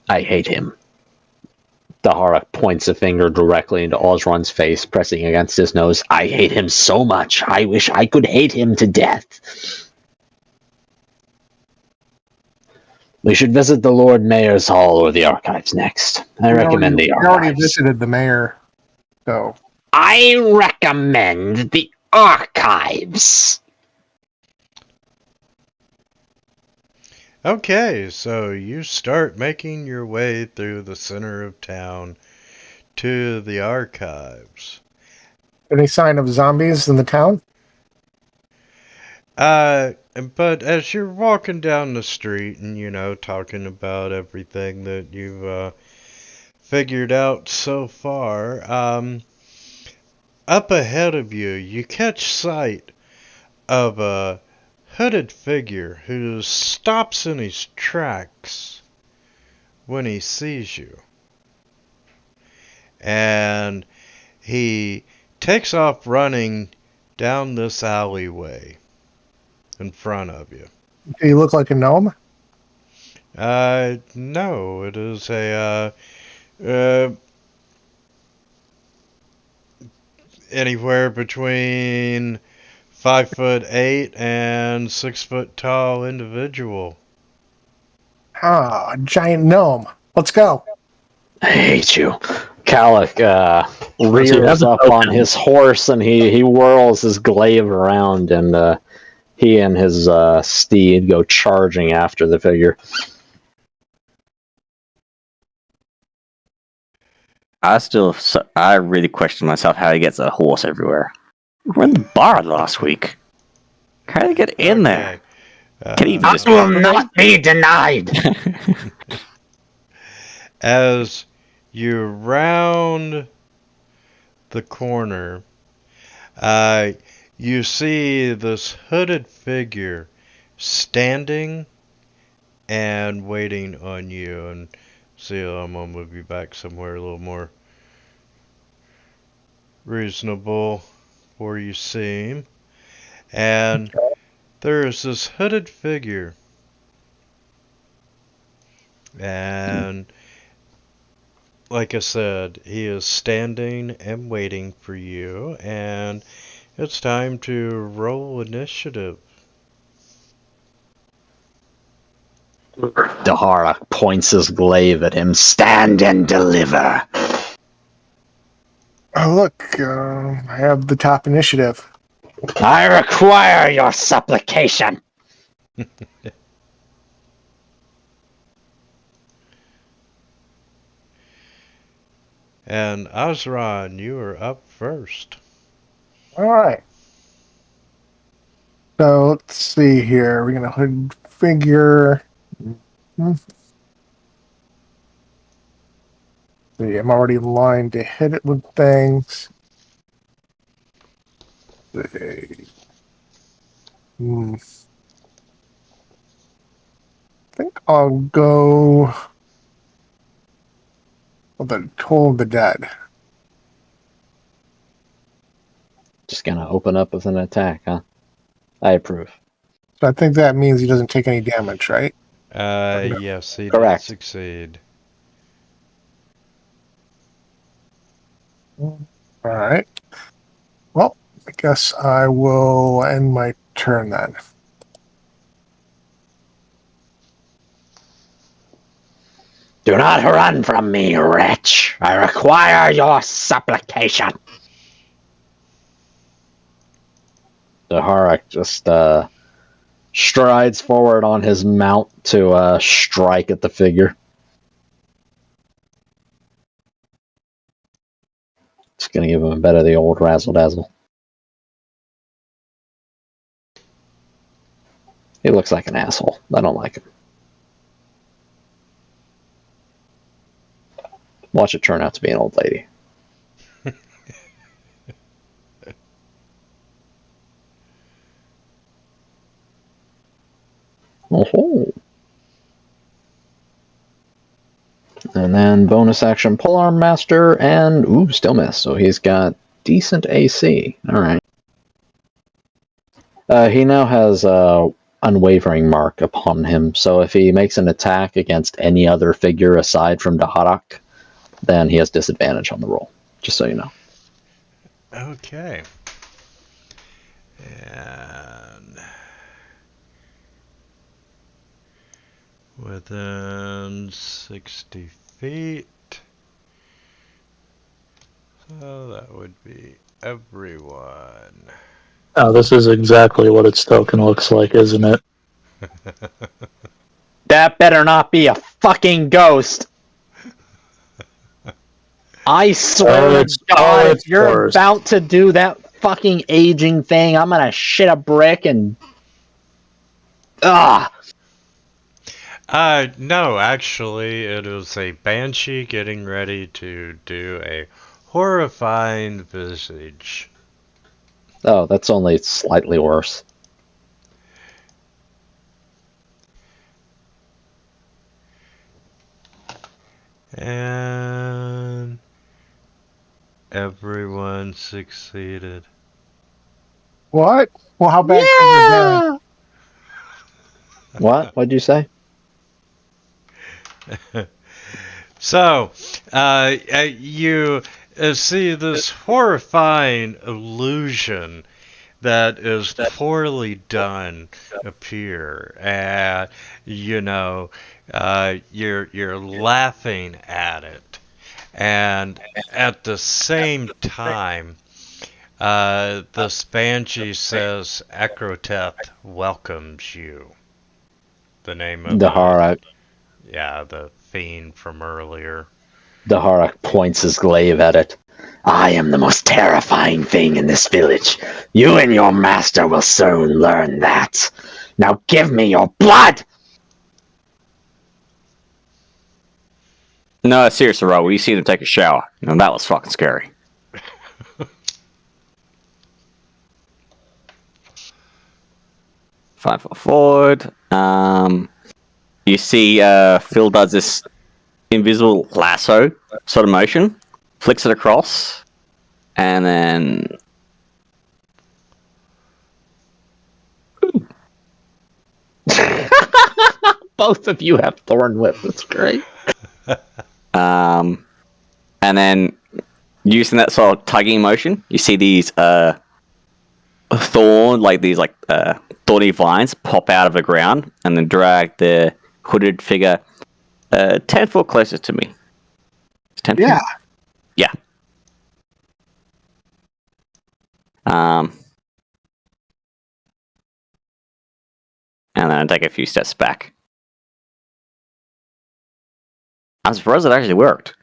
I hate him. Dahara points a finger directly into Osron's face, pressing against his nose. I hate him so much. I wish I could hate him to death. We should visit the Lord Mayor's Hall or the archives next. I recommend the We already archives. visited the mayor, so I recommend the archives. Okay, so you start making your way through the center of town to the archives. any sign of zombies in the town? But as you're walking down the street and, talking about everything that you've figured out so far, up ahead of you, you catch sight of a hooded figure who stops in his tracks when he sees you. And he takes off running down this alleyway in front of you. Do you look like a gnome? No, it is uh, anywhere between 5'8" and 6 foot tall individual. Ah, a giant gnome. Let's go. I hate you. Calic he rears has a up token. on his horse and he whirls his glaive around and he and his steed go charging after the figure. I really question myself how he gets a horse everywhere. We were in the bar last week. How did he get in there? Can he That just will not be denied. As you round the corner, you see this hooded figure standing and waiting on you. And see, I'm gonna move you back somewhere a little more reasonable for you see him. And there is this hooded figure. And like I said, he is standing and waiting for you, and it's time to roll initiative. Dahara points his glaive at him. Stand and deliver. Oh, look, I have the top initiative. I require your supplication. And Azran, you are up first. All right. So let's see here. We're gonna hood figure. See, I'm already lined to hit it with things. Hmm. I think I'll go with the Toll of the Dead. Just gonna open up with an attack, huh? I approve. So I think that means he doesn't take any damage, right? No. Yes, he Correct. did succeed. All right. Well, I guess I will end my turn then. Do not run from me, wretch. I require your supplication. Daharak just strides forward on his mount to strike at the figure. Just gonna give him a bit of the old razzle dazzle. He looks like an asshole. I don't like him. Watch it turn out to be an old lady. Oh. And then bonus action Polearm Master and ooh, still miss. So he's got decent AC. All right. He now has unwavering mark upon him. So if he makes an attack against any other figure aside from Daharak, then he has disadvantage on the roll. Just so you know. Okay. And within 60 feet. So that would be everyone. Oh, this is exactly what its token looks like, isn't it? That better not be a fucking ghost. I swear to God, if it's you're worse. about to do that fucking aging thing, I'm gonna shit a brick and Ah! No, actually, it is a banshee getting ready to do a horrifying visage. Oh, that's only slightly worse. And everyone succeeded. What? Well, how bad could it have been? What? What'd you say? So, you see this horrifying illusion that is poorly done appear, and you're laughing at it, and at the same time, this banshee says, "Akroteth welcomes you." The name of Daharak the fiend from earlier. Points his glaive at it. I am the most terrifying thing in this village. You and your master will soon learn that. Now give me your blood! No, seriously, Raul, you seen him take a shower. And that was fucking scary. 5 foot forward. You see Phil does this invisible lasso sort of motion, flicks it across, and then Both of you have thorn whip. That's great. and then using that sort of tugging motion, you see these thorny vines pop out of the ground and then drag the hooded figure 10 foot closer to me. 10 feet? Yeah. Yeah. And then take a few steps back. I'm surprised it actually worked.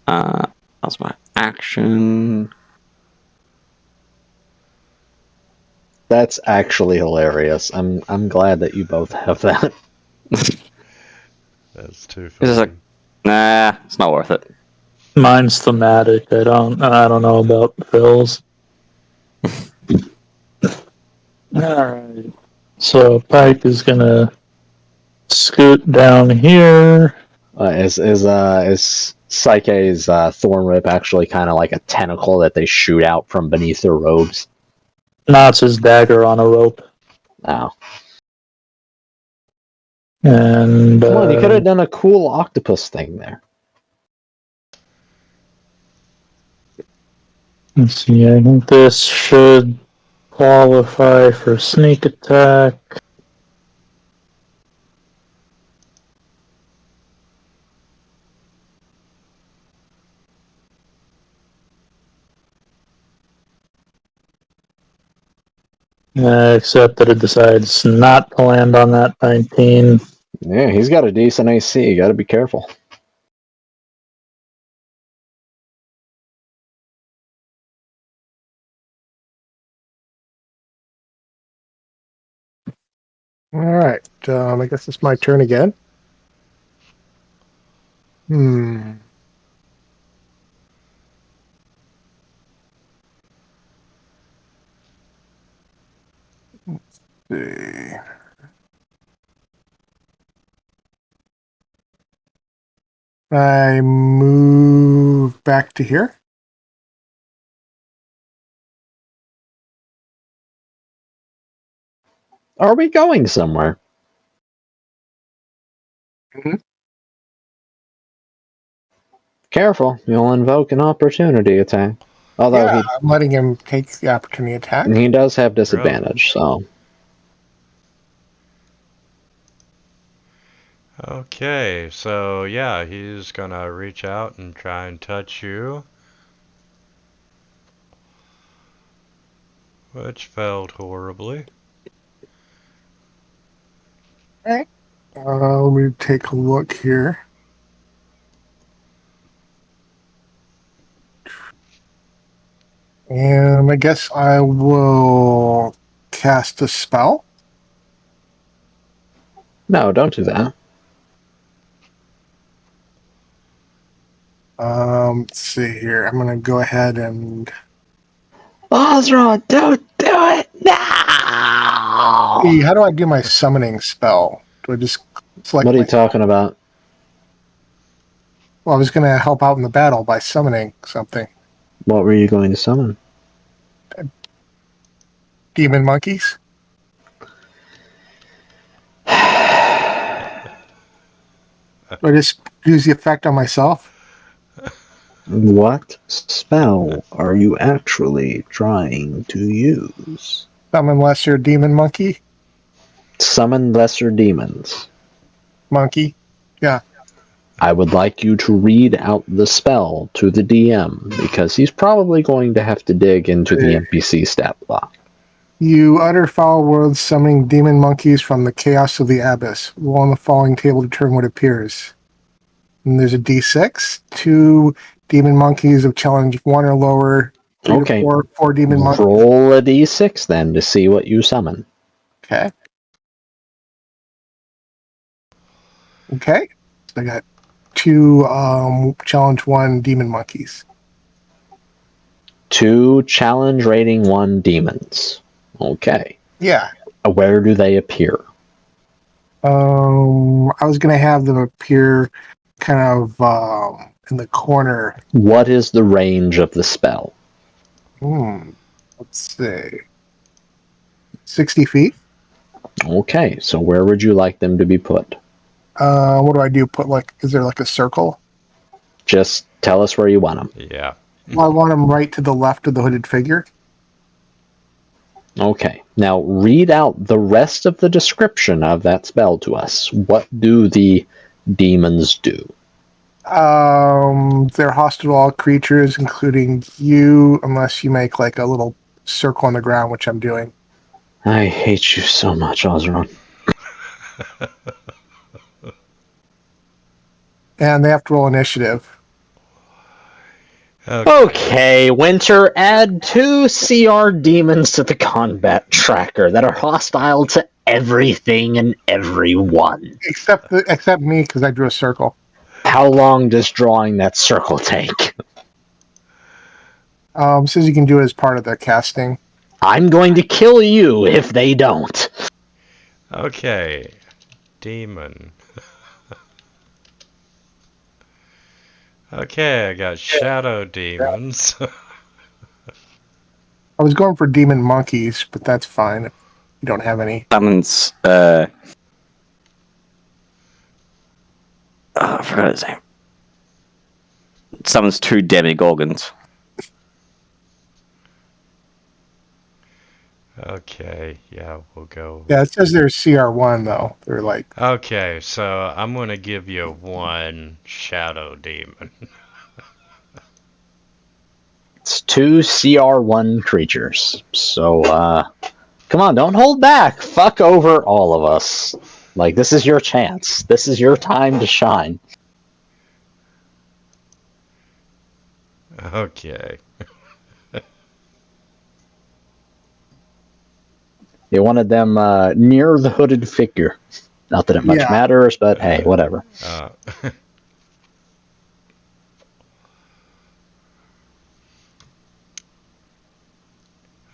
That's my action. That's actually hilarious. I'm glad that you both have that. That's too This is funny. nah, it's not worth it. Mine's thematic. I don't know about Phil's. Alright. So Pike is gonna scoot down here. Is Psyche's thorn whip actually kind of like a tentacle that they shoot out from beneath their robes? Knots his dagger on a rope. Oh, And come on! You could have done a cool octopus thing there. let's see, I think this should qualify for sneak attack. Except that it decides not to land on that 19. Yeah, he's got a decent AC. You got to be careful. All right. I guess it's my turn again. Hmm. See. I move back to here. Are we going somewhere? Mhm. Careful, you'll invoke an opportunity attack. Although Yeah, I'm letting him take the opportunity attack. he does have disadvantage, so Okay, so yeah, he's gonna reach out and try and touch you. Which failed horribly. All right. Let me take a look here. And I guess I will cast a spell. No, don't do that. Let's see here. I'm going to go ahead and... Osron, don't do it now! Hey, how do I do my summoning spell? Do I just select What are my... you talking about? Well, I was going to help out in the battle by summoning something. What were you going to summon? Demon monkeys? Do I just use the effect on myself? What spell are you actually trying to use? Summon lesser demon monkey? Summon lesser demons. Monkey? Yeah. I would like you to read out the spell to the DM because he's probably going to have to dig into the NPC stat block. You utter foul words, summoning demon monkeys from the chaos of the abyss. Roll on the following table to determine what appears. And there's a d6. 2 demon monkeys of challenge 1 or lower. 3 Okay. to 4 demon monkeys. Roll a d6 then to see what you summon. Okay. Okay. So I got 2 challenge 1 demon monkeys. 2 challenge rating 1 demons. Okay. Yeah. Where do they appear? I was gonna have them appear kind of in the corner. What is the range of the spell? Let's see. 60 feet. Okay, so where would you like them to be put? What do I do? Put is there like a circle? Just tell us where you want them. Yeah. Well, I want them right to the left of the hooded figure. Okay, now read out the rest of the description of that spell to us. What do the demons do? They're hostile to all creatures, including you, unless you make like a little circle on the ground, which I'm doing. I hate you so much, Osron. And they have to roll initiative. Okay, Winter, add 2 CR demons to the combat tracker that are hostile to everything and everyone. Except me, because I drew a circle. How long does drawing that circle take? Says you can do it as part of the casting. I'm going to kill you if they don't. Okay. Demon. Okay, I got shadow demons. I was going for demon monkeys, but that's fine if you don't have any. Summons, I forgot his name. Summons 2 demigorgons. Okay, yeah, we'll go. Yeah, it says they're CR1 though. They're like Okay, so I'm gonna give you 1 shadow demon. It's 2 CR1 creatures. So, come on, don't hold back. Fuck over all of us. Like, this is your chance. This is your time to shine. Okay. You wanted them near the hooded figure. Not that it much matters, but hey, whatever.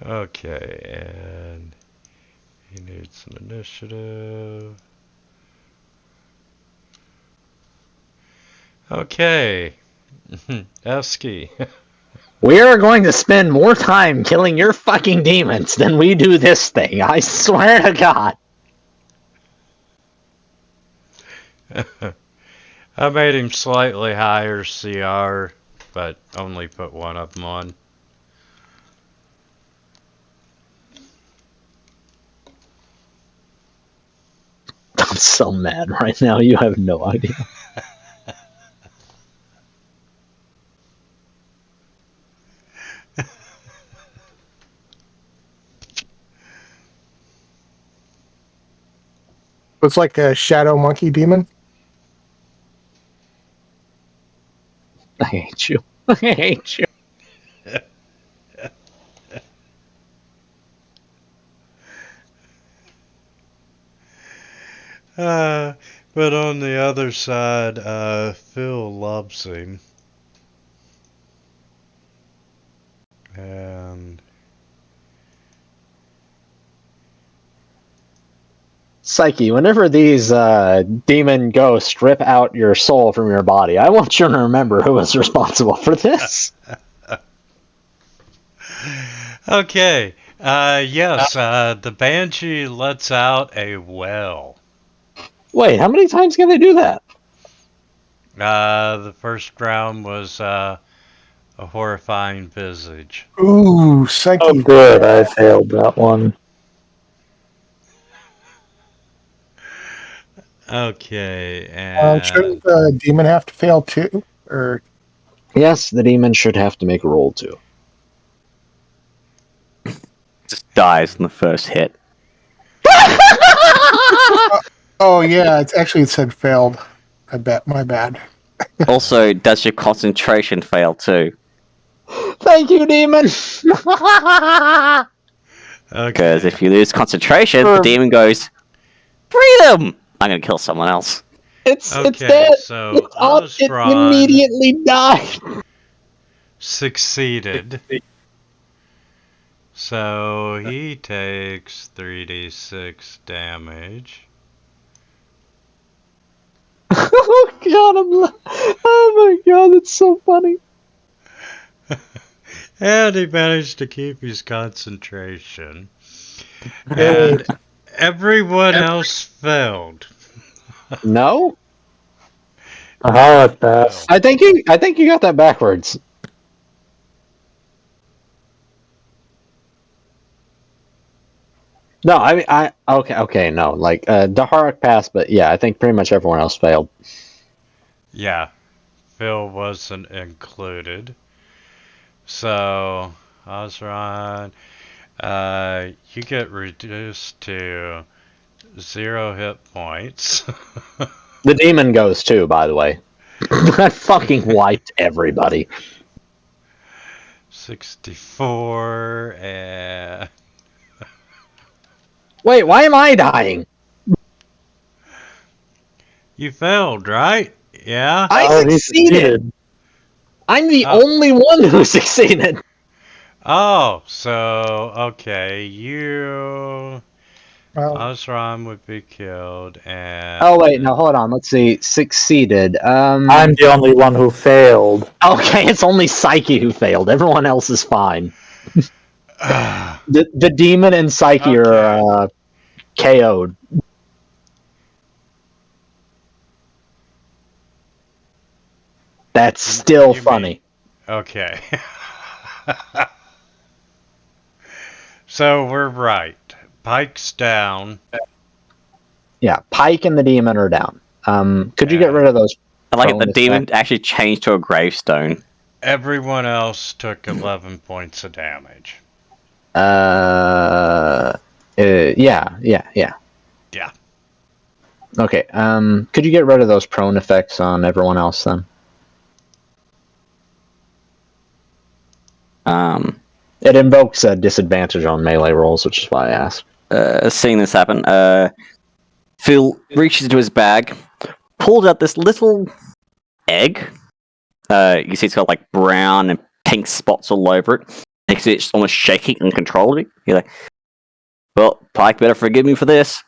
Okay, and he needs an initiative. Okay. Esky. We are going to spend more time killing your fucking demons than we do this thing. I swear to God. I made him slightly higher CR, but only put 1 of them on. I'm so mad right now. You have no idea. it's like a shadow monkey demon. I hate you. I hate you. other side, Phil loves him. And Psyche, whenever these demon ghosts rip out your soul from your body, I want you to remember who was responsible for this. okay. Yes, the Banshee lets out a well. Wait, how many times can they do that? The first round was a horrifying visage. Ooh, Oh, Psyche. good. I failed that one. Okay, and Shouldn't the demon have to fail too? Or Yes, the demon should have to make a roll too. Just dies in the first hit. oh yeah, it said failed. I bet my bad. Also, does your concentration fail too? Thank you, demon. Because okay. if you lose concentration, the demon goes, freedom! I'm gonna kill someone else. It's Okay, dead. so It Osron immediately died. succeeded. So he takes 3d6 damage. Oh god, oh my god, that's so funny. And he managed to keep his concentration. And everyone else failed. No, Aha, passed. I think you got that backwards. No, okay, no, like Daharak passed, but yeah, I think pretty much everyone else failed. Yeah, Phil wasn't included. So, Osron, you get reduced to 0 hit points. The demon goes too, by the way. That fucking wiped everybody. 64 and Wait, why am I dying? you failed, right? Yeah. I Oh, he succeeded. I'm the only one who succeeded. Oh, so okay, you Well, Osram would be killed, and Oh wait, no, hold on. Let's see. Succeeded. I'm the only one who failed. Okay, it's only Psyche who failed. Everyone else is fine. The demon and Psyche are KO'd. That's still You funny. okay. So we're right. Pike's down. Yeah, Pike and the demon are down. Could you get rid of those? I like it, the bonus demon effects? actually changed to a gravestone. Everyone else took 11 points of damage. Yeah. Yeah. Okay. Could you get rid of those prone effects on everyone else then? It invokes a disadvantage on melee rolls, which is why I asked. Seeing this happen, Phil reaches into his bag, pulls out this little egg. You see it's got like brown and pink spots all over it. It's almost shaking uncontrollably. You're like, well, Pike better forgive me for this.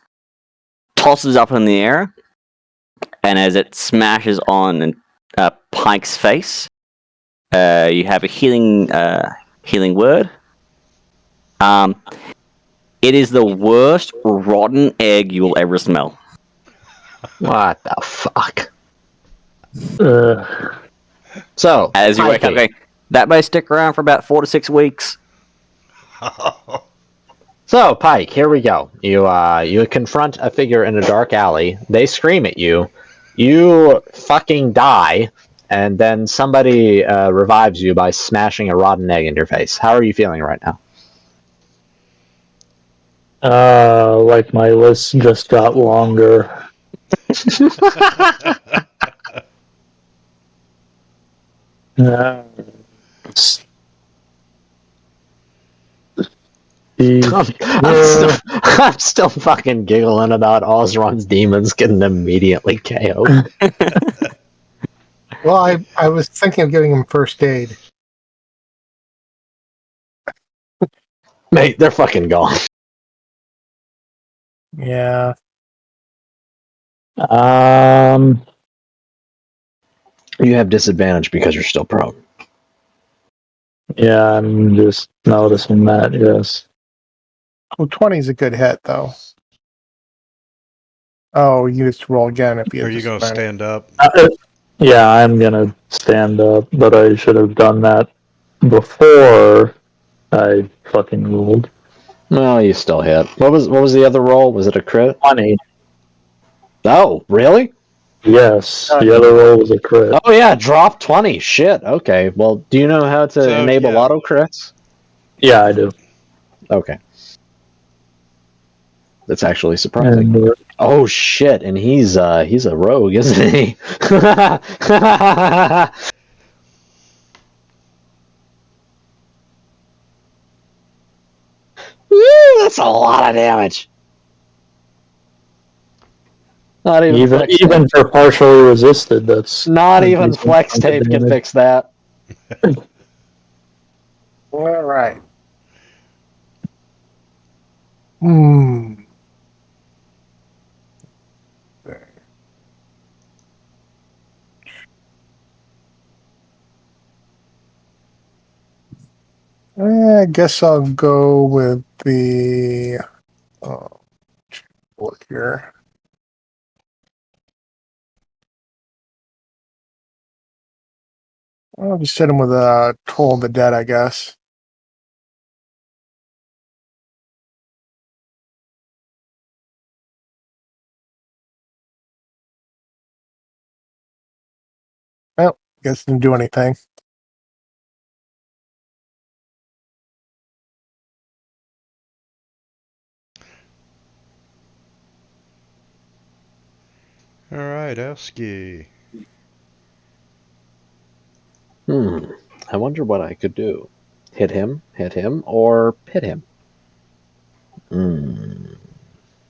Tosses up in the air, and as it smashes on Pike's face, you have a healing word. It is the worst rotten egg you will ever smell. What the fuck? Uh, So, As you wake up, Pikey. going, that may stick around for about 4 to 6 weeks. So, Pike, here we go. You confront a figure in a dark alley. They scream at you. You fucking die, and then somebody revives you by smashing a rotten egg in your face. How are you feeling right now? like my list just got longer. I'm still fucking giggling about Osron's demons getting immediately KO'd. Well, I was thinking of giving him first aid. Mate, they're fucking gone. Yeah. You have disadvantage because you're still prone. Yeah, I'm just noticing that, yes. Well, 20 is a good hit, though. Oh, you just roll again if you Are have you gonna disadvantage. stand up? Yeah, I'm gonna stand up, but I should have done that before I fucking rolled. No, you still hit. What was the other roll? Was it a crit? 20. Oh, really? Yes, the other roll was a crit. Oh yeah, drop 20. Shit. Okay. Well, do you know how to So, enable yeah. auto crits? Yeah, I do. Okay. That's actually surprising. And Oh shit, and he's a rogue, isn't he? Woo, that's a lot of damage. Not even flex even tape. for partially resisted, that's Not a even decent flex chunk of tape can damage. fix that. All right. Hmm. I guess I'll go with the. Look here. I'll just hit him with a Toll of the Dead, I guess. Well, guess didn't do anything. Alright, Elsky. I wonder what I could do. Hit him, or hit him.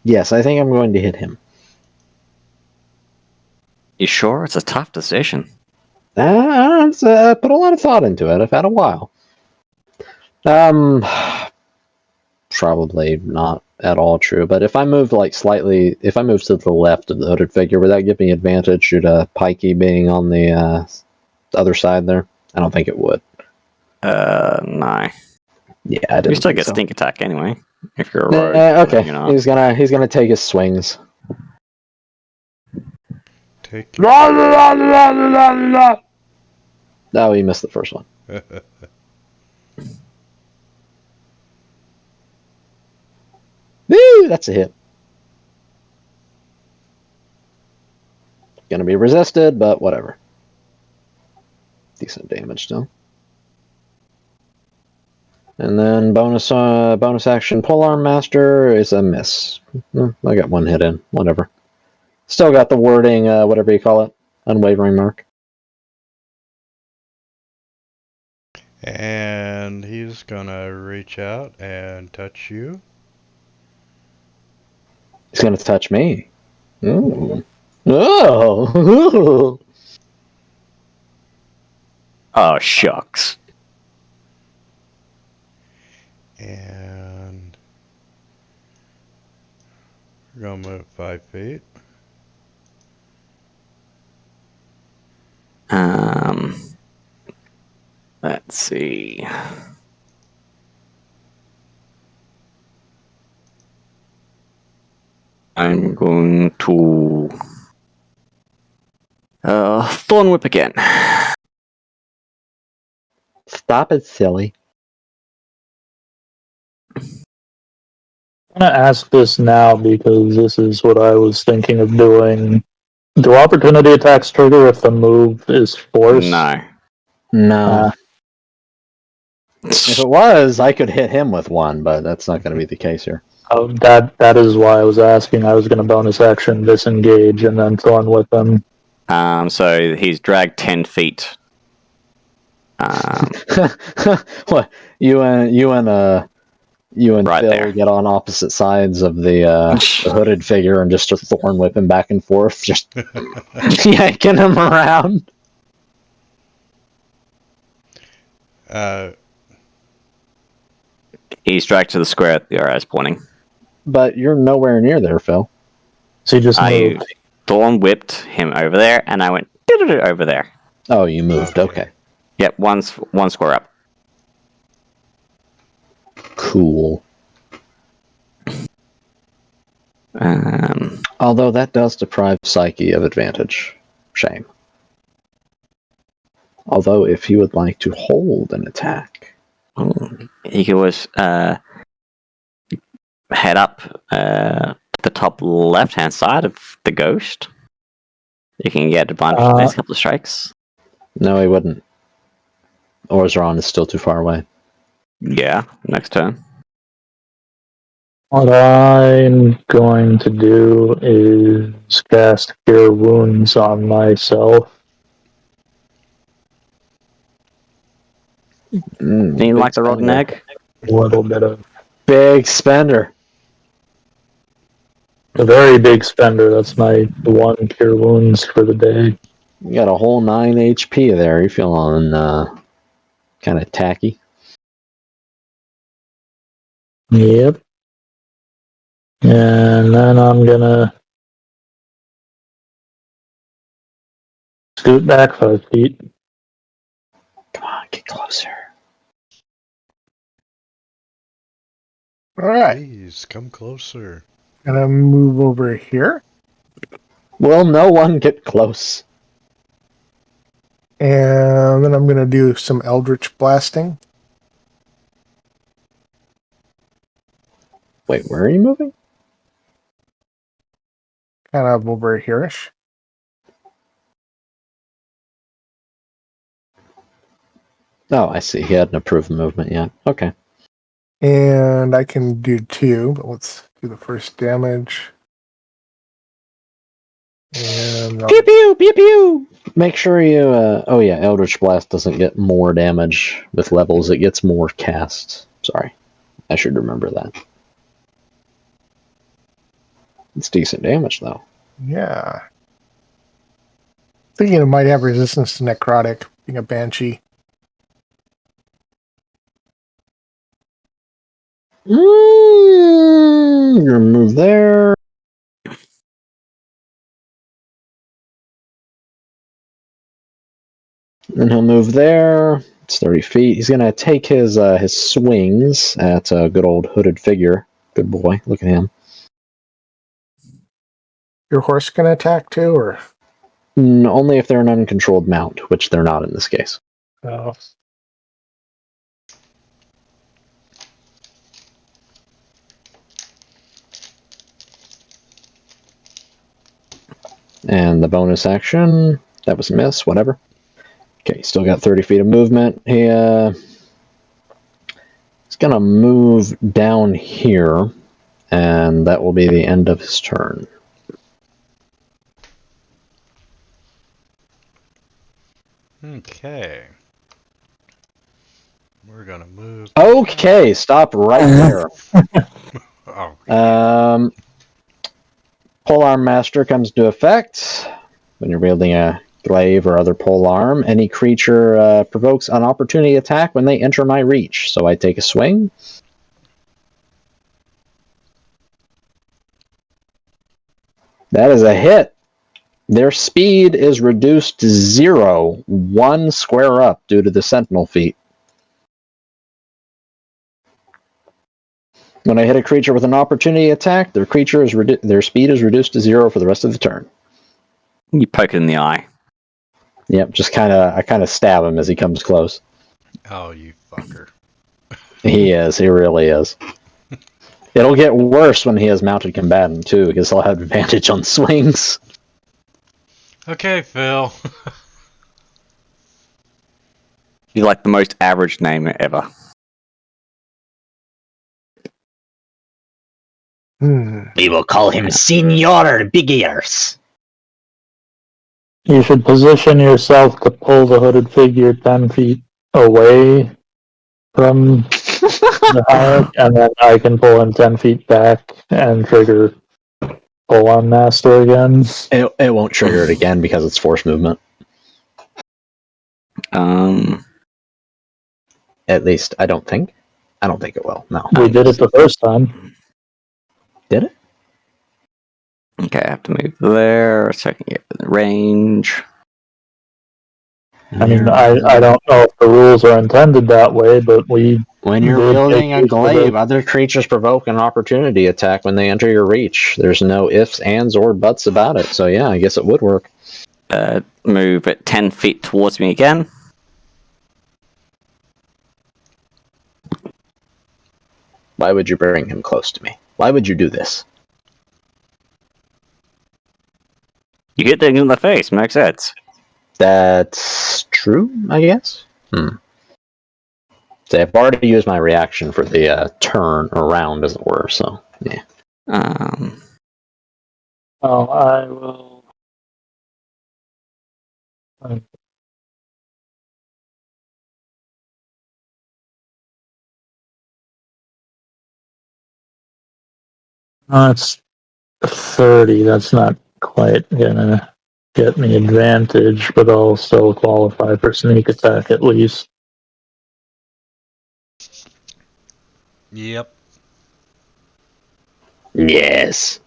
Yes, I think I'm going to hit him. You sure? It's a tough decision. I put a lot of thought into it. I've had a while. Probably not at all true, but if I move if I move to the left of the hooded figure, would that give me advantage due to Pikey being on the other side there? I don't think it would. No. Yeah, I didn't You still think get so. stink attack anyway. If you're a rogue. but Okay, you're not. he's gonna take his swings. Take Oh, he missed the first one. Woo, that's a hit. Gonna be resisted, but whatever. Decent damage still. And then bonus action Polearm Master is a miss. I got one hit in. Whatever. Still got the wording, whatever you call it, unwavering mark. And he's gonna reach out and touch you. He's gonna touch me. Ooh. Oh. Oh, shucks. And we're gonna move 5 feet. Let's see. I'm going to Thorn Whip again. Stop it, silly. I'm gonna ask this now because this is what I was thinking of doing. Do opportunity attacks trigger if the move is forced? No. No. If it was, I could hit him with one, but that's not going to be the case here. That is why I was asking. I was gonna bonus action disengage and then Thorn Whip him. So he's dragged 10 feet. What? You and You and Right Phil there. get on opposite sides of the hooded figure and just start thorn whipping back and forth, just yanking him around. He's dragged to the square the arrow is pointing. But you're nowhere near there, Phil. So you just I moved. thorn whipped him over there, and I went over there. Oh, you moved. Okay. Yep, one square up. Cool. Um, Although that does deprive Psyche of advantage. Shame. Although, if he would like to hold an attack. he could always head up the top left-hand side of the ghost. You can get advantage of the next couple of strikes. No, he wouldn't. Orzeron is still too far away. Yeah, next turn. What I'm going to do is cast Cure Wounds on myself. You Big like the rotten spender. egg? A little bit of Big spender. a very big spender. That's my one Cure Wounds for the day. You got a whole 9 HP there. You're feeling kind of tacky. Yep. And then I'm gonna scoot back 5 feet. Come on, get closer. All right. Please come closer. Gonna move over here. Will no one get close? And then I'm gonna do some Eldritch Blasting. Wait, where are you moving? Kind of over here-ish. Oh, I see. He hadn't approved movement yet. Okay. And I can do 2, but let's do the first damage. And Pew pew pew pew. Make sure you. Oh yeah, Eldritch Blast doesn't get more damage with levels; it gets more cast. Sorry, I should remember that. It's decent damage though. yeah. Thinking it might have resistance to necrotic, being a banshee. You're gonna move there. And he'll move there. It's 30 feet. He's gonna take his swings at a good old hooded figure. Good boy. Look at him. Your horse gonna attack too, or? Only if they're an uncontrolled mount, which they're not in this case. Oh. And the bonus action, that was a miss, whatever. Okay, still got 30 feet of movement. He's going to move down here, and that will be the end of his turn. Okay. We're gonna move. Okay, stop right there. Oh, Polearm Master comes into effect. When you're wielding a glaive or other polearm, any creature provokes an opportunity attack when they enter my reach. So I take a swing. That is a hit. Their speed is reduced to 0, 1 square up due to the Sentinel feat. When I hit a creature with an opportunity attack, their speed is reduced to 0 for the rest of the turn. You poke it in the eye. Yep, I kind of stab him as he comes close. oh, you fucker. He is, he really is. It'll get worse when he has mounted combatant too, because he'll have advantage on swings. Okay, Phil. You're like the most average name ever. We will call him Senor Big Ears. You should position yourself to pull the hooded figure 10 feet away from the Havoc, and then I can pull him 10 feet back and trigger pull on Master again. It won't trigger it again because it's force movement. At least I don't think. I don't think it will. No. We did it the first time. Did it? Okay, I have to move there so I can get within range. I mean, I don't know if the rules are intended that way, but we When you're did wielding a make use of glaive, it. other creatures provoke an opportunity attack when they enter your reach. There's no ifs, ands, or buts about it. So yeah, I guess it would work. Move at 10 feet towards me again. Why would you bring him close to me? Why would you do this? You hit things in the face, makes sense. That's true, I guess. So I've already used my reaction for the turn around, as it were. So yeah. Oh, I will. That's 30. That's not quite gonna get me advantage, but I'll still qualify for sneak attack at least. Yep. Yes.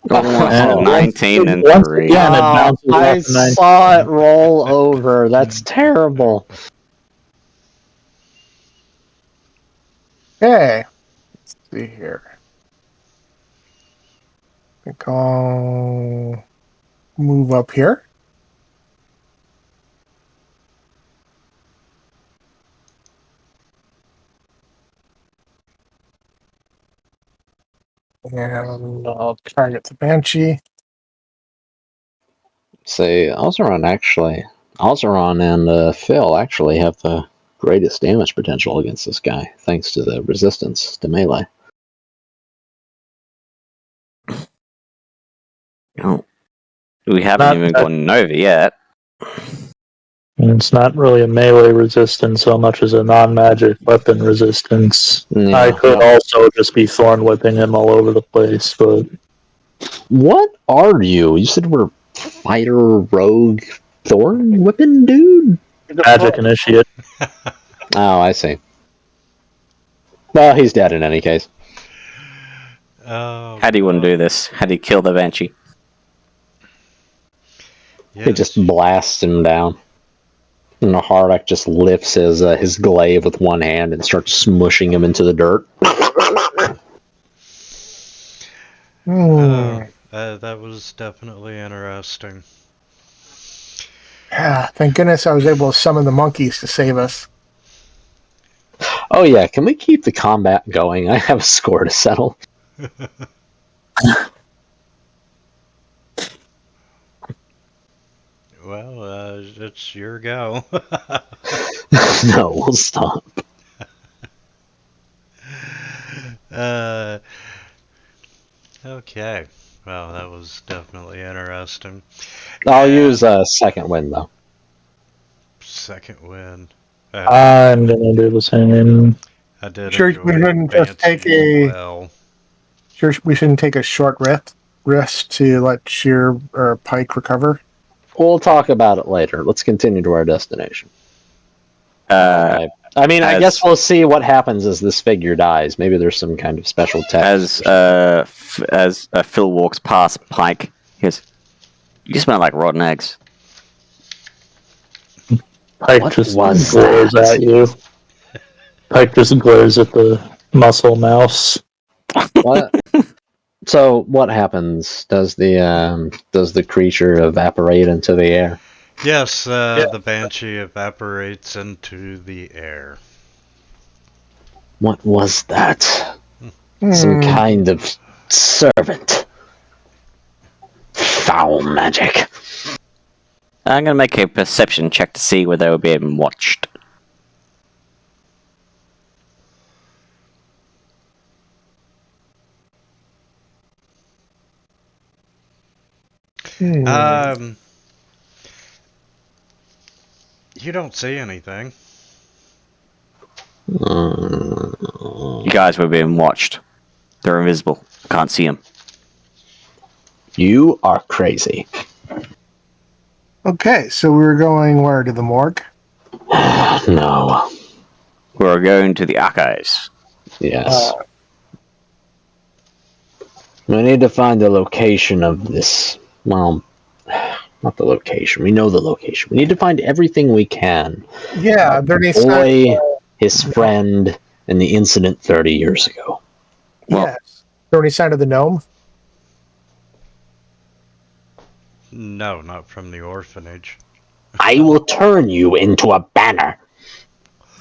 Oh, 19 and once 3. again, it bounces I off the 19. saw it roll over. That's terrible. Okay. Let's see here. I think I'll move up here. And I'll target the Banshee. Say, Alzeron and Phil actually have the greatest damage potential against this guy, thanks to the resistance to melee. Oh. We haven't even gone over yet. And it's not really a melee resistance so much as a non-magic weapon resistance. Yeah, I could also just be thorn whipping him all over the place, but What are you? You said we're fighter, rogue, thorn whipping dude? magic initiate. Oh, I see. Well, he's dead in any case. Oh, How do you want to do this? How do you kill the Banshee? He just blasts him down. And the Hardak just lifts his glaive with one hand and starts smushing him into the dirt. That was definitely interesting. Thank goodness I was able to summon the monkeys to save us. Oh yeah, can we keep the combat going? I have a score to settle. Well, it's your go. No, we'll stop. Okay. Well, that was definitely interesting. I'll use a second wind though. Second win. I'm gonna do the same. I did Sure, we enjoy shouldn't just take Banshee a. well. Sure, we shouldn't take a short rest to let Sheer or Pike recover. We'll talk about it later. Let's continue to our destination. Uh, I mean, I as- guess we'll see what happens as this figure dies. Maybe there's some kind of special text. as Phil walks past Pike, he goes, "You smell like rotten eggs." Pike What just was glares that? at you. Pike just glares at the muscle mouse. What? So what happens? Does the creature evaporate into the air? Yes, the Banshee evaporates into the air. What was that? Some kind of servant. Foul magic. I'm gonna make a perception check to see whether we're being watched. You don't see anything. You guys were being watched. They're invisible. Can't see them. You are crazy. Okay, so we were going where? To the morgue? No. We're going to the archives. Yes. We need to find the location of this. Well, not the location. We know the location. We need to find everything we can. Yeah, there The needs to boy, his friend, and the incident 30 years ago. Well- yes. There any sign of the gnome? No, not from the orphanage. I will turn you into a banner.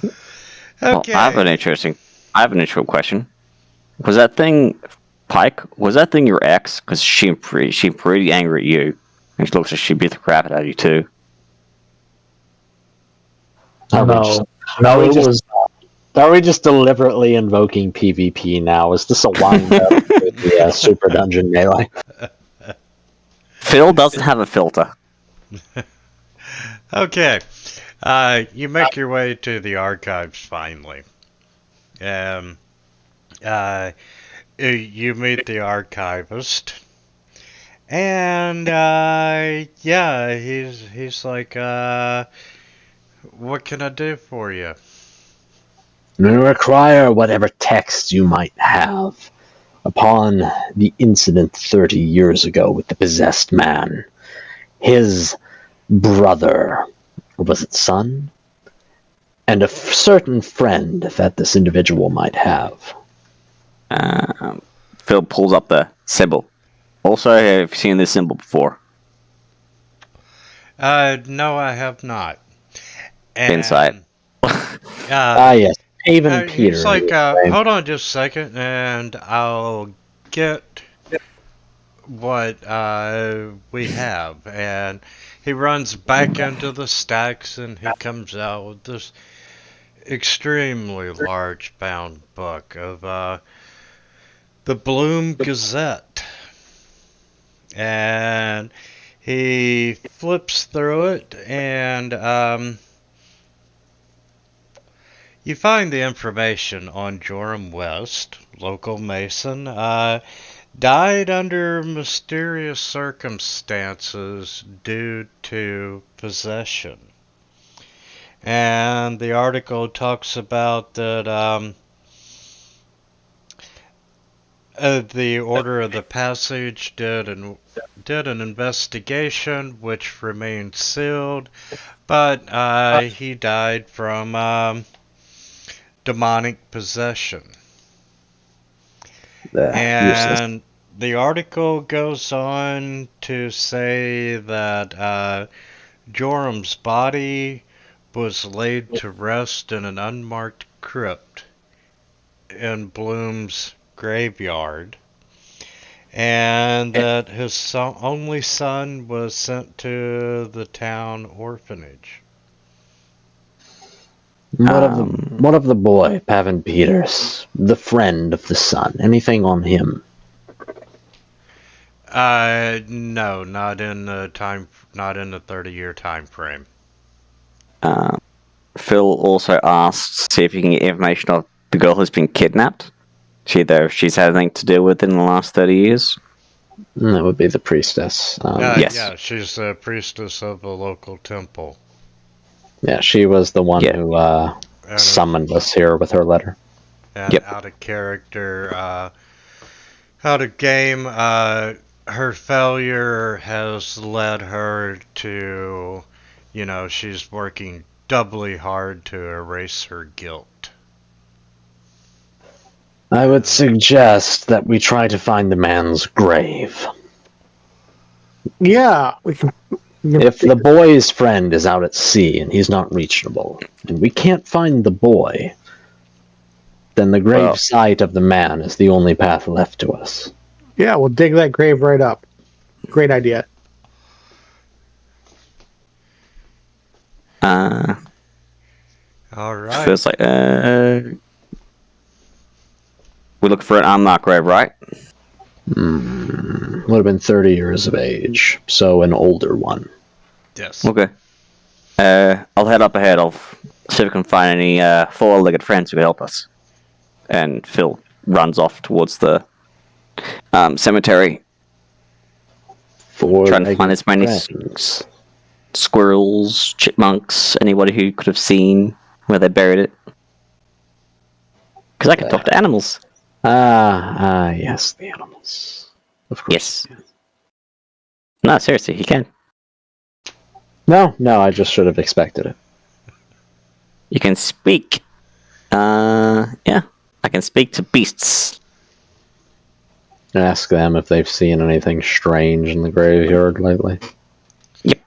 Well, Okay. I have an interesting question. Was that thing, Pike? Was that thing your ex? Because she pretty angry at you, and she looks like she beat the crap out of you too. Are we No, just- no, are we it just- was. Are we just deliberately invoking PvP now? Is this a wind up with the Super Dungeon Melee? Phil doesn't have a filter. Okay. You make your way to the archives finally. You meet the archivist. And, yeah, he's like, what can I do for you? We require whatever text you might have upon the incident 30 years ago with the possessed man. His brother, or was it son? And a certain friend that this individual might have. Phil pulls up the symbol. Also, have you seen this symbol before? No, I have not. And, Insight. Yes. Haven Peter. He's like, hold on just a second, and I'll get what we have. And he runs back into the stacks, and he comes out with this extremely large bound book of the Bloom Gazette. And he flips through it, and you find the information on Joram West, local mason, died under mysterious circumstances due to possession. And the article talks about that the Order of the Passage did an investigation which remained sealed, but he died from demonic possession. Useless. And the article goes on to say that Joram's body was laid to rest in an unmarked crypt in Bloom's graveyard, and that his only son was sent to the town orphanage. What of the boy, Pavan Peters, the friend of the son? Anything on him? No, not in the 30-year time frame. Phil also asks to see if you can get information of the girl who's been kidnapped. See if she's had anything to do with it in the last 30 years. That would be the priestess. Yes. Yeah, she's a priestess of a local temple. Yeah, she was the one Yeah. who And summoned us here with her letter. And Yep. out of character, out of game, her failure has led her to, she's working doubly hard to erase her guilt. I would suggest that we try to find the man's grave. Yeah, we can. If the boy's friend is out at sea and he's not reachable, and we can't find the boy, then the grave Well- site of the man is the only path left to us. Yeah, we'll dig that grave right up. Great idea. All right. Phil's like, we look for an unmarked grave, right? Would have been 30 years of age, so an older one. Yes. Okay. I'll head up ahead. I'll see if I can find any four-legged friends who can help us. And Phil runs off towards the cemetery, trying to find as many squirrels, chipmunks, anybody who could have seen where they buried it. Because I can talk to animals. Yes, the animals. Of course. Yes. No, seriously, he can. No, I just should have expected it. You can speak. Yeah. I can speak to beasts. Ask them if they've seen anything strange in the graveyard lately. Yep.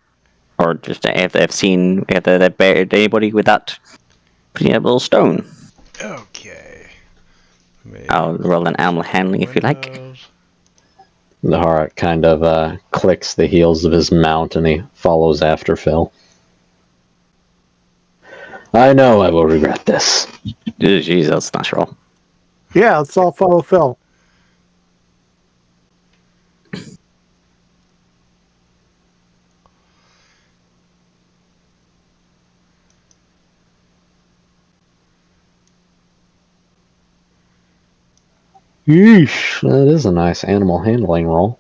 Or just if they've seen, if they've buried anybody with that putting a little stone. Okay. I'll roll an animal handling if you like. Windows. Naharak kind of clicks the heels of his mount and he follows after Phil. I know I will regret this. Jeez, that's natural. Yeah, let's all follow Phil. Yeesh, that is a nice animal handling roll.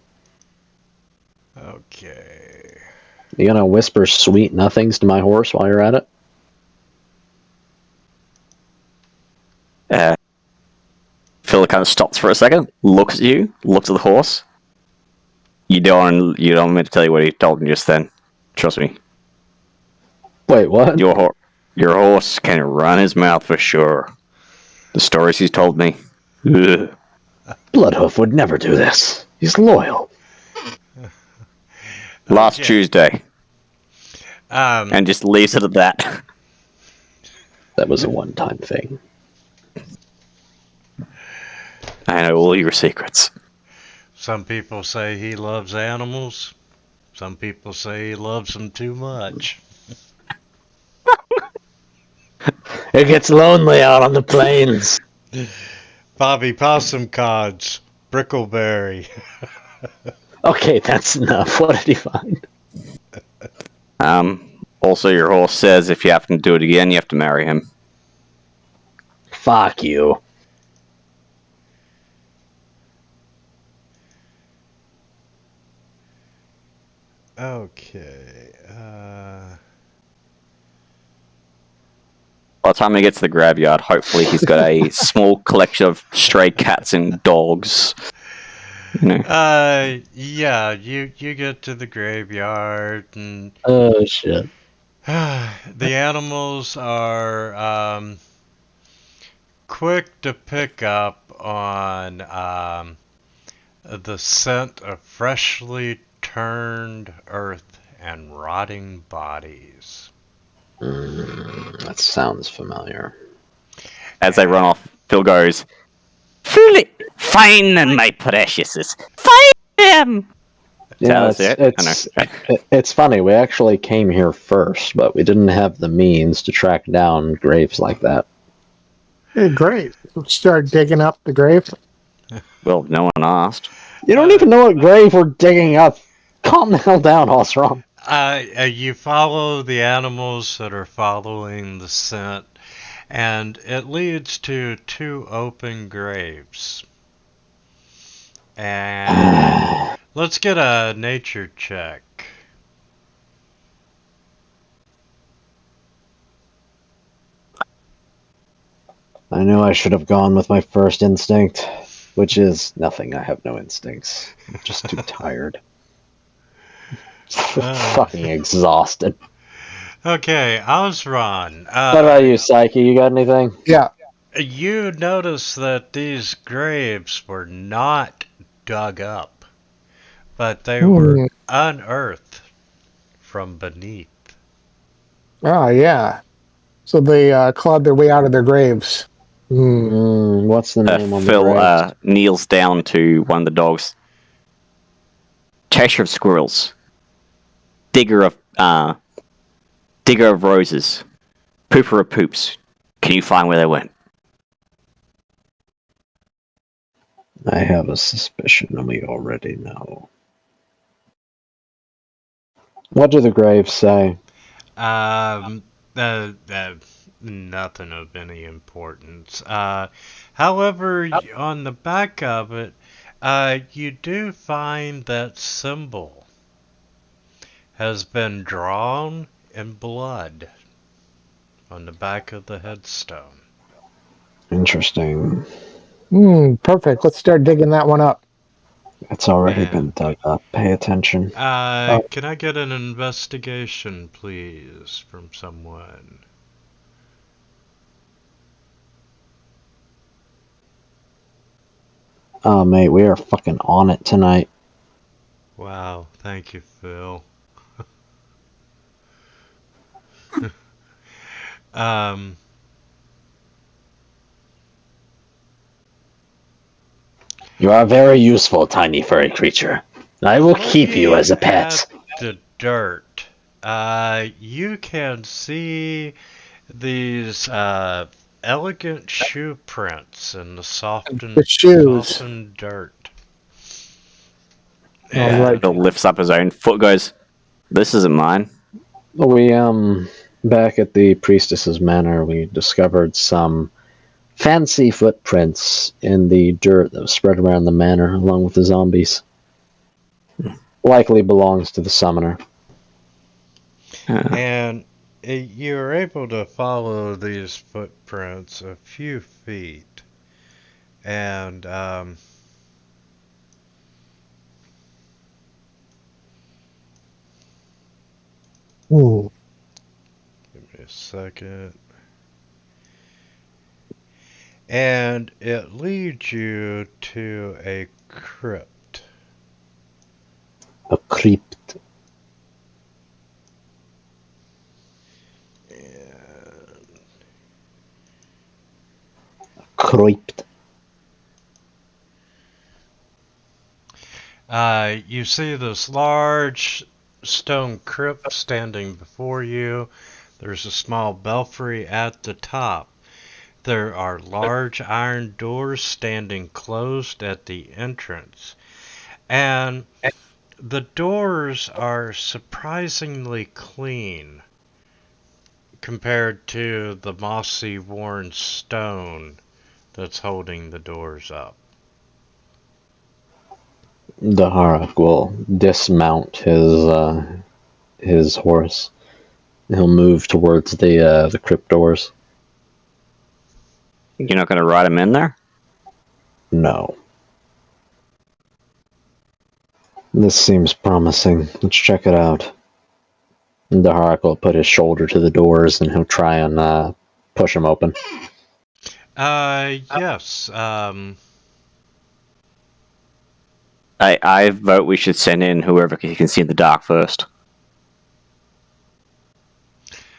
Okay. You gonna whisper sweet nothings to my horse while you're at it? Phil kind of stops for a second, looks at you, looks at the horse. You don't want me to tell you what he told me just then. Trust me. Wait, what? Your horse can run his mouth for sure. The stories he's told me. Ugh. Bloodhoof would never do this. He's loyal. Last Okay. Tuesday, Um, and just leaves it at that. That was a one-time thing. I know all your secrets. some people say he loves animals. Some people say he loves them too much. It gets lonely out on the plains. Bobby Possum Cods, Brickleberry. Okay, that's enough. What did he find? Also, your horse says if you happen to do it again, you have to marry him. Fuck you. Okay. By the time he gets to the graveyard, hopefully he's got a small collection of stray cats and dogs. You know. Yeah, you get to the graveyard and Oh, shit. the animals are quick to pick up on the scent of freshly turned earth and rotting bodies. That sounds familiar. As they run off, Phil goes, "Find them, my preciouses! Find them!" Yeah, That's it. I know. it's funny. We actually came here first, but we didn't have the means to track down graves like that. Hey, great. Let's start digging up the grave. Well, no one asked. You don't even know what grave we're digging up. Calm the hell down, Osram. You follow the animals that are following the scent, and it leads to two open graves. And let's get a nature check. I knew I should have gone with my first instinct, which is nothing. I have no instincts. I'm just too tired. Fucking exhausted. Okay, Osron. What about you, Psyche? You got anything? Yeah. You notice that these graves were not dug up, but they were unearthed from beneath. Oh, yeah. So they clawed their way out of their graves. What's the name on the Phil graves? kneels down to one of the dogs. Chaser of squirrels. Digger of roses. Pooper of poops. Can you find where they went? I have a suspicion we already know. What do the graves say? Nothing of any importance. However, on the back of it, you do find that symbol has been drawn in blood on the back of the headstone. Interesting. Perfect. Let's start digging that one up. It's already And- been dug up. Pay attention. Can I get an investigation, please, from someone? Oh, mate, we are fucking on it tonight. Wow, thank you, Phil. um, You are very useful, tiny furry creature. I will keep you as a looking pet. at the dirt, you can see these elegant shoe prints in the The shoes. softened dirt. All And right. Phil lifts up his own foot, goes, "This isn't mine." We, back at the priestess's manor, we discovered some fancy footprints in the dirt that was spread around the manor, along with the zombies. Likely belongs to the summoner. And you're able to follow these footprints a few feet, and Ooh. give me a second. And it leads you to a crypt. A crypt. And Crypt. you see this large stone crypt standing before you. There's a small belfry at the top. There are large iron doors standing closed at the entrance. And the doors are surprisingly clean compared to the mossy worn stone that's holding the doors up. Daharak will dismount his horse. He'll move towards the crypt doors. You're not going to ride him in there? No. This seems promising. Let's check it out. Daharak will put his shoulder to the doors and he'll try and push them open. Yes. I vote we should send in whoever can see in the dark first.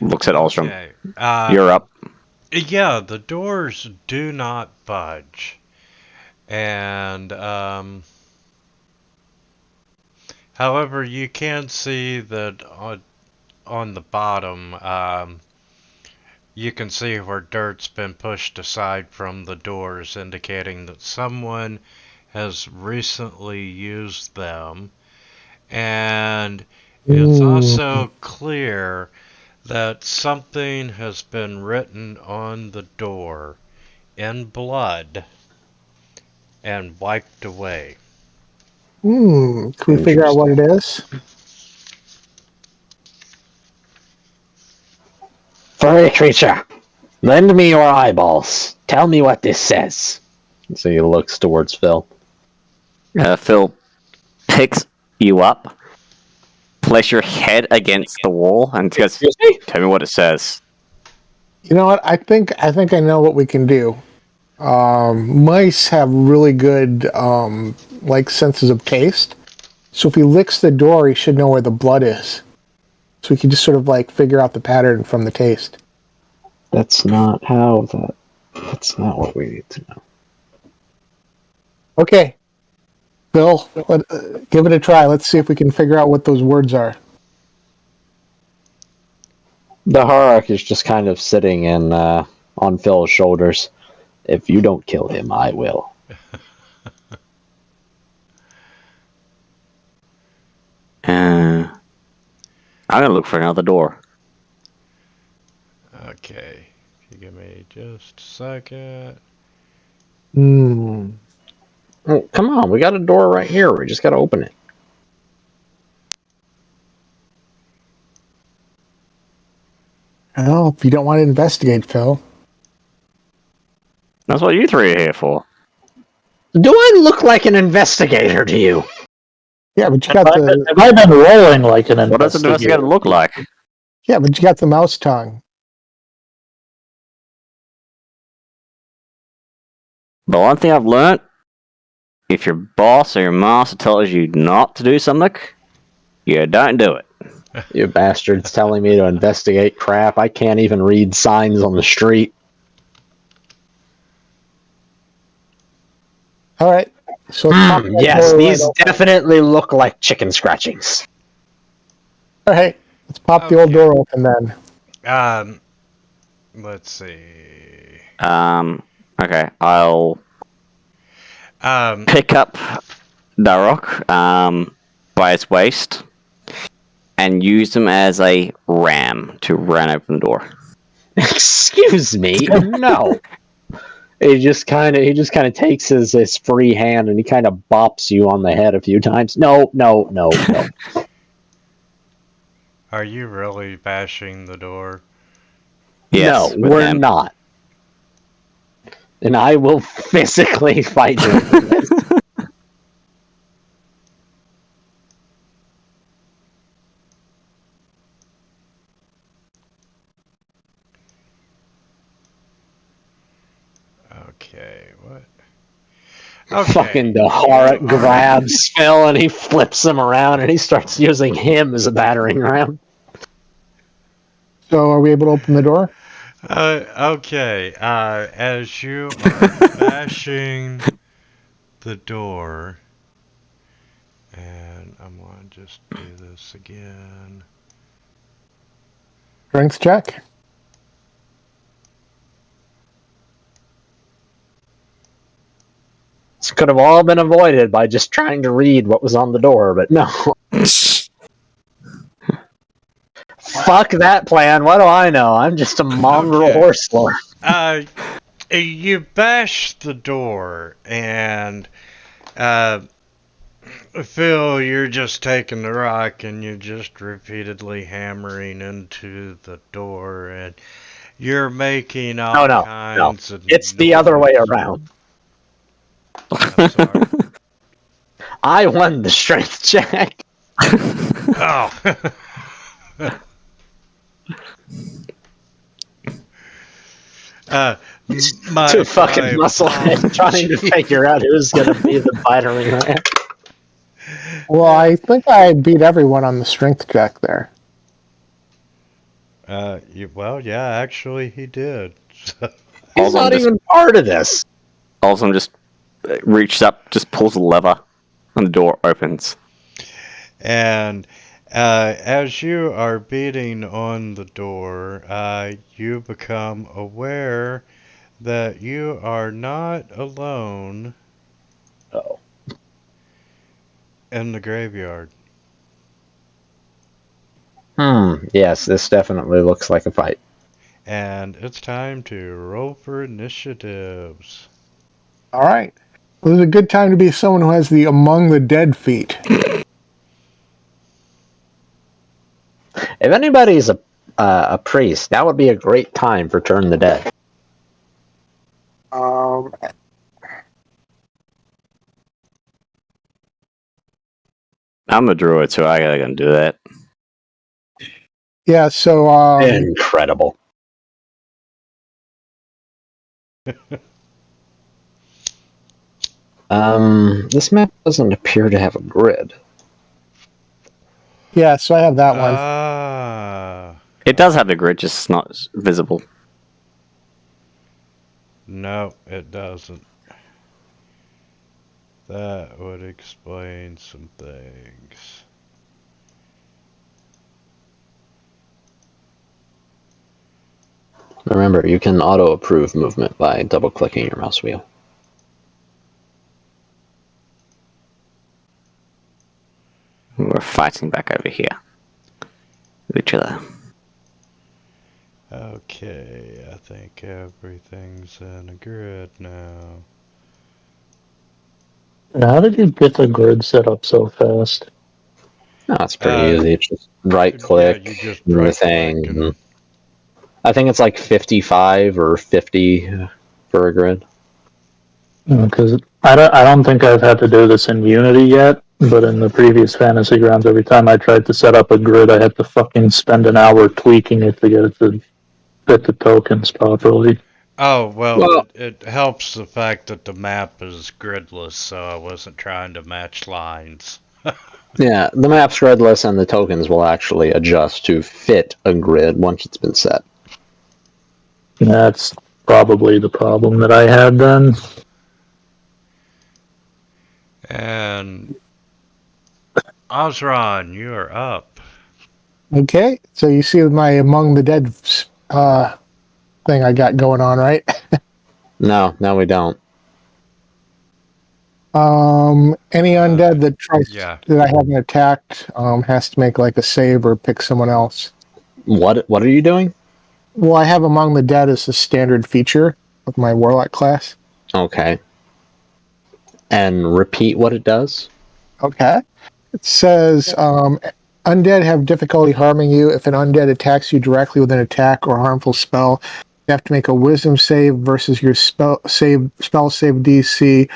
Looks at Olstrom. Okay. You're up. Yeah, the doors do not budge. And, however, you can see that on the bottom, you can see where dirt's been pushed aside from the doors, indicating that someone has recently used them. And it's also clear that something has been written on the door in blood and wiped away. Can we figure out what it is? Furry creature, lend me your eyeballs. Tell me what this says. So he looks towards Phil. Phil picks you up, place your head against the wall, and goes, "Tell me what it says." You know what? I think I know what we can do. Mice have really good senses of taste. So if he licks the door, he should know where the blood is. So we can just sort of figure out the pattern from the taste. That's not what we need to know. Okay, Bill, give it a try. Let's see if we can figure out what those words are. Daharak is just kind of sitting on Phil's shoulders. If you don't kill him, I will. I'm gonna look for another door. Okay. If you give me just a second. Hmm. Oh, come on, we got a door right here. We just got to open it. Well, if you don't want to investigate, Phil. That's what you three are here for. Do I look like an investigator to you? Yeah, but you got the Have I been rolling like an What does an investigator look like? mouse tongue. The one thing I've learnt, if your boss or your master tells you not to do something, you don't do it. You bastards telling me to investigate crap. I can't even read signs on the street. All right. So let's pop that Yes, door right these open. definitely look like chicken scratchings. All right. Let's pop the old Okay. door open then. Let's see. Okay, I'll Um, pick up Darok, by its waist and use him as a ram to run open the door. Excuse me, no. He just kind of takes his free hand and he kind of bops you on the head a few times. No. are you really bashing the door? Yes, No, with we're him. not. And I will physically fight you for this. Okay, what? Okay. Fucking Dahara grabs Phil and he flips him around and he starts using him as a battering ram. So are we able to open the door? Okay. As you are bashing the door, and I'm gonna just do this again. Strength check. This could have all been avoided by just trying to read what was on the door, but no. Fuck that plan. What do I know? I'm just a mongrel Okay. horse lord. You bash the door, and Phil, you're just taking the rock and you're just repeatedly hammering into the door, and you're making all No. kinds of It's the other way noise. around. I'm sorry. I won the strength check. Oh. Two fucking muscleheads trying to figure out who's gonna be the battering ram. Well, I think I beat everyone on the strength check there. Well, yeah, actually, he did. He's not even part of this. Olson just reaches up, just pulls a lever, and the door opens. And as you are beating on the door, you become aware that you are not alone Oh. in the graveyard. Yes, this definitely looks like a fight. And it's time to roll for initiatives. All right. Well, this is a good time to be someone who has the Among the Dead feat. If anybody's a priest, that would be a great time for Turn the Dead. I'm a druid, so I gotta do that. Yeah, so Incredible. This map doesn't appear to have a grid. I have that one. It does have the grid, just not visible. No, it doesn't. That would explain some things. Remember, you can auto-approve movement by double-clicking your mouse wheel. We're fighting back over here with each other. Okay. Okay, I think everything's in a grid now. And how did you get the grid set up so fast? No, it's pretty Uh, easy. Just right Yeah, click you just the right thing. click and I think it's like 55 or 50 for a grid. Because I don't think I've had to do this in Unity yet, but in the previous Fantasy Grounds, every time I tried to set up a grid, I had to fucking spend an hour tweaking it to get it to fit the tokens properly. oh well, Well, it helps the fact that the map is gridless, so I wasn't trying to match lines. yeah, the map's gridless and the tokens will actually adjust to fit a grid once it's been set. That's probably the problem that I had then. And Osron, you are up. Okay, so you see my Among the Dead thing I got going on, right? No, we don't. Any undead that tries Yeah. that I haven't attacked has to make like a save or pick someone else. What are you doing? Well, I have Among the Dead as a standard feature of my Warlock class. Okay. And repeat what it does? Okay. It says undead have difficulty harming you. If an undead attacks you directly with an attack or harmful spell, you have to make a wisdom save versus your spell save DC.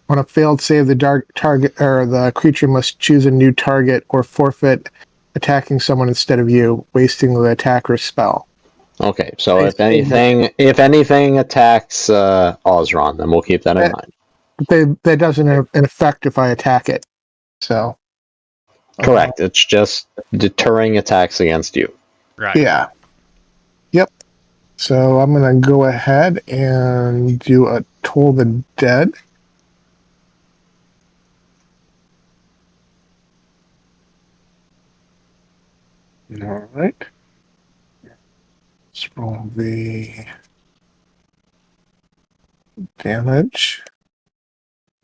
On a failed save, the target or the creature must choose a new target or forfeit attacking someone instead of you, wasting the attacker's spell. Okay, so if anything attacks Osron, then we'll keep that in mind. That doesn't in effect if I attack it. So Correct. It's just deterring attacks against you. Right. yeah. Yep. So I'm gonna go ahead and do a Toll the Dead. All right. Let's roll the damage.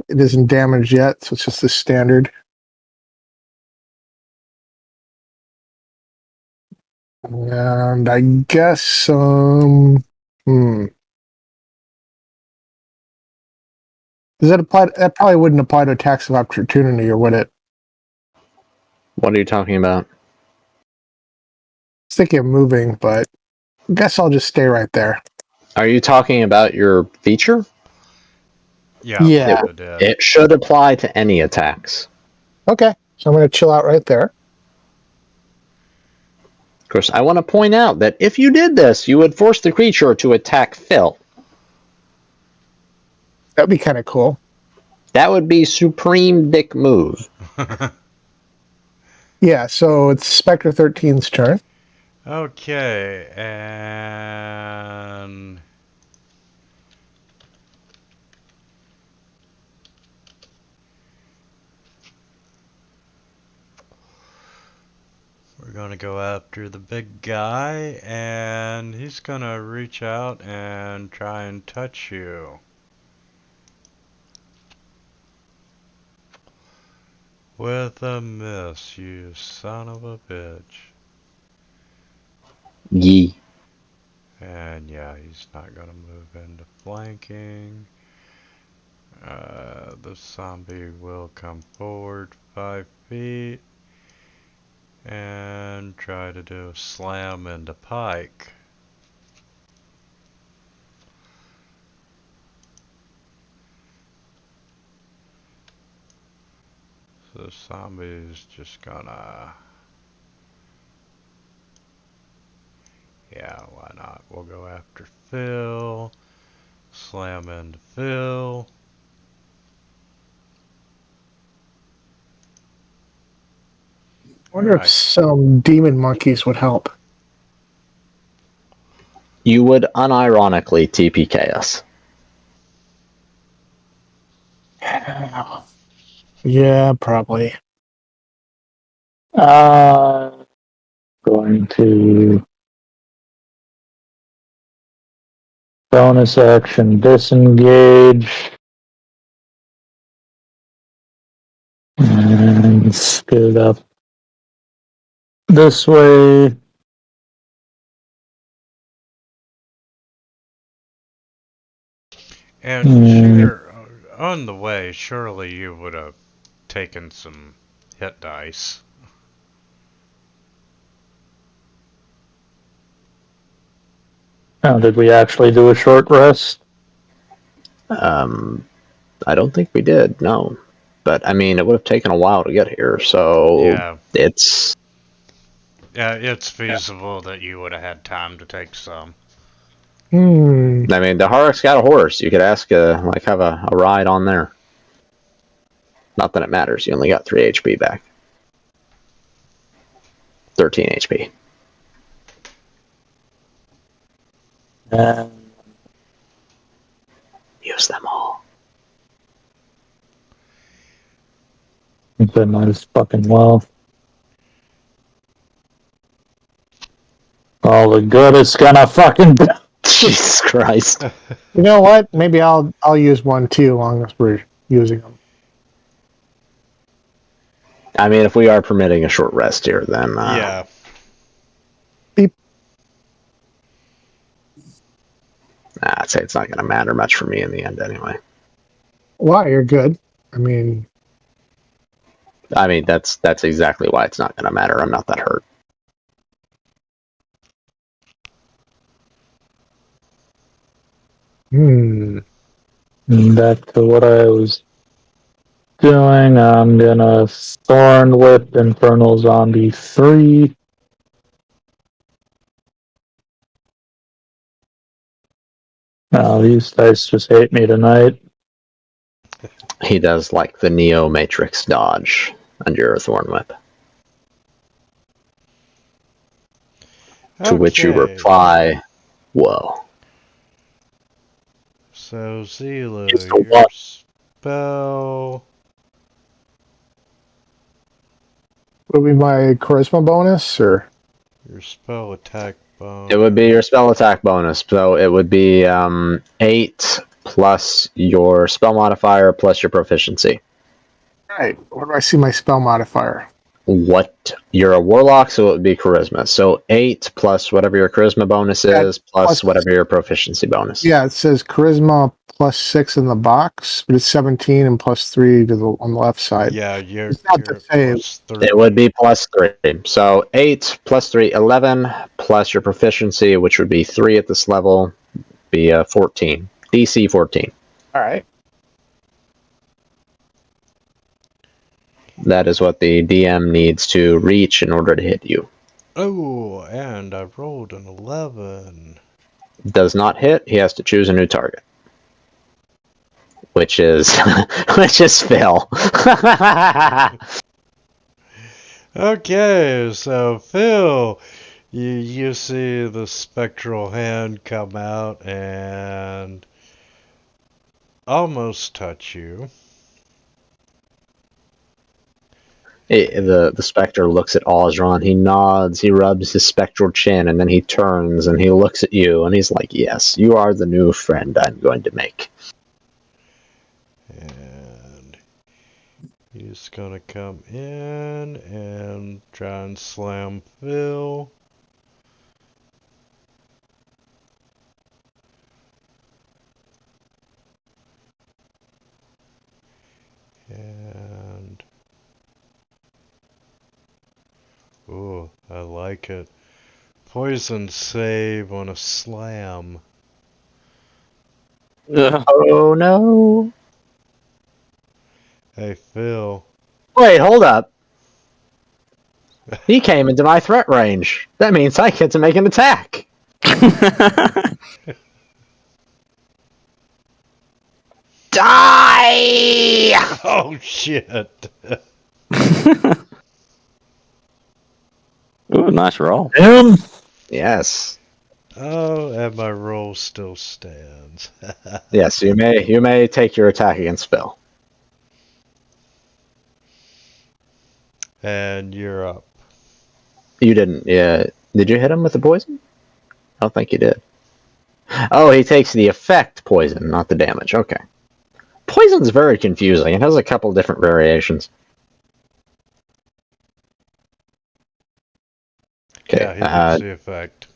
It isn't damaged yet, so it's just the standard. And I guess does that apply? That probably wouldn't apply to attacks of opportunity, or would it? What are you talking about? I was thinking of moving, but I guess I'll just stay right there. Are you talking about your feature? Yeah. Yeah. It should apply to any attacks. Okay. So I'm going to chill out right there. Of course, I want to point out that if you did this, you would force the creature to attack Phil. That'd be kind of cool. That would be supreme dick move. Yeah. So it's Spectre 13's turn. Okay, and we're gonna go after the big guy, and he's gonna reach out and try and touch you. With a miss, you son of a bitch. Yee. And yeah, he's not gonna move into flanking. The zombie will come forward 5 feet and try to do a slam into Pike. So the zombie is just gonna, yeah, why not? We'll go after Phil, slam into Phil. I wonder if some demon monkeys would help. You would unironically TPK us. Yeah, probably. Going to bonus action disengage and scoot up this way. And on the way, surely you would have taken some hit dice. Now, did we actually do a short rest? I don't think we did, no. But, I mean, it would have taken a while to get here, so Yeah. it's... Yeah, it's feasible that you would have had time to take some. I mean, the Harak's got a horse. You could ask, have a ride on there. Not that it matters. You only got 3 HP back. 13 HP. Use them all. That might as fucking well. All the good it's gonna fucking do. Jesus Christ. You know what? Maybe I'll use one too, long as we're using them. I mean, if we are permitting a short rest here, then... Yeah. I'd say it's not going to matter much for me in the end anyway. Why? You're good. I mean, that's exactly why it's not going to matter. I'm not that hurt. Back to what I was doing. I'm gonna Thorn Whip Infernal Zombie 3. Oh, these dice just hate me tonight. He does like the Neo Matrix dodge under your Thorn Whip. To which you reply, whoa. So, Zila, It's the your what? spell... would be my charisma bonus, or Your spell attack bonus. It would be your spell attack bonus. So it would be 8 plus your spell modifier plus your proficiency. right? Where do I see my spell modifier? You're a warlock, so it would be charisma. So 8 plus whatever your charisma bonus is, plus whatever your proficiency bonus. Yeah, it says charisma plus 6 in the box, but it's 17 and plus 3 on the left side. Yeah, you're not the same. +3. It would be plus 3. So 8 plus 3, 11, plus your proficiency, which would be 3 at this level, be 14. DC 14. All right. That is what the DM needs to reach in order to hit you. Oh, and I rolled an 11. Does not hit, he has to choose a new target. Which is Phil. Okay, so Phil, you see the spectral hand come out and almost touch you. The specter looks at Ozron, he nods, he rubs his spectral chin, and then he turns and he looks at you and he's like, yes, you are the new friend I'm going to make. And he's gonna come in and try and slam Phil. And ooh, I like it. Poison save on a slam. Oh no. Hey Phil. Wait, hold up. He came into my threat range. That means I get to make an attack. Die! Oh shit. Ooh, nice roll. Damn! Yes. Oh, and my roll still stands. Yes, you may take your attack against Phil. And you're up. You didn't. Yeah. Did you hit him with the poison? I don't think you did. Oh, he takes the effect poison, not the damage. Okay. Poison's very confusing. It has a couple different variations. Okay. Yeah, he gets the effect.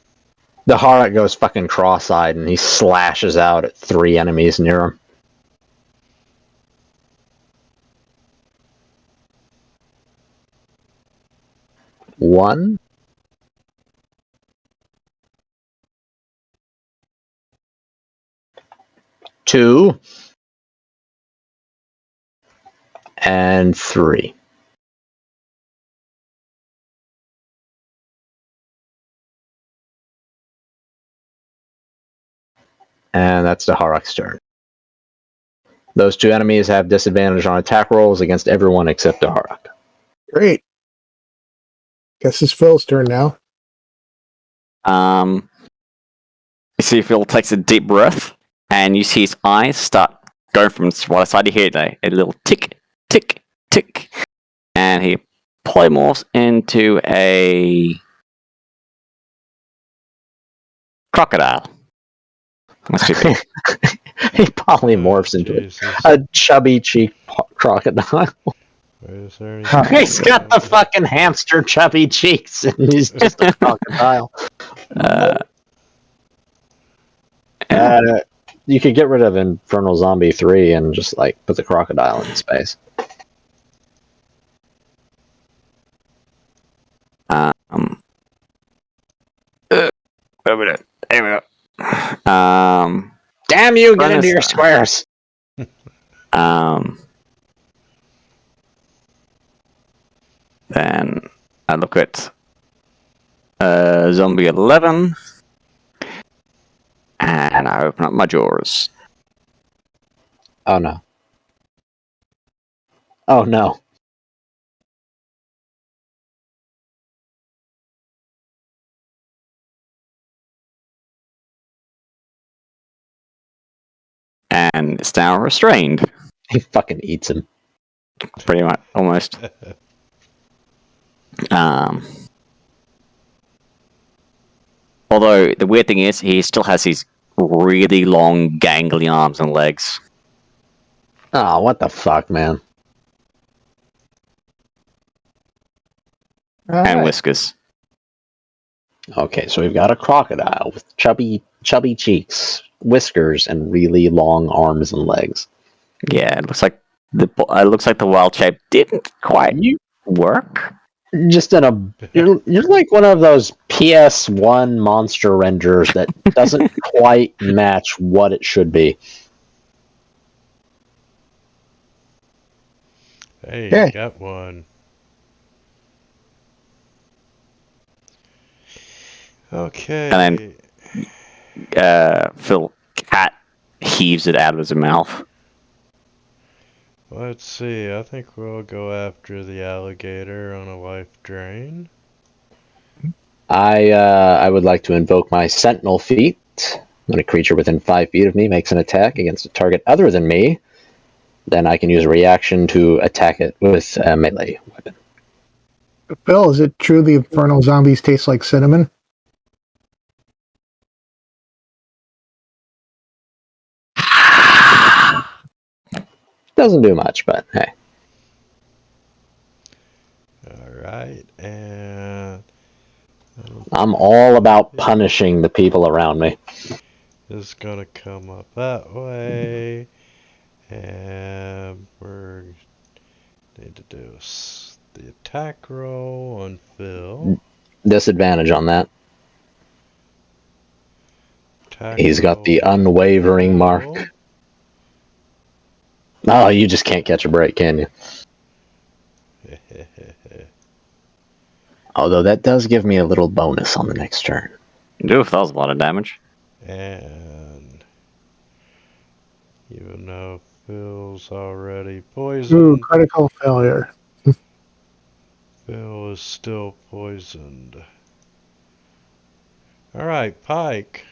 The Harak goes fucking cross-eyed and he slashes out at 3 enemies near him. 1. Two. And 3. And that's the Harak's turn. Those 2 enemies have disadvantage on attack rolls against everyone except the Harak. Great. Guess it's Phil's turn now. You see Phil takes a deep breath, and you see his eyes start going from one side to here, a little tick, tick, tick, and he polymorphs into a crocodile. That's too big. He polymorphs into a chubby cheek crocodile. Is there He's got the fucking hamster chubby cheeks, and he's just a crocodile. You could get rid of Infernal Zombie 3 and just like put the crocodile in space. Damn you! Get into your squares. Then I look at Zombie 11, and I open up my drawers. Oh no. Oh no. And it's now restrained. He fucking eats him. Pretty much, almost. Although the weird thing is, he still has these really long, gangly arms and legs. Oh, what the fuck, man. And whiskers. Okay, so we've got a crocodile with chubby cheeks, whiskers, and really long arms and legs. Yeah, it looks like the wild shape didn't quite work. Just in a, you're like one of those PS1 monster renders that doesn't quite match what it should be. Hey, Okay. got one. Okay. And Phil Cat heaves it out of his mouth. Let's see. I think we'll go after the alligator on a life drain. I would like to invoke my Sentinel feat. When a creature within 5 feet of me makes an attack against a target other than me, then I can use a reaction to attack it with a melee weapon. Phil, is it true the infernal zombies taste like cinnamon? Doesn't do much, but hey. Alright, and I'm all about punishing the people around me. it's gonna come up that way. And we're need to do the attack roll on Phil. Disadvantage on that. Attack He's got the roll on unwavering mark. Phil. Oh, you just can't catch a break, can you? Although that does give me a little bonus on the next turn. Oof, that was a lot of damage. And even though Phil's already Ooh, poisoned, critical failure. Phil is still poisoned. Alright, Pike.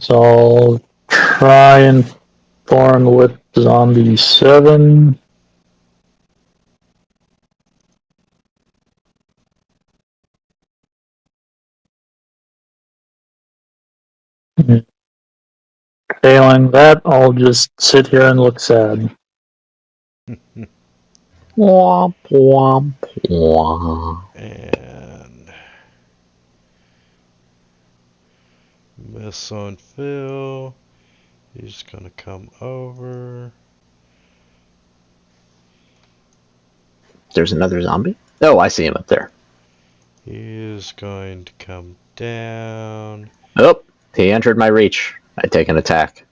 So I'll try and form with Zombie 7. Failing that, I'll just sit here and look sad. Womp, womp, womp. And miss on Phil. He's gonna come over. There's another zombie? Oh, I see him up there. He is going to come down. Oh, he entered my reach. I take an attack.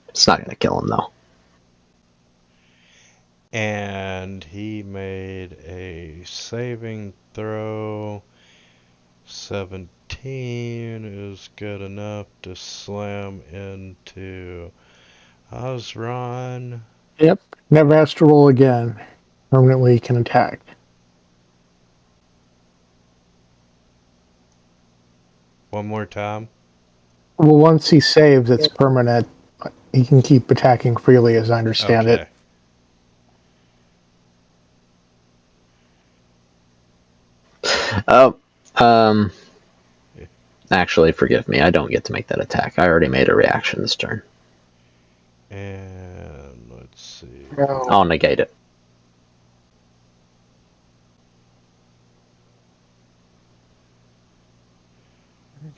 It's not going to kill him, though. And he made a saving throw. 17 is good enough to slam into Osron. Yep. Never has to roll again. Permanently can attack. One more time. Well, once he saves, it's permanent. He can keep attacking freely, as I understand Okay. it. Oh, actually, forgive me. I don't get to make that attack. I already made a reaction this turn. And let's see. No. I'll negate it.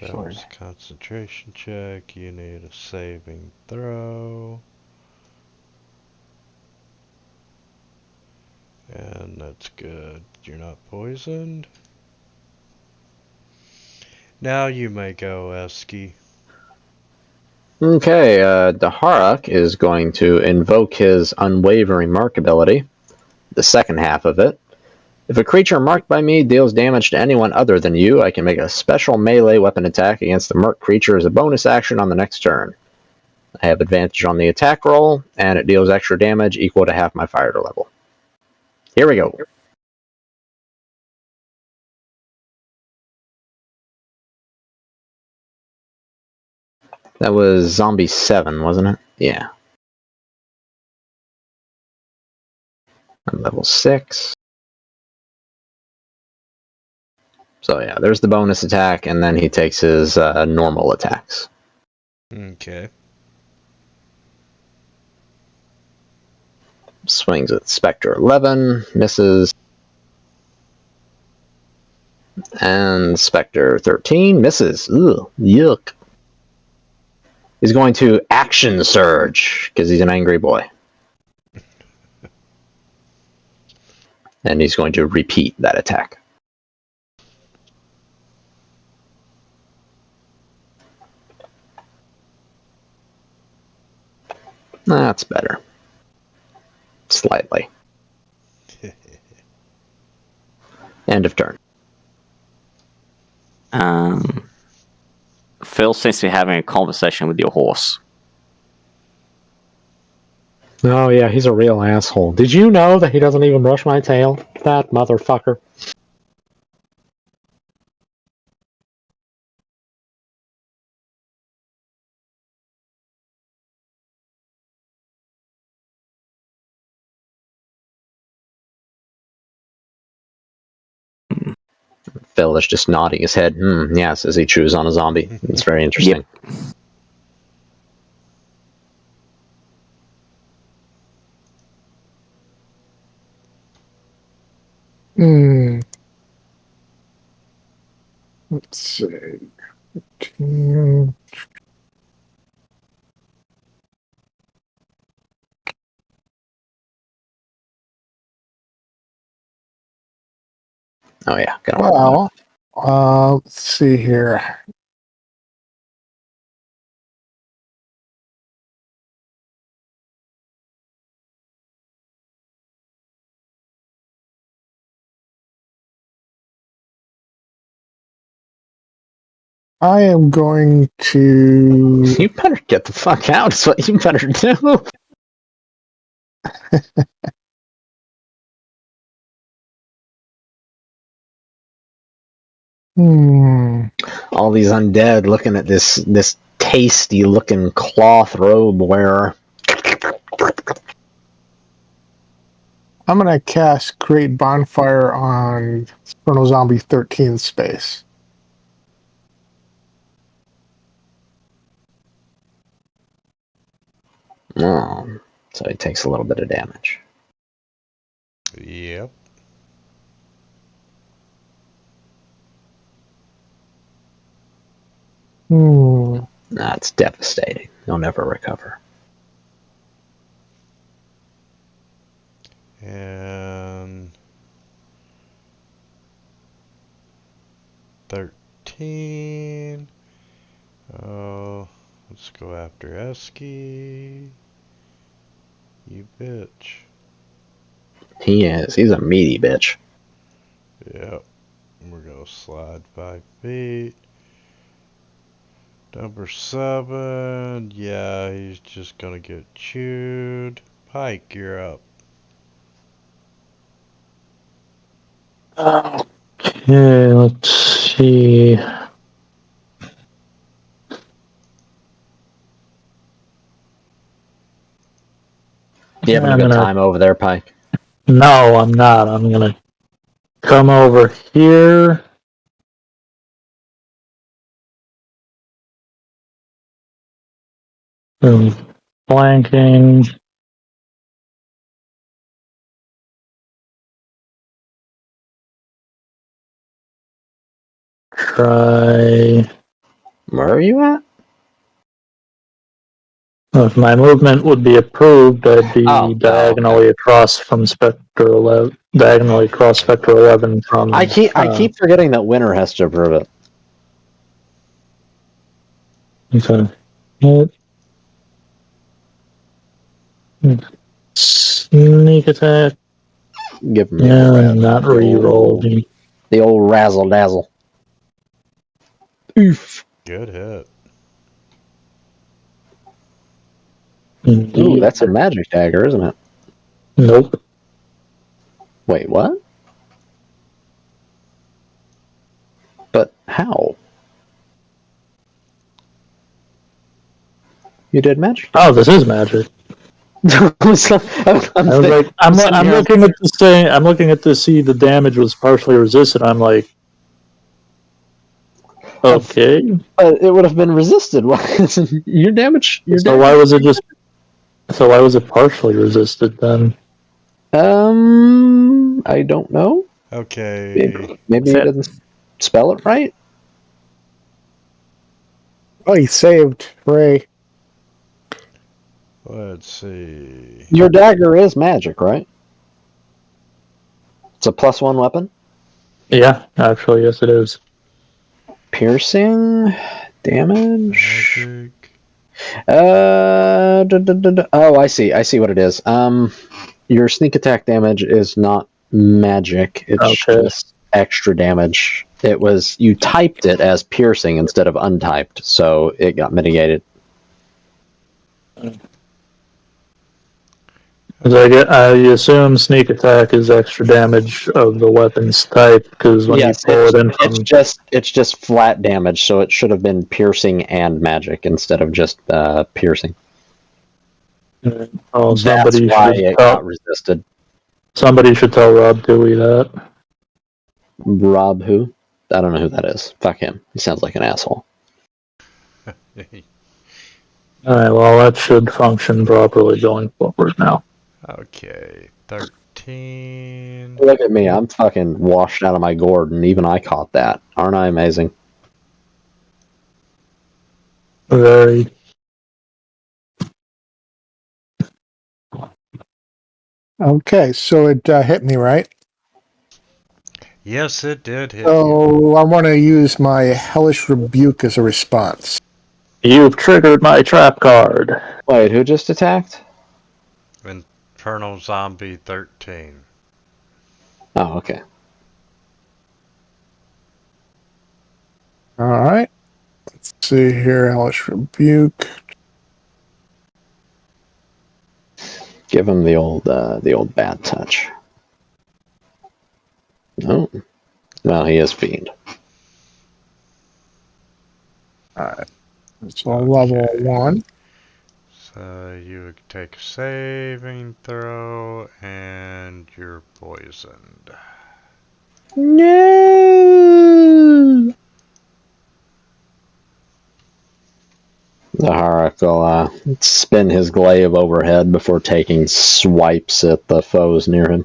That Sure. was a concentration check. You need a saving throw. And that's good. You're not poisoned. Now you may go, Esky. Okay, Daharak is going to invoke his Unwavering Mark ability, the second half of it. If a creature marked by me deals damage to anyone other than you, I can make a special melee weapon attack against the marked creature as a bonus action on the next turn. I have advantage on the attack roll, and it deals extra damage equal to half my fire level. Here we go. That was Zombie 7, wasn't it? Yeah. I'm level 6. So yeah, there's the bonus attack, and then he takes his normal attacks. Okay. Swings at Spectre 11, misses. And Spectre 13, misses. Ugh, yuck. He's going to Action Surge, because he's an angry boy. And he's going to repeat that attack. That's better. Slightly. End of turn. Phil seems to be having a conversation with your horse. Oh yeah, he's a real asshole. Did you know that he doesn't even brush my tail? That motherfucker. Phil is just nodding his head. Yes, as he chews on a zombie. It's very interesting. Yep. Let's see. 15. Oh yeah, gonna work on it. Well, let's see here. I am going to. You better get the fuck out. Is what you better do. All these undead looking at this tasty looking cloth robe wearer. I'm going to cast Create Bonfire on Infernal Zombie 13 space. Oh, so he takes a little bit of damage. Yep. That's devastating. You'll never recover. And 13. Oh, let's go after Esky. You bitch. He is. He's a meaty bitch. Yep. We're gonna slide 5 feet. Number 7. Yeah, he's just gonna get chewed. Pike, you're up. Okay, let's see. You having a I'm good gonna. time over there, Pike? No, I'm not. I'm gonna come over here. Flanking. Try. Where are you at? If my movement would be approved, I'd be Oh, diagonally across from Spectre 11. Diagonally across Spectre 11 from. I keep forgetting that Winter has to approve it. Okay. Sneak attack. Give him Yeah, the not re-rolled. the old razzle dazzle. Oof. Good hit. Ooh, Indeed. that's a magic dagger, isn't it? Nope. Wait, what? But how? You did magic. Oh, this is magic. I'm I was like, I'm looking at this thing. I'm looking at to see the damage was partially resisted. I'm like, okay. But it would have been resisted. Your damage. So why was it just? So why was it partially resisted then? I don't know. Okay. Maybe you didn't spell it right. Oh, he saved. Hooray. Let's see. Your dagger is magic, right? It's a +1 weapon. Yeah, actually, yes, it is. Piercing damage. Magic. Oh, I see. I see what it is. Your sneak attack damage is not magic. It's Okay. just extra damage. It was you typed it as piercing instead of untyped, so it got mitigated. I assume sneak attack is extra damage of the weapon's type because when Yes, you pull it in from. it's just flat damage, so it should have been piercing and magic instead of just piercing. Oh, That's why it got resisted. Somebody should tell Rob Dewey that. Rob who? I don't know who that is. Fuck him. He sounds like an asshole. Alright, well, that should function properly going forward now. Okay. 13. Look at me. I'm fucking washed out of my gourd, and even I caught that. Aren't I amazing? Very. Okay, so it hit me, right? Yes, it did hit you. So I want to use my Hellish Rebuke as a response. You've triggered my trap card. Wait, who just attacked? Infernal Zombie 13. Oh, okay. All right. Let's see here. Hellish Rebuke. Give him the old bad touch. No. Well, he is fiend. All right. So level 1. So you take a saving throw and you're poisoned. No. The Harak will spin his glaive overhead before taking swipes at the foes near him.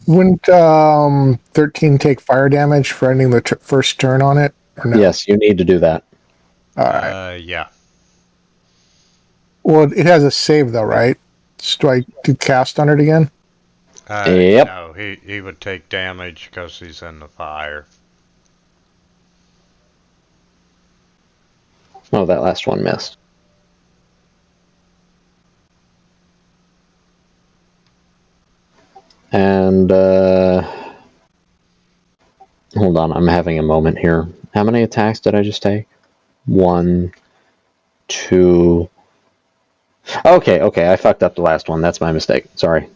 Wouldn't 13 take fire damage for ending the first turn on it? Or no? Yes, you need to do that. All right. Yeah. Well, it has a save though, right? So do I do cast on it again? Yep. No, he would take damage because he's in the fire. Oh, that last one missed. And hold on, I'm having a moment here. How many attacks did I just take? 1, 2. Okay, I fucked up the last one. That's my mistake. Sorry.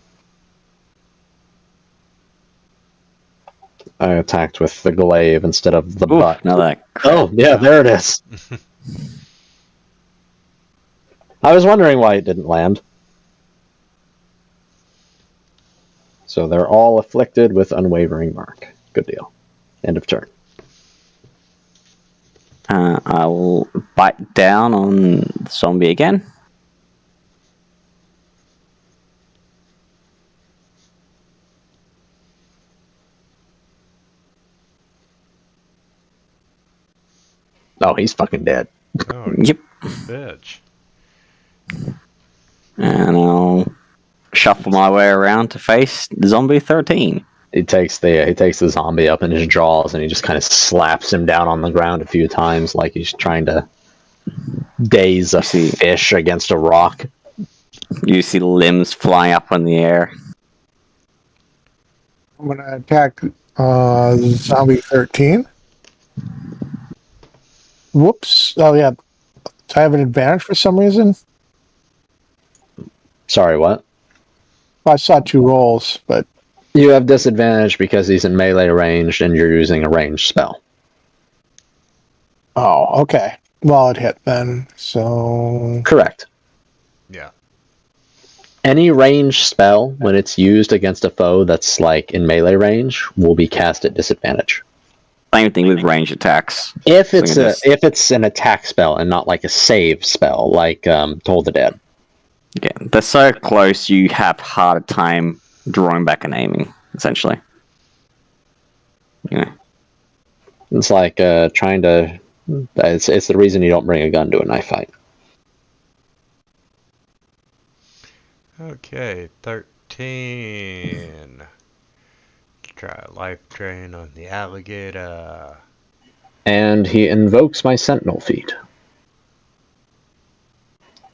I attacked with the glaive instead of the butt. Oof, now that Oh, yeah, there it is. I was wondering why it didn't land. So they're all afflicted with unwavering mark. Good deal. End of turn. I will bite down on the zombie again. Oh, he's fucking dead. Oh, Yep. bitch. And I'll shuffle my way around to face zombie 13. He takes the zombie up in his jaws and he just kind of slaps him down on the ground a few times like he's trying to daze a fish against a rock. You see limbs flying up in the air. I'm gonna attack zombie 13. Whoops. Oh yeah. Do I have an advantage for some reason? Sorry, what? I saw 2 rolls, but You have disadvantage because he's in melee range and you're using a ranged spell. oh, okay. Well, it hit then. So Correct. Yeah. Any ranged spell, when it's used against a foe that's like in melee range, will be cast at disadvantage. Same thing with range attacks. If So it's you just- if it's an attack spell and not like a save spell, like Toll the Dead. Yeah, they're so close you have harder time drawing back and aiming, essentially. You know. It's like trying to. It's the reason you don't bring a gun to a knife fight. Okay, 13. Try a life drain on the alligator. And he invokes my Sentinel feat.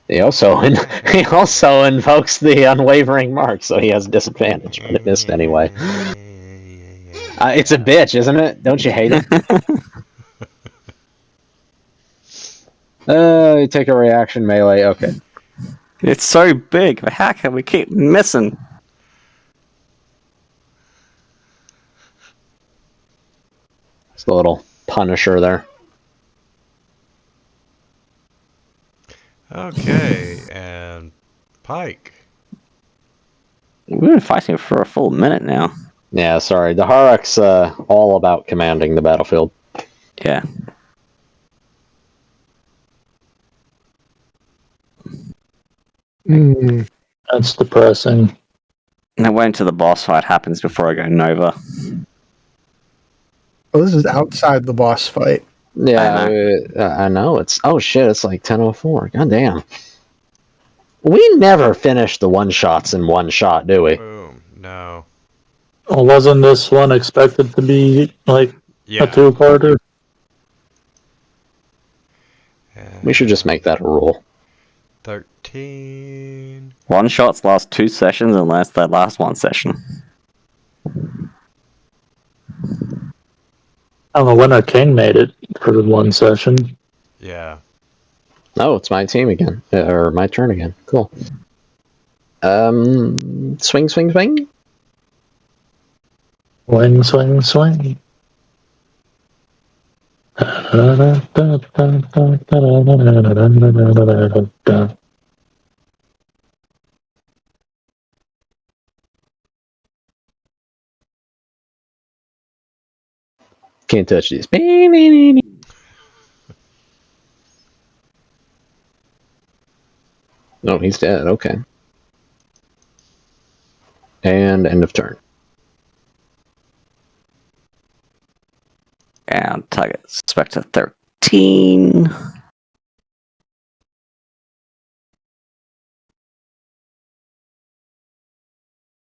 He also invokes the unwavering mark, so he has disadvantage, but it missed anyway. It's a bitch, isn't it? Don't you hate it? You take a reaction melee. Okay. It's so big. How can we keep missing? It's the little Punisher there. Okay, and Pike. We've been fighting for a full minute now. Yeah, sorry. The Harak's all about commanding the battlefield. Yeah. That's depressing. And wait until the boss fight happens before I go Nova. oh, this is outside the boss fight. Yeah, I know. It's oh shit. It's like 10:04. God damn. We never finish the one shots in one shot, do we? Boom. No. Well, wasn't this one expected to be like Yeah. a two-parter? We should just make that a rule. 13. One shots last 2 sessions unless they last 1 session. I don't know, Winter King made it for 1 session. Yeah. Oh, it's my team again, or my turn again. Cool. Swing, swing, swing. Swing, swing, swing. Can't touch these. No, he's dead. Okay. And end of turn. And target Spectre 13.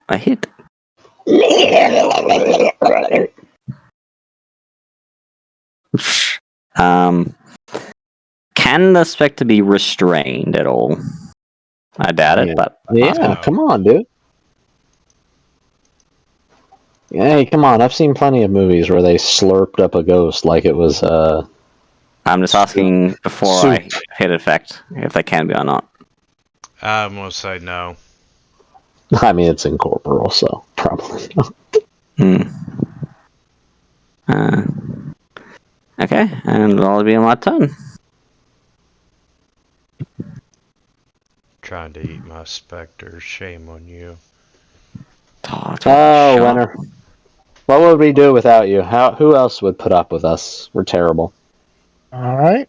I hit. Can the Spectre be restrained at all? I doubt it, but Yeah, come on, dude. Hey, come on. I've seen plenty of movies where they slurped up a ghost like it was, I'm just asking before I hit effect if they can be or not. I'm gonna say no. I mean, it's incorporeal, so probably not. Okay, and that'll be my turn. Trying to eat my specter. Shame on you. Oh, winner. What would we do without you? Who else would put up with us? We're terrible. All right.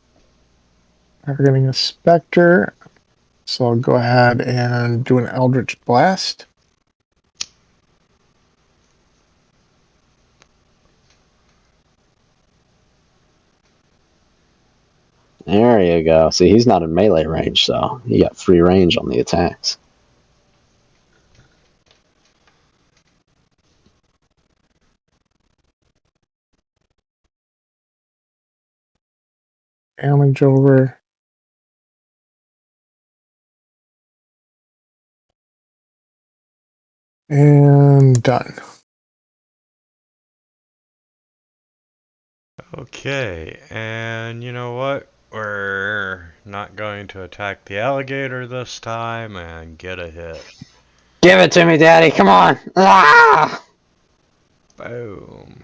Targeting a Spectre. So I'll go ahead and do an Eldritch Blast. There you go. See, he's not in melee range, so you got free range on the attacks. Damage over. And done. Okay, and you know what? We're not going to attack the alligator this time and get a hit. Give it to me, Daddy. Come on. Ah! Boom.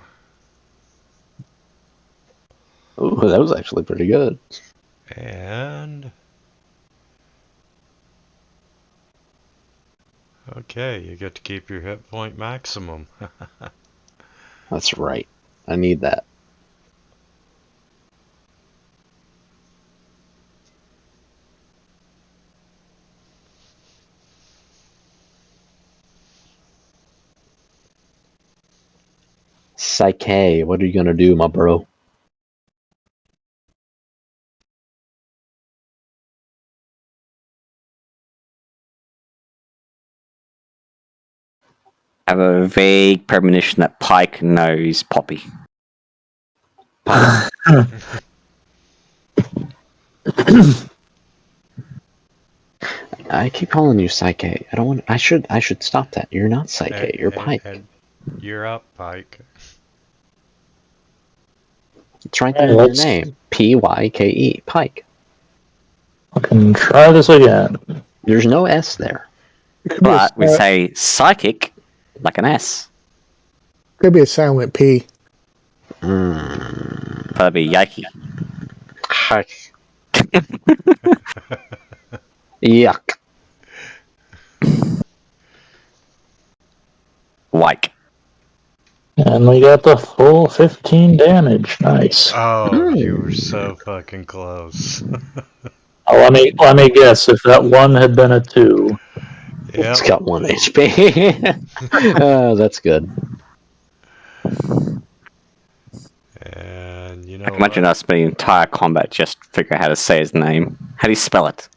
Ooh, that was actually pretty good. And... okay, you get to keep your hit point maximum. That's right. I need that. Psyche, what are you gonna do, my bro? I have a vague premonition that Pike knows Poppy. I keep calling you Psyche. I don't want. I should stop that. You're not Psyche. You're Pike. And you're up, Pike. It's right there in your name. Pyke. Pike. I can try this again. There's no S there. But we say psychic like an S. Could be a silent P. That'd be yikey. Yuck. Wike. And we got the full 15 damage. Nice. Oh, you were so fucking close. Let me guess. If that one had been a 2, It's got 1 HP. Oh, that's good. And you know I can imagine us spending entire combat just figuring out how to say his name. How do you spell it?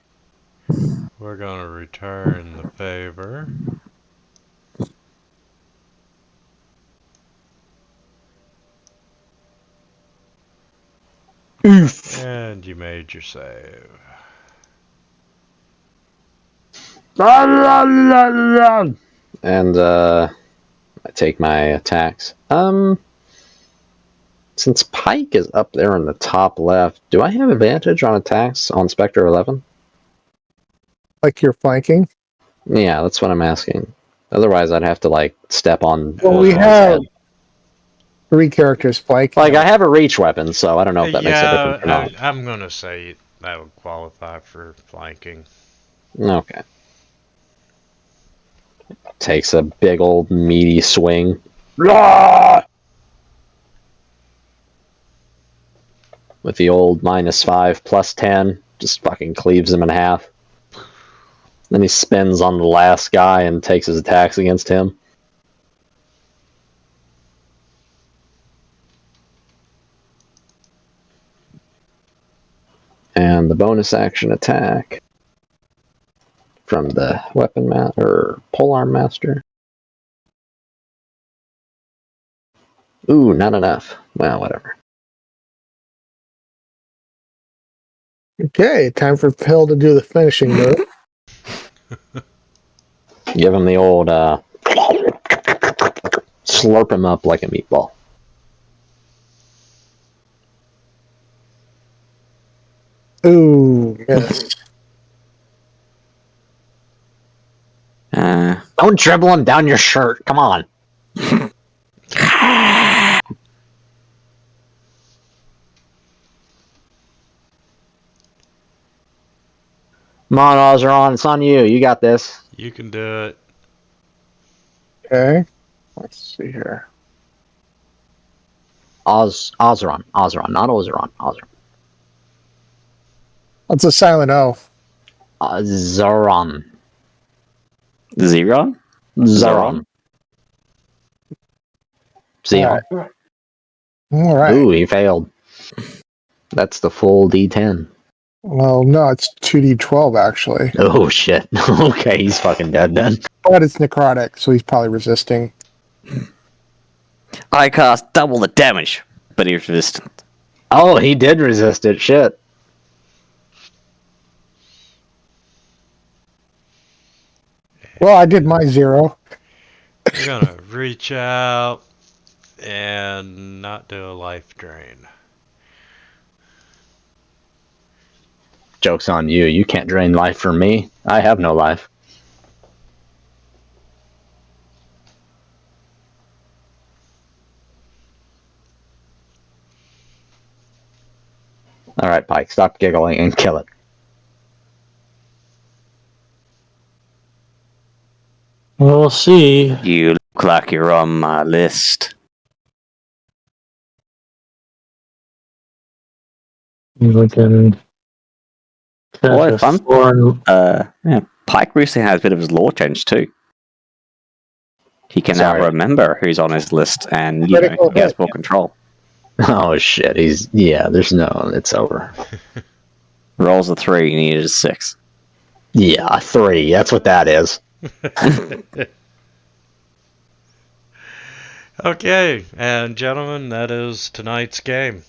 we're gonna return the favor. Oof. And you made your save. And I take my attacks. Since Pike is up there in the top left, do I have advantage on attacks on Spectre 11? Like you're flanking. Yeah, that's what I'm asking. Otherwise, I'd have to like step on. Well, we his have head. 3 characters flanking. Like I have a reach weapon, so I don't know if that makes a difference or not. I'm gonna say that would qualify for flanking. Okay. Takes a big old meaty swing. With the old -5 +10, just fucking cleaves him in half. Then he spins on the last guy and takes his attacks against him. And the bonus action attack from the weapon or polearm master. Ooh, not enough. Well, whatever. Okay, time for Pill to do the finishing move. Give him the old slurp him up like a meatball. Ooh, miss. Don't dribble him down your shirt. Come on. Come on, Ozeron. It's on you. You got this. You can do it. Okay, let's see here. Ozeron, not Ozeron. Ozeron. That's a silent O. Zoron. Zeron? Zoron. Zeon. All right. Ooh, he failed. That's the full D10. Well, no, it's 2d12 actually, Oh shit. Okay, he's fucking dead then. but it's necrotic, so he's probably resisting. I cast double the damage, but he's resistant. Oh, he did resist it. Shit. Well, I did my 0. We're gonna reach out and not do a life drain. Joke's on you. You can't drain life from me. I have no life. Alright, Pike, stop giggling and kill it. We'll see. You look like you're on my list. We can. Boy, fun. Foreign. Yeah. Pike recently has a bit of his lore change too. He can Sorry. now remember who's on his list, and you know, Critical he has hit. more control. Oh shit, there's no, it's over. Rolls a 3, he needed a 6. Yeah, 3, that's what that is. Okay, and gentlemen, that is tonight's game.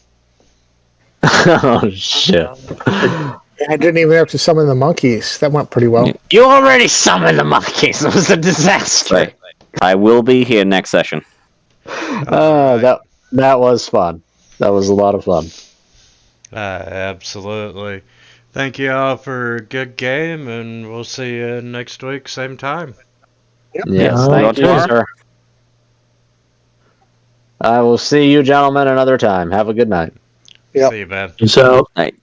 Oh shit. I didn't even have to summon the monkeys. That went pretty well. Yeah. You already summoned the monkeys, it was a disaster. Right. I will be here next session. That was fun. That was a lot of fun. Absolutely. Thank you all for a good game, and we'll see you next week, same time. Yes, Yeah, thank you, tomorrow. sir. I will see you gentlemen another time. Have a good night. Yep. See you, man. Peace out. Right.